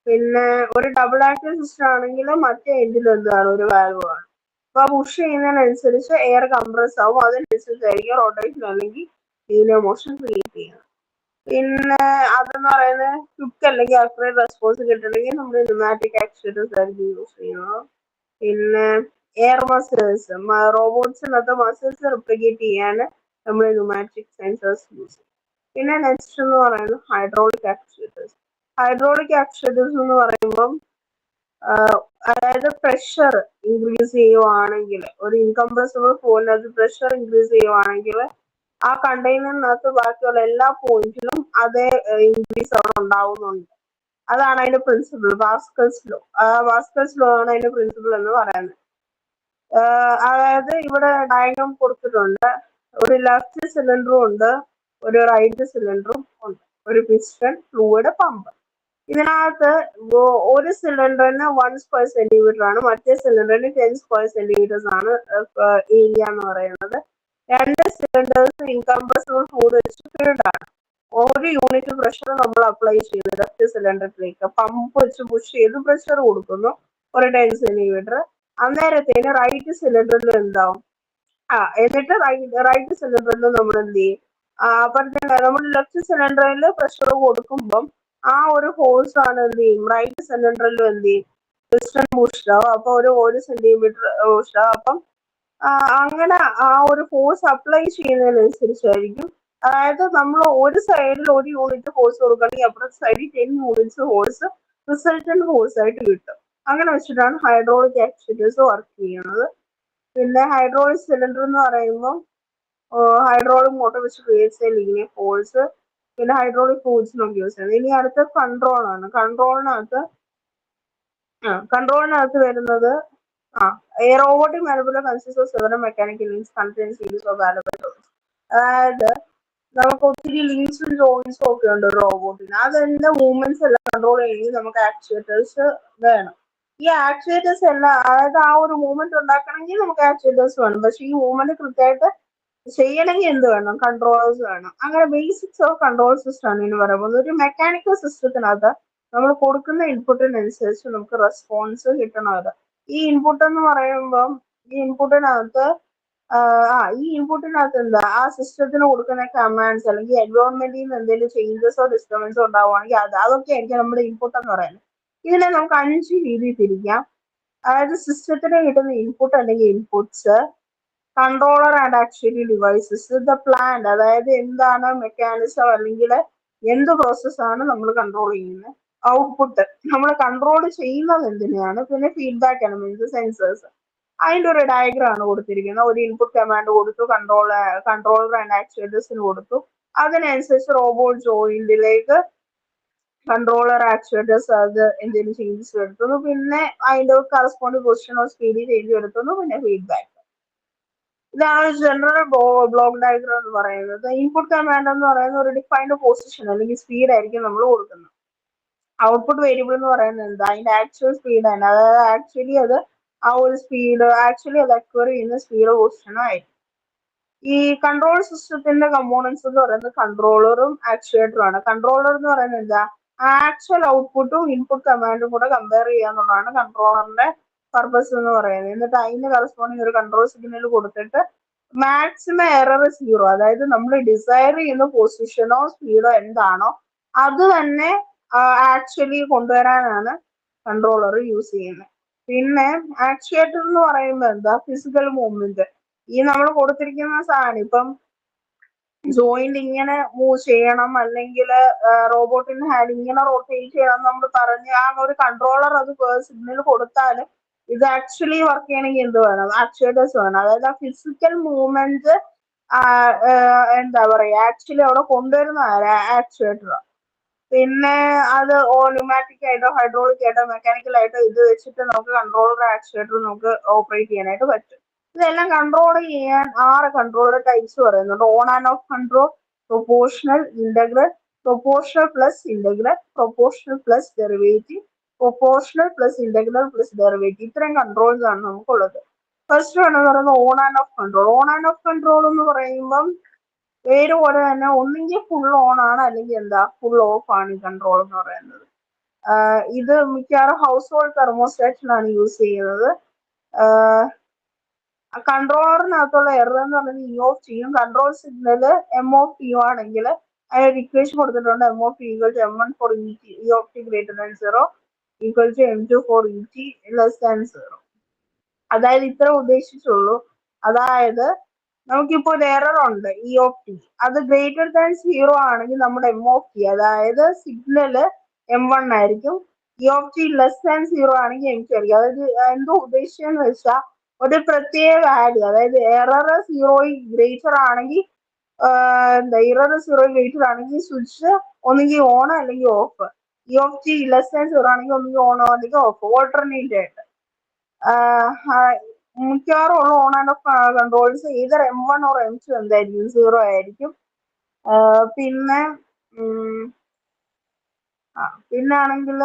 പിന്നെ ഒരു ഡബിൾ ആക്റ്റീവ് സിസ്റ്റം ആണെങ്കിൽ മറ്റേ എൻഡിൽ എന്താണ് ഒരു വാൽവ് ആണ്. അപ്പൊ പുഷ് ചെയ്യുന്നതിനനുസരിച്ച് എയർ കംപ്രസ് ആവും. അതിനനുസരിച്ചായിരിക്കും റൊട്ടേഷൻ അല്ലെങ്കിൽ ലീനിയർ മോഷൻ ക്രിയേറ്റ് ചെയ്യുന്നത്. പിന്നെ അതെന്ന് പറയുന്നത് ക്വിക്ക് അല്ലെങ്കിൽ അക്യുറേറ്റ് റെസ്പോൺസ് കിട്ടണമെങ്കിൽ നമ്മൾ ന്യൂമാറ്റിക് ആക്ച്വേറ്റേഴ്സ് ആയിരിക്കും യൂസ് ചെയ്യുന്നത്. പിന്നെ എയർ മസിൽസ്, റോബോട്ട്സിനകത്ത് മസിൽസ് റിപ്ലിക്കേറ്റ് ചെയ്യാൻ നമ്മൾ ന്യൂമാറ്റിക് സെൻസേഴ്സ് യൂസ് ചെയ്യും. പിന്നെ നെക്സ്റ്റ് എന്ന് പറയുന്നത് ഹൈഡ്രോളിക് ആക്ച്വേറ്റേഴ്സ്. ഹൈഡ്രോളിക് ആക്ച്വേറ്റേഴ്സ് എന്ന് പറയുമ്പം അതായത് പ്രഷർ ഇൻക്രീസ് ചെയ്യുവാണെങ്കിൽ, ഒരു ഇൻകംപ്രസിബിൾ ഫ്ലൂവിനകത്ത് പ്രഷർ ഇൻക്രീസ് ചെയ്യുവാണെങ്കിൽ ആ കണ്ടെയ്നറിനകത്ത് ബാക്കിയുള്ള എല്ലാ പോയിന്റിലും അതേ ഇൻക്രീസ് അവിടെ ഉണ്ടാവുന്നുണ്ട്. അതാണ് അതിന്റെ പ്രിൻസിപ്പിൾ. വാസ്കൽസ് ലോ ആണ് അതിന്റെ പ്രിൻസിപ്പിൾ എന്ന് പറയുന്നത്. അതായത് ഇവിടെ ഡയഗ്രാം കൊടുത്തിട്ടുണ്ട്. ഒരു ലെഫ്റ്റ് സിലിണ്ടറും ഉണ്ട്, ഒരു റൈറ്റ് സിലിണ്ടറും ഉണ്ട്, ഒരു പിസ്റ്റൺ, ഫ്ലൂയിഡ്, പമ്പ്. ഇതിനകത്ത് ഒരു സിലിണ്ടറിന് 1 സ്ക്വയർ സെന്റിമീറ്റർ ആണ്, മറ്റേ സിലിണ്ടറിന് 10 സ്ക്വയർ സെന്റിമീറ്റേഴ്സ് ആണ് ഏരിയ എന്ന് പറയുന്നത്. രണ്ട് സിലിണ്ടേഴ്സ് ഇൻകംപ്രസിബിൾ ഫ്ലൂയിഡ് വെച്ച് ഫിൽഡ് ആണ്. ഒരു യൂണിറ്റ് പ്രഷർ നമ്മൾ അപ്ലൈ ചെയ്യുന്നു ലെഫ്റ്റ് സിലിണ്ടറിലേക്ക്. പമ്പ് വെച്ച് പുഷ് ചെയ്ത് പ്രഷർ കൊടുക്കുന്നു ഒരു 10 സെന്റിമീറ്റർ. അന്നേരത്തേന് റൈറ്റ് സിലിണ്ടറിൽ എന്താവും? എന്നിട്ട് റൈറ്റ് സിലിണ്ടറിൽ നമ്മൾ എന്ത് ചെയ്യും? അപ്പോഴത്തേന് നമ്മൾ ലെഫ്റ്റ് സിലിണ്ടറിൽ പ്രഷർ കൊടുക്കുമ്പം ആ ഒരു ഫോഴ്സ് ആണ് എന്ത് ചെയ്യും? റൈറ്റ് സിലിണ്ടറിൽ എന്ത് ചെയ്യും? പിസ്റ്റൺ പുഷ്ഡ് ആവും. അപ്പൊ ഒരു സെന്റിമീറ്റർ പുഷ്ഡ് ആവും. അപ്പം അങ്ങനെ ആ ഒരു ഫോഴ്സ് അപ്ലൈ ചെയ്യുന്നതിനനുസരിച്ചായിരിക്കും. അതായത് നമ്മൾ ഒരു സൈഡിൽ ഒരു യൂണിറ്റ് ഫോഴ്സ് കൊടുക്കുകയാണെങ്കിൽ അപ്പുറത്തെ സൈഡിൽ 10 യൂണിറ്റ്സ് ഫോഴ്സ് റിസൾട്ടന്റ് ഫോഴ്സ് ആയിട്ട് കിട്ടും. അങ്ങനെ വെച്ചിട്ടാണ് ഹൈഡ്രോളിക് ആക്ച്വേറ്റേഴ്സ് വർക്ക് ചെയ്യുന്നത്. പിന്നെ ഹൈഡ്രോളിക് സിലിണ്ടർ എന്ന് പറയുമ്പോൾ ഹൈഡ്രോളിക് മോട്ടോർ വെച്ച് ക്രിയേറ്റ് ചെയ്യുന്ന ഫോഴ്സ്, പിന്നെ ഹൈഡ്രോളിക് ഫ്ലൂയിഡ്സ് നമുക്ക് യൂസ് ചെയ്യുന്നത്. ഇനി അടുത്ത കൺട്രോൾ ആണ്. കൺട്രോളിനകത്ത് വരുന്നത് a robotic manipulator consists of several mechanical links contained series of valuable. അതായത് നമുക്ക് ഒത്തിരി ലിങ്ക്സും ജോയിൻസും ഒക്കെ ഉണ്ട് റോബോട്ടിന്. അതിന്റെ മൂവ്മെന്റ്സ് എല്ലാം കൺട്രോൾ ചെയ്യണമെങ്കിൽ നമുക്ക് ആക്ച്വേറ്റേഴ്സ് വേണം. ഈ ആക്ച്വേറ്റേഴ്സ് എല്ലാം, അതായത് ആ ഒരു മൂവ്മെന്റ് ഉണ്ടാക്കണമെങ്കിൽ നമുക്ക് ആക്ച്വേറ്റേഴ്സ് വേണം. പക്ഷെ ഈ മൂവ്മെന്റ് കൃത്യമായിട്ട് ചെയ്യണമെങ്കിൽ എന്ത് വേണം? കൺട്രോളേഴ്സ് വേണം. അങ്ങനെ ബേസിക്സ് ഓഫ് കൺട്രോൾ സിസ്റ്റം ആണ് എന്ന് പറയുന്നത്. ഒരു മെക്കാനിക്കൽ സിസ്റ്റത്തിനകത്ത് നമ്മൾ കൊടുക്കുന്ന ഇൻപുട്ടിനനുസരിച്ച് നമുക്ക് റെസ്പോൺസ് കിട്ടണത്. ഈ ഇൻപുട്ട് എന്ന് പറയുമ്പം ഈ ഇൻപുട്ടിനകത്ത് എന്താ, ആ സിസ്റ്റത്തിന് കൊടുക്കുന്ന കമാൻഡ്സ് അല്ലെങ്കിൽ എൻവയോൺമെന്റിൽ നിന്ന് എന്തെങ്കിലും ചേഞ്ചസോ ഡിസ്റ്റർബൻസോ ഉണ്ടാവുകയാണെങ്കിൽ അതൊക്കെ ആയിരിക്കും നമ്മുടെ ഇൻപുട്ട് എന്ന് പറയുന്നത്. ഇതിനെ നമുക്ക് 5 രീതിയിൽ തിരിക്കാം. അതായത് സിസ്റ്റത്തിന് കിട്ടുന്ന ഇൻപുട്ട് അല്ലെങ്കിൽ inputs, controller and actually devices, the plant, അതായത് എന്താണ് മെക്കാനിസം അല്ലെങ്കിൽ എന്ത് പ്രോസസ്സാണ് നമ്മൾ കൺട്രോൾ ചെയ്യുന്നത്, ഔട്ട്പുട്ട് നമ്മൾ കൺട്രോൾ ചെയ്യുന്നത് എന്തിനെയാണ്, പിന്നെ ഫീഡ്ബാക്ക് എലമെന്റ്സ്, സെൻസേഴ്സ്. അതിന്റെ ഒരു ഡയഗ്രാം ആണ് കൊടുത്തിരിക്കുന്നത്. ഒരു ഇൻപുട്ട് കമാൻഡ് കൊടുത്തു, കൺട്രോളർ ആൻഡ് ആക്ച്വേറ്റേഴ്സിന് കൊടുത്തു. അതിനനുസരിച്ച് റോബോട്ട് ജോയിന്റിലേക്ക് കൺട്രോളർ ആക്ച്വേറ്റേഴ്സ് അത് എന്തെങ്കിലും ചേഞ്ചസ് വരുത്തുന്നു, പിന്നെ അതിന്റെ corresponding position of speed change വരുത്തുന്നു, പിന്നെ ഫീഡ്ബാക്ക്. ഇതാണ് ജനറൽ ബ്ലോക്ക് ഡയഗ്രാം എന്ന് പറയുന്നത്. ഇൻപുട്ട് കമാൻഡ് എന്ന് പറയുന്നത് ഒരു ഡിഫൈൻഡ് പൊസിഷൻ അല്ലെങ്കിൽ സ്പീഡ് ആയിരിക്കും നമ്മൾ കൊടുക്കുന്നത്. ഔട്ട്പുട്ട് വേരിയബിൾ എന്ന് പറയുന്നത് എന്താ? അതിന്റെ ആക്ച്വൽ സ്പീഡ് ആണ്. അതായത് അത് ആ ഒരു സ്പീഡ് അത് അക്വയർ ചെയ്യുന്ന സ്പീഡ് പൊസിഷനും ആയിരിക്കും. ഈ കൺട്രോൾ സിസ്റ്റത്തിന്റെ കമ്പോണൻസ് എന്ന് പറയുന്നത് കൺട്രോളറും ആക്ച്വേറ്ററും ആണ്. കൺട്രോളർ എന്ന് പറയുന്നത് എന്താ? ആക്ച്വൽ ഔട്ട്പുട്ടും ഇൻപുട്ട് കമാൻഡും കൂടെ കമ്പയർ ചെയ്യാന്നുള്ളതാണ് കൺട്രോളറിന്റെ പർപ്പസ് എന്ന് പറയുന്നത്. എന്നിട്ട് അതിന് കറസ്പോണ്ടിങ് ഒരു കൺട്രോൾ സിഗ്നൽ കൊടുത്തിട്ട് മാക്സിമം എറർ 0, അതായത് നമ്മൾ ഡിസൈർ ചെയ്യുന്ന പൊസിഷനോ സ്പീഡോ എന്താണോ അത് തന്നെ ആക്ച്വലി കൊണ്ടുവരാനാണ് കൺട്രോളർ യൂസ് ചെയ്യുന്നത്. പിന്നെ ആക്ച്വേറ്റർ എന്ന് പറയുമ്പോൾ എന്താ? Physical movement. ഈ നമ്മൾ കൊടുത്തിരിക്കുന്ന സാധനം ഇപ്പം ജോയിന്റ് ഇങ്ങനെ മൂവ് ചെയ്യണം, അല്ലെങ്കിൽ റോബോട്ടിന്റെ ഹാൻഡ് ഇങ്ങനെ റൊട്ടേറ്റ് ചെയ്യണം നമ്മൾ പറഞ്ഞ് ആ ഒരു കൺട്രോളർ അത് സിഗ്നൽ കൊടുത്താൽ ഇത് ആക്ച്വലി വർക്ക് ചെയ്യണമെങ്കിൽ എന്ത് വേണം? ആക്ച്വേറ്റേഴ്സ് വേണം. അതായത് ആ ഫിസിക്കൽ മൂവ്മെന്റ് എന്താ പറയാ ആക്ച്വലി അവിടെ കൊണ്ടുവരുന്ന ആക്ച്വേറ്റർ. പിന്നെ അത് ന്യൂമാറ്റിക് ആയിട്ടോ ഹൈഡ്രോളിക് ആയിട്ടോ മെക്കാനിക്കൽ ആയിട്ടോ ഇത് വെച്ചിട്ട് നമുക്ക് കൺട്രോളർ ആക്ച്വേറ്റർ നമുക്ക് ഓപ്പറേറ്റ് ചെയ്യാനായിട്ട് പറ്റും. ഇതെല്ലാം കൺട്രോൾ ചെയ്യാൻ 6 കൺട്രോളർ ടൈപ്സ് പറയുന്നുണ്ട്. On and off control, proportional, integral, proportional plus integral, proportional plus derivative, proportional plus integral plus derivative. ഇത്രയും കൺട്രോൾസ് ആണ് നമുക്കുള്ളത്. ഫസ്റ്റ് വൺ എന്ന് പറയുന്നത് on and off control. On and off control എന്ന് പറയുമ്പം പേര് പോലെ തന്നെ ഒന്നെങ്കിൽ ഫുൾ ഓൺ ആണ്, അല്ലെങ്കിൽ എന്താ ഫുൾ ഓഫ് ആണ് ഈ കൺട്രോൾ എന്ന് പറയുന്നത്. ഇത് മിക്കവാറും ഹൗസ് ഹോൾഡ് തെർമോസ്റ്റാറ്റിലാണ് യൂസ് ചെയ്യുന്നത്. കൺട്രോളറിനകത്തുള്ള എറർ എന്ന് പറയുന്നത് ഇ ഓഫ് ടിയും കൺട്രോൾ സിഗ്നൽ എം ഓഫ് ടിയും ആണെങ്കിൽ അതിനൊരു ഇക്വേഷൻ കൊടുത്തിട്ടുണ്ട്. M of T equal to M1 for E of T greater than 0 equal to M2 for E T less than 0. അതായത് ഇത്ര ഉദ്ദേശിച്ചുള്ളൂ. അതായത് നമുക്കിപ്പോ ഒരു എറർ ഉണ്ട് ഇ ഓഫ് ടി, അത് ഗ്രേറ്റർ ദാൻ 0 ആണെങ്കിൽ നമ്മുടെ എം ഓഫ് ടി അതായത് സിഗ്നല് M1 ആയിരിക്കും. E of T less than 0 ആണെങ്കിൽ M2 ആയിരിക്കും. അതായത് എന്തോ ഉദ്ദേശിച്ചെന്ന് വെച്ചാൽ ഒരു പ്രത്യേക വാല്യൂ, അതായത് എറർ 0 ഗ്രേറ്റർ ആണെങ്കിൽ എറർ 0 ഗ്രേറ്റർ ആണെങ്കിൽ സ്വിച്ച് ഒന്നുകിൽ ഓൺ അല്ലെങ്കിൽ of. E of T less than 0 ആണെങ്കിൽ ഒന്നുകിൽ ഓൺ അല്ലെങ്കിൽ ഓഫ്, ഓൾട്ടർനേറ്റ് ആയിട്ട്. മിക്കവാറും ഉള്ള on and of controls either M1 or M2 എന്തായിരിക്കും, സീറോ ആയിരിക്കും. പിന്നെ പിന്നാണെങ്കിൽ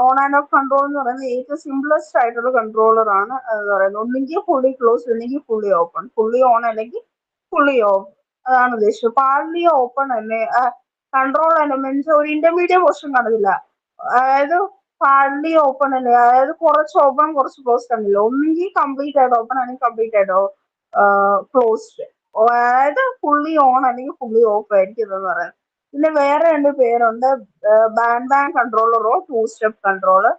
ഓൺ ആൻഡ് ഓഫ് കൺട്രോൾ എന്ന് പറയുന്നത് ഏറ്റവും സിംപ്ലസ്റ്റ് ആയിട്ടുള്ള കൺട്രോളർ ആണ് എന്ന് പറയുന്നത്. ഒന്നെങ്കിൽ ഫുള്ളി ക്ലോസ് അല്ലെങ്കിൽ ഫുള്ളി ഓപ്പൺ, ഫുള്ളി ഓൺ അല്ലെങ്കിൽ ഫുള്ളി ഓഫ്, അതാണ് ഉദ്ദേശിച്ചത്. പാർട്ലി ഓപ്പൺ അല്ലേ കൺട്രോൾ എലമെന്റ്സ് ഒരു ഇന്റർമീഡിയറ്റ് പോർഷൻ കാണില്ല, അതായത് പാർട്ലി ഓപ്പൺ അല്ലേ, അതായത് കുറച്ച് ഓപ്പൺ കുറച്ച് ക്ലോസ്ഡ് ആണല്ലോ. ഒന്നെങ്കിൽ കംപ്ലീറ്റ് ആയിട്ട് ഓപ്പൺ അല്ലെങ്കിൽ കംപ്ലീറ്റ് ആയിട്ട് ക്ലോസ്ഡ്, അതായത് ഫുള്ളി ഓൺ അല്ലെങ്കിൽ ഫുള്ളി ഓഫ് ആയിരിക്കും എന്ന് പറയുന്നത്. പിന്നെ വേറെ രണ്ട് പേരുണ്ട്, ബാൻഡ് കൺട്രോളറോ ടു സ്റ്റെപ്പ് കൺട്രോളർ.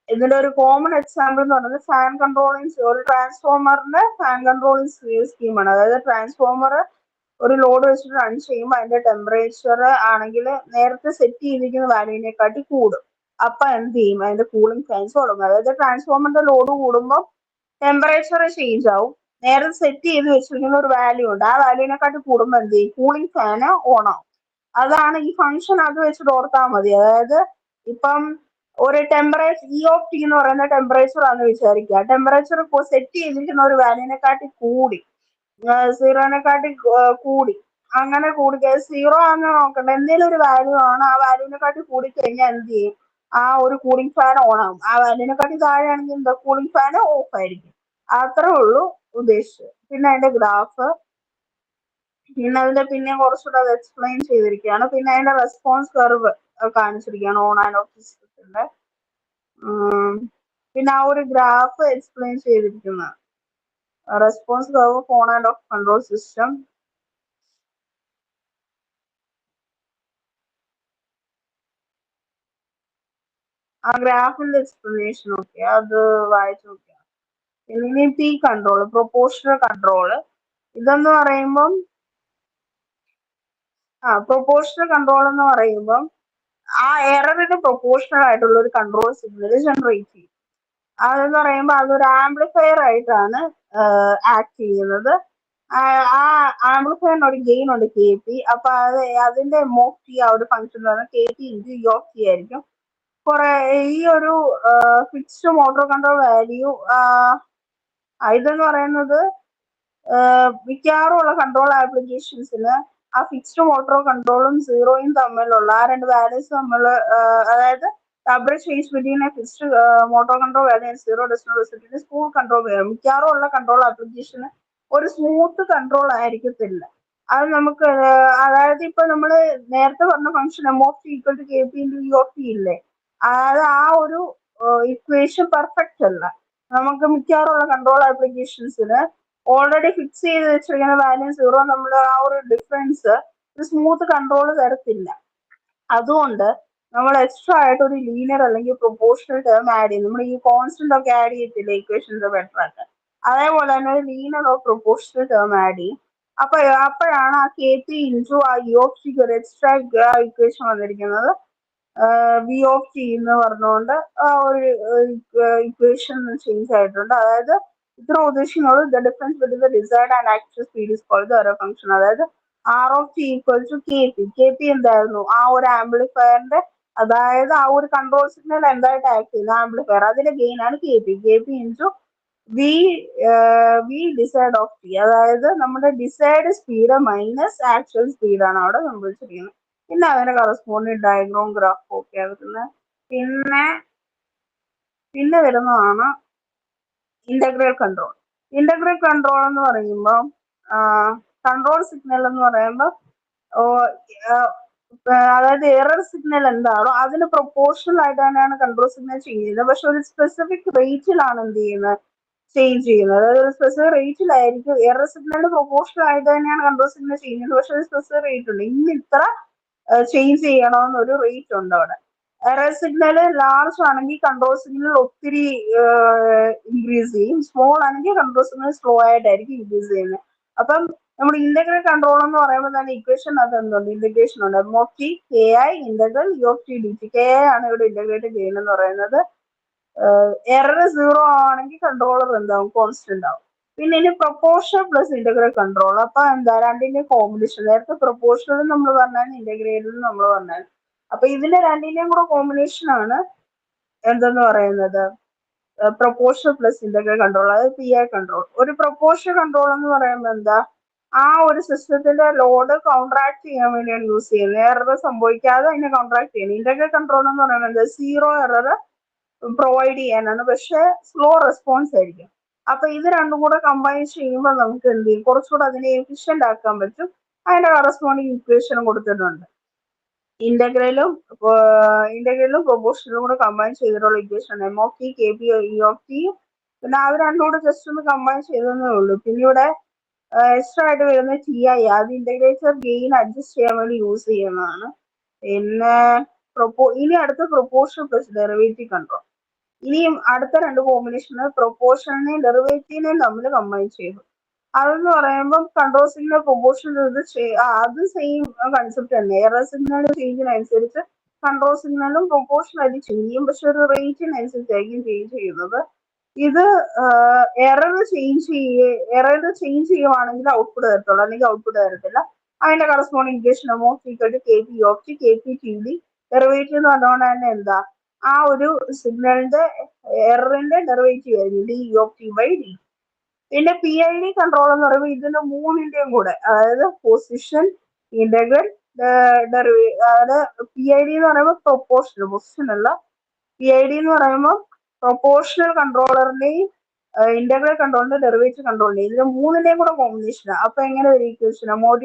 ഇതിന്റെ ഒരു കോമൺ എക്സാമ്പിൾ എന്ന് പറയുന്നത് ഫാൻ കൺട്രോളിങ്, ഒരു ട്രാൻസ്ഫോമറിന്റെ ഫാൻ കൺട്രോളിങ് സ്കീമാണ്. അതായത് ട്രാൻസ്ഫോമർ ഒരു ലോഡ് വെച്ചിട്ട് റൺ ചെയ്യുമ്പോൾ അതിന്റെ ടെമ്പറേച്ചർ ആണെങ്കിൽ നേരത്തെ സെറ്റ് ചെയ്തിരിക്കുന്ന വാല്യൂവിനെക്കാട്ടി കൂടും. അപ്പൊ എന്ത് ചെയ്യും, അതിന്റെ കൂളിംഗ് ഫാൻസ് തുടങ്ങും. അതായത് ട്രാൻസ്ഫോമറിന്റെ ലോഡ് കൂടുമ്പോൾ ടെമ്പറേച്ചർ ചേഞ്ച് ആവും. നേരത്തെ സെറ്റ് ചെയ്ത് വെച്ചിരിക്കുന്ന ഒരു വാല്യൂ ഉണ്ട്, ആ വാല്യൂവിനെക്കാട്ടി കൂടുമ്പോൾ എന്ത് ചെയ്യും, കൂളിംഗ് ഫാന് ഓൺ ആവും. അതാണ് ഈ ഫംഗ്ഷൻ അത് വെച്ചിട്ട് ഓർത്താൽ മതി. അതായത് ഇപ്പം ഒരു ടെമ്പറേച്ചർ ഇ ഓഫ് ടി എന്ന് പറയുന്ന ടെമ്പറേച്ചർ ആണെന്ന് വിചാരിക്കുക. ടെമ്പറേച്ചർ സെറ്റ് ചെയ്തിരിക്കുന്ന ഒരു വാല്യൂവിനെക്കാട്ടി കൂടി, സീറോനെക്കാട്ടി കൂടി, അങ്ങനെ കൂടി സീറോ ആണെന്ന് നോക്കണ്ട, എന്തെങ്കിലും ഒരു വാല്യൂ ആണ്, ആ വാല്യൂവിനെക്കാട്ടി കൂടി കഴിഞ്ഞാൽ എന്ത് ചെയ്യും, ആ ഒരു കൂളിംഗ് ഫാൻ ഓൺ ആവും. ആ വാല്യൂവിനെക്കാട്ടി താഴെയാണെങ്കിൽ എന്താ, കൂളിംഗ് ഫാൻ ഓഫ് ആയിരിക്കും. അത്രേ ഉള്ളൂ ഉദ്ദേശിച്ചത്. പിന്നെ അതിന്റെ ഗ്രാഫ്, പിന്നെ അതിന്റെ പിന്നെ കുറച്ചുകൂടെ അത് എക്സ്പ്ലെയിൻ ചെയ്തിരിക്കുകയാണ്. പിന്നെ അതിന്റെ റെസ്പോൺസ് കർവ് കാണിച്ചിരിക്കുകയാണ് ഓൺ ആൻഡ് ഓഫ് സിസ്റ്റത്തിന്റെ. പിന്നെ ആ ഒരു ഗ്രാഫ് എക്സ്പ്ലെയിൻ ചെയ്തിരിക്കുന്ന response curve on and off control system. ആ ഗ്രാഫിന്റെ എക്സ്പ്ലനേഷൻ ഒക്കെ അത് വായിച്ചു നോക്കിയാണ്. ഇനി പി കൺട്രോൾ, പ്രൊപ്പോർഷണൽ കൺട്രോൾ. ഇതെന്ന് പറയുമ്പം പ്രൊപ്പോർഷണൽ കൺട്രോൾ എന്ന് പറയുമ്പം ആ എററിന് പ്രൊപ്പോർഷണൽ ആയിട്ടുള്ള ഒരു കൺട്രോൾ സിഗ്നൽ ജനറേറ്റ് ചെയ്യും. അതെന്ന് പറയുമ്പോൾ അതൊരു ആംപ്ലിഫയർ ആയിട്ടാണ് ആക്ട് ചെയ്യുന്നത്. ആ ആംപ്ലിഫയറിന് ഒരു ഗെയിൻ ഉണ്ട് കെ പി. അപ്പൊ അതിന്റെ മോക്ക് ടി ആ ഒരു ഫംഗ്ഷൻ എന്ന് പറഞ്ഞാൽ K P into U of T ആയിരിക്കും. കുറെ ഈ ഒരു ഫിക്സ്ഡ് മോട്ടോർ കൺട്രോൾ വാല്യൂ ഇതെന്ന് പറയുന്നത് മിക്കവാറും ഉള്ള കൺട്രോൾ ആപ്ലിക്കേഷൻസിന് ആ ഫിക്സ്ഡ് മോട്ടോർ കൺട്രോളും സീറോയും തമ്മിലുള്ള ആ രണ്ട് വാല്യൂസ് നമ്മൾ, അതായത് average change between a fixed motor control value and zero does not result in a smooth control value. മിക്കവാറും ഉള്ള കൺട്രോൾ ആപ്ലിക്കേഷന് ഒരു സ്മൂത്ത് കൺട്രോൾ ആയിരിക്കത്തില്ല. അത് നമുക്ക് അതായത് ഇപ്പൊ നമ്മൾ നേരത്തെ പറഞ്ഞ function M of T equal to K P into U of T ഇല്ലേ, അതായത് ആ ഒരു ഇക്വേഷൻ പെർഫെക്റ്റ് അല്ല. നമുക്ക് മിക്കവാറുള്ള കൺട്രോൾ ആപ്ലിക്കേഷൻസിന് ഓൾറെഡി ഫിക്സ് ചെയ്ത് വെച്ചിരിക്കുന്ന വാല്യൂ സീറോ, നമ്മൾ ആ ഒരു ഡിഫറൻസ് ഒരു സ്മൂത്ത് കൺട്രോൾ തരത്തില്ല. അതുകൊണ്ട് നമ്മൾ എക്സ്ട്രാ ആയിട്ട് ഒരു ലീനിയർ അല്ലെങ്കിൽ പ്രൊപ്പോർഷണൽ ടേം ആഡ് ചെയ്യും. നമ്മൾ ഈ കോൺസ്റ്റന്റ് ഒക്കെ ആഡ് ചെയ്യത്തില്ല ഇക്വേഷൻസ് ബെറ്റർ ആക്കാൻ, അതേപോലെ തന്നെ ഒരു linear of proportional term add ചെയ്യും. അപ്പോഴാണ് ആ കെ പി ഇൻറ്റു ആ യു ഓഫ് ടിക്ക് ഒരു എക്സ്ട്രാ ഇക്വേഷൻ വന്നിരിക്കുന്നത്, വി ഓഫ് ടി എന്ന് പറഞ്ഞുകൊണ്ട് ആ ഒരു ഇക്വേഷൻ ചേഞ്ച് ആയിട്ടുണ്ട്. അതായത് ഇത്ര ഉദ്ദേശിക്കുന്നത് the difference between the desired and actual speed is called the error function. അതായത് R of T equal to K P. K P എന്തായിരുന്നു, ആ ഒരു ആംപ്ലിഫയറിന്റെ, അതായത് ആ ഒരു കൺട്രോൾ സിഗ്നൽ എന്തായിട്ട് ആക്ട് ചെയ്യുന്ന ആംപ്ലിഫയർ, അതിന്റെ ഗെയിൻ ആണ് K P. K P into V V desired of T, അതായത് നമ്മുടെ ഡിസൈഡ് സ്പീഡ് മൈനസ് ആക്ച്വൽ സ്പീഡാണ് അവിടെ സംഭവിച്ചിരിക്കുന്നത്. പിന്നെ അതിന്റെ കറസ്പോണ്ടിങ് ഡയഗ്രോം ഗ്രാഫ് ഒക്കെ വരുന്നത്. പിന്നെ വരുന്നതാണ് ഇന്റഗ്രൽ കൺട്രോൾ. ഇന്റഗ്രൽ കൺട്രോൾ എന്ന് പറയുമ്പോൾ കൺട്രോൾ സിഗ്നൽ എന്ന് പറയുമ്പോൾ അതായത് എറർ സിഗ്നൽ എന്താണോ അതിന് പ്രൊപ്പോർഷണൽ ആയിട്ട് തന്നെയാണ് കൺട്രോൾ സിഗ്നൽ ചേഞ്ച് ചെയ്യുന്നത്. പക്ഷെ ഒരു സ്പെസിഫിക് റേറ്റിലാണ് എന്ത് ചെയ്യുന്നത്, ചേഞ്ച് ചെയ്യുന്നത്. അതായത് ഒരു സ്പെസിഫിക് റേറ്റിലായിരിക്കും എറർ സിഗ്നലിന് പ്രൊപ്പോർഷണൽ ആയിട്ട് തന്നെയാണ് കൺട്രോൾ സിഗ്നൽ ചെയ്യുന്നത്. പക്ഷെ ഒരു സ്പെസിഫിക് റേറ്റ് ഉണ്ട്, ഇന്ന് ഇത്ര ചേഞ്ച് ചെയ്യണമെന്നൊരു റേറ്റ് ഉണ്ട് അവിടെ. എറർ സിഗ്നൽ ലാർജ് ആണെങ്കിൽ കൺട്രോൾ സിഗ്നൽ ഒത്തിരി ഇൻക്രീസ് ചെയ്യും, സ്മോൾ ആണെങ്കിൽ കൺട്രോൾ സിഗ്നൽ സ്ലോ ആയിട്ടായിരിക്കും ഇൻക്രീസ് ചെയ്യുന്നത്. അപ്പം നമ്മൾ ഇന്റഗ്രൽ കൺട്രോൾ എന്ന് പറയുമ്പോൾ തന്നെ ഇക്വേഷൻ അത് എന്തുണ്ട്, ഇന്റഗ്രേഷൻ ഉണ്ട്. M of T K I integral U of T D T. K I ആണ് ഇവിടെ ഇന്റഗ്രേറ്റ് ചെയ്യുന്നത് പറയുന്നത്. എറർ സീറോ ആണെങ്കിൽ കൺട്രോളർ എന്താവും, കോൺസ്റ്റന്റ് ആവും. പിന്നെ ഇനി പ്രൊപ്പോർഷണൽ പ്ലസ് ഇന്റഗ്രൽ കൺട്രോൾ. അപ്പൊ എന്താ, രണ്ടിന്റെ കോമ്പിനേഷൻ. നേരത്തെ പ്രൊപ്പോർഷണൽ നമ്മൾ പറഞ്ഞാൽ ഇന്റഗ്രേറ്റഡ് നമ്മൾ പറഞ്ഞാൽ, അപ്പൊ ഇതിന്റെ രണ്ടിന്റെയും കൂടെ കോമ്പിനേഷൻ ആണ് എന്തെന്ന് പറയുന്നത് പ്രൊപ്പോർഷണൽ പ്ലസ് ഇന്റഗ്രൽ കൺട്രോൾ, അതായത് PI കൺട്രോൾ. ഒരു പ്രൊപ്പോർഷണൽ കൺട്രോൾ എന്ന് പറയുമ്പോൾ എന്താ, ആ ഒരു സിസ്റ്റത്തിന്റെ ലോഡ് കൗണ്ടറാക്ട് ചെയ്യാൻ വേണ്ടിയാണ് യൂസ് ചെയ്യുന്നത്. എറർ സംഭവിക്കാതെ അതിനെ കൗണ്ടറാക്ട് ചെയ്യുന്നത്. ഇന്റഗ്രൽ കൺട്രോൾ എന്ന് പറയുന്നത് എന്താ, സീറോ എറർ പ്രൊവൈഡ് ചെയ്യാനാണ്, പക്ഷെ സ്ലോ റെസ്പോൺസ് ആയിരിക്കും. അപ്പൊ ഇത് രണ്ടും കൂടെ കമ്പൈൻ ചെയ്യുമ്പോൾ നമുക്ക് എന്ത് ചെയ്യും, കുറച്ചുകൂടെ അതിനെ എഫിഷ്യന്റ് ആക്കാൻ പറ്റും. അതിന്റെ കറസ്പോണ്ടിങ് ഇക്വേഷനും കൊടുത്തിട്ടുണ്ട്. ഇന്റഗ്രലും പ്രൊപ്പോർഷനും കൂടെ കമ്പൈൻ ചെയ്തിട്ടുള്ള ഇക്വേഷൻ MOT KP EOT. പിന്നെ അത് രണ്ടും കൂടെ ജസ്റ്റ് ഒന്ന് കമ്പൈൻ ചെയ്തേ ഉള്ളൂ. പിന്നെ ഇവിടെ എക്സ്ട്രാ ആയിട്ട് വരുന്ന TI, അത് ഇന്റഗ്രേറ്റർ ഗെയിൻ അഡ്ജസ്റ്റ് ചെയ്യാൻ വേണ്ടി യൂസ് ചെയ്യുന്നതാണ്. പിന്നെ ഇനി അടുത്ത പ്രൊപ്പോർഷൻ പ്ലസ് ഡെറിവേറ്റീവ് കൺട്രോൾ. ഇനിയും അടുത്ത രണ്ട് കോമ്പിനേഷന് പ്രൊപ്പോർഷനെയും ഡെറിവേറ്റീവിനെയും തമ്മിൽ കമ്പൈൻ ചെയ്തു. അതെന്ന് പറയുമ്പോൾ കൺട്രോൾ സിഗ്നൽ പ്രൊപ്പോർഷൻ അത് സെയിം കൺസെപ്റ്റ് തന്നെ. എറർ സിഗ്നൽ ചേഞ്ചിനനുസരിച്ച് കൺട്രോൾ സിഗ്നലും പ്രൊപ്പോർഷനായിട്ട് ചെയ്യും, പക്ഷെ ഒരു റേറ്റിനനുസരിച്ചായിരിക്കും ചേഞ്ച് ചെയ്യുന്നത്. ഇത് എറർ ചേഞ്ച് ചെയ്യുവാണെങ്കിൽ ഔട്ട്പുട്ട് തരത്തുള്ളൂ, അല്ലെങ്കിൽ ഔട്ട്പുട്ട് തരത്തില്ല. അതിന്റെ കറസ്പോണ്ടിങ് ഇക്വേഷൻ KP ഡെറിവേറ്റീവ് എന്ന് പറഞ്ഞുകൊണ്ട് തന്നെ എന്താ, ആ ഒരു സിഗ്നലിന്റെ എററിന്റെ ഡെറിവേറ്റീവ് ആയിരിക്കും DET/D. പിന്നെ PID കൺട്രോൾ എന്ന് പറയുമ്പോൾ ഇതിന്റെ മൂന്നിന്റെയും കൂടെ, അതായത് പൊസിഷൻ, ഇന്റഗ്രൽ, അതായത് PID എന്ന് പറയുമ്പോൾ പ്രൊപ്പോർഷണൽ, പൊസിഷൻ അല്ല. PID എന്ന് പറയുമ്പോൾ പ്രൊപ്പോർഷണൽ കൺട്രോളറിന്റെയും ഇന്റഗ്രൽ കൺട്രോളിന്റെ ഡെറിവേറ്റീവ് കൺട്രോളിന്റെയും, ഇതിന്റെ മൂന്നിന്റെയും കൂടെ കോമ്പിനേഷൻ. അപ്പൊ എങ്ങനെ ഒരു equation MOT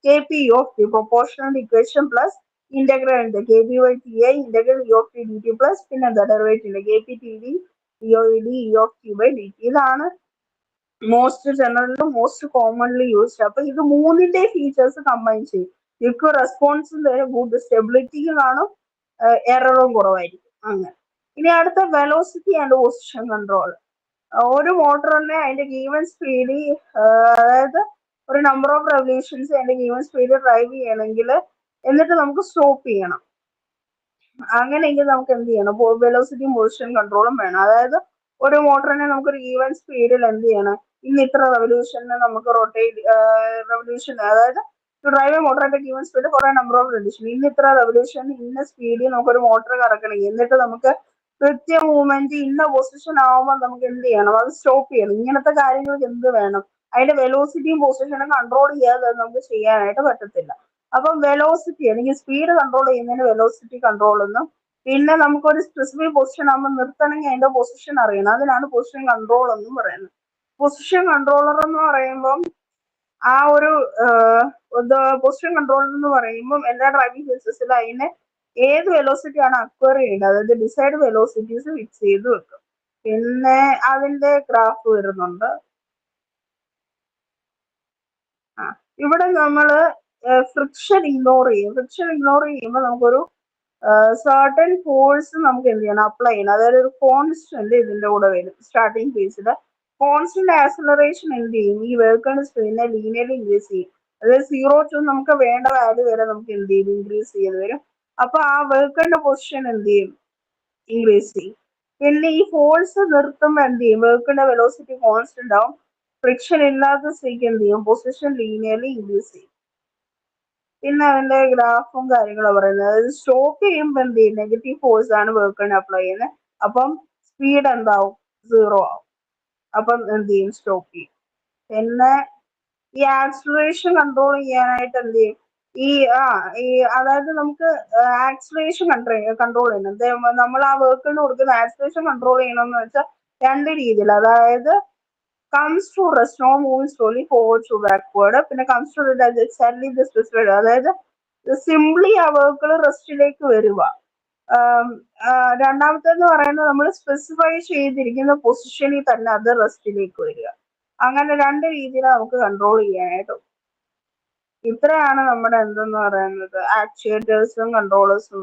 KP/T proportional equation plus ഇന്റഗ്രലിന്റെ KP/TI ഇന്റഗ്രൽ EOT/DT പ്ലസ് പിന്നെ എന്താ ഡെറിവേറ്റീവ് KP/TD DET/DT. ഇതാണ് മോസ്റ്റ് ജനറലും മോസ്റ്റ് കോമൺലി യൂസ്ഡ്. അപ്പൊ ഇത് മൂന്നിന്റെ ഫീച്ചേഴ്സ് കമ്പൈൻ ചെയ്യും. ക്വിക്ക് റെസ്പോൺസും തരും, ഗുഡ് സ്റ്റെബിലിറ്റിയും കാണും, എററും കുറവായിരിക്കും. അങ്ങനെ. ഇനി അടുത്ത വെലോസിറ്റി ആൻഡ് പൊസിഷൻ കൺട്രോൾ. ഒരു മോട്ടറിനെ അതിന്റെ ഗീവൻ സ്പീഡിൽ, അതായത് ഒരു നമ്പർ ഓഫ് റെവല്യൂഷൻസ് അതിന്റെ ഗീവൻ സ്പീഡിൽ ഡ്രൈവ് ചെയ്യണമെങ്കിൽ, എന്നിട്ട് നമുക്ക് സ്റ്റോപ്പ് ചെയ്യണം. അങ്ങനെയെങ്കിൽ നമുക്ക് എന്ത് ചെയ്യണം, വെലോസിറ്റിയും പൊസിഷൻ കൺട്രോളും വേണം. അതായത് ഒരു മോട്ടറിനെ നമുക്ക് ഒരു ഗീവൻ സ്പീഡിൽ എന്ത് ചെയ്യണം, ഇന്ന് ഇത്ര റെവല്യൂഷന് നമുക്ക് റെവല്യൂഷൻ, അതായത് to drive motor at given speed for a number of revolution, ഇന്ന് ഇത്ര റെവല്യൂഷൻ ഇന്ന സ്പീഡിൽ നമുക്കൊരു മോട്ടർ കറക്കണമെങ്കിൽ, എന്നിട്ട് നമുക്ക് കൃത്യ മൂവ്മെന്റ് ഇന്ന പൊസിഷൻ ആവുമ്പോൾ നമുക്ക് എന്ത് ചെയ്യണം, അത് സ്റ്റോപ്പ് ചെയ്യണം. ഇങ്ങനത്തെ കാര്യങ്ങൾക്ക് എന്ത് വേണം, അതിന്റെ വെലോസിറ്റിയും പൊസിഷനും കൺട്രോൾ ചെയ്യാതെ നമുക്ക് ചെയ്യാനായിട്ട് പറ്റത്തില്ല. അപ്പം വെലോസിറ്റി അല്ലെങ്കിൽ സ്പീഡ് കൺട്രോൾ ചെയ്യുന്നതിന് വെലോസിറ്റി കൺട്രോൾ എന്നും, പിന്നെ നമുക്കൊരു സ്പെസിഫിക് പൊസിഷൻ ആകുമ്പോൾ നിർത്തണമെങ്കിൽ അതിന്റെ പൊസിഷൻ അറിയണം, അതിനാണ് പൊസിഷൻ കൺട്രോൾ എന്നും പറയുന്നത്. പൊസിഷൻ കൺട്രോളർ എന്ന് പറയുമ്പം ആ ഒരു പൊസിഷൻ കൺട്രോളർ എന്ന് പറയുമ്പം എല്ലാ ഡ്രൈവിംഗ് സിസ്റ്റത്തിലും അതിന് ഏത് വെലോസിറ്റി ആണ് അക്വയർ ചെയ്യേണ്ടത്, അതായത് ഡിസൈഡ് വെലോസിറ്റീസ് ഫിക്സ് ചെയ്ത് വെക്കും. പിന്നെ അതിന്റെ ഗ്രാഫ് വരുന്നുണ്ട്. ഇവിടെ നമ്മള് ഫ്രിക്ഷൻ ഇഗ്നോർ ചെയ്യും. ഫ്രിക്ഷൻ ഇഗ്നോർ ചെയ്യുമ്പോൾ നമുക്കൊരു സർട്ടൻ ഫോഴ്സ് നമുക്ക് എന്ത് ചെയ്യണം, അപ്ലൈ ചെയ്യണം. അതായത് ഒരു കോൺസ്റ്റന്റ് ഇതിന്റെ കൂടെ വരും. സ്റ്റാർട്ടിങ് ഫേസിൽ കോൺസ്റ്റന്റ് ആക്സലറേഷൻ എന്ത് ചെയ്യും, ഈ വെഹിക്കിളിന്റെ സ്പീഡിനെ ലീനിയർലി ഇൻക്രീസ് ചെയ്യും. അതായത് 0 to നമുക്ക് വേണ്ട വാല്യൂ വരെ നമുക്ക് എന്ത് ചെയ്യും, ഇൻക്രീസ് ചെയ്ത് വരും. അപ്പൊ ആ വെഹിക്കിളിന്റെ പൊസിഷൻ എന്ത് ചെയ്യും, ഇൻക്രീസ് ചെയ്യും. പിന്നെ ഈ ഫോഴ്സ് നിർത്തുമ്പോൾ എന്ത് ചെയ്യും, വെഹിക്കിളിന്റെ വെലോസിറ്റി കോൺസ്റ്റന്റ് ആവും. ഫ്രിക്ഷൻ ഇല്ലാത്ത സ്ഥിതിക്ക് എന്ത് ചെയ്യും, പൊസിഷൻ ലീനിയർലി ഇൻക്രീസ് ചെയ്യും. പിന്നെ അതിന്റെ ഗ്രാഫും കാര്യങ്ങളും പറയുന്നത്, അതായത് സ്റ്റോപ്പ് ചെയ്യുമ്പോൾ എന്ത് ചെയ്യും, നെഗറ്റീവ് ഫോഴ്സ് ആണ് വെഹിക്കിളിന് അപ്ലൈ ചെയ്യുന്നത്. അപ്പം സ്പീഡ് എന്താവും, 0 ആവും. അപ്പം എന്ത് ചെയ്യും, സ്റ്റോപ്പ് ചെയ്യും. പിന്നെ ഈ ആക്സിലറേഷൻ കൺട്രോൾ ചെയ്യാനായിട്ട് എന്ത് ചെയ്യും, ഈ അതായത് നമുക്ക് ആക്സിലറേഷൻ കൺട്രോൾ ചെയ്യണം. നമ്മൾ ആ വെഹിക്കിളിന് കൊടുക്കുന്ന ആക്സിലറേഷൻ കൺട്രോൾ ചെയ്യണമെന്ന് വെച്ചാൽ രണ്ട് രീതിയിൽ, അതായത് comes to rest, no moving slowly forward to backward. പിന്നെ comes to exactly the specified, അതായത് സിംപ്ലി ആ വെഹിക്കിൾ റെസ്റ്റിലേക്ക് വരിക. രണ്ടാമത്തേന്ന് പറയുന്നത് നമ്മൾ സ്പെസിഫൈ ചെയ്തിരിക്കുന്ന പൊസിഷനിൽ തന്നെ അത് റെസ്റ്റിലേക്ക് വരിക. അങ്ങനെ രണ്ട് രീതിയിൽ നമുക്ക് കൺട്രോൾ ചെയ്യാനായിട്ട്. ഇത്രയാണ് നമ്മുടെ എന്തെന്ന് പറയുന്നത് ആക്ച്വേറ്റേഴ്സും കൺട്രോളേഴ്സും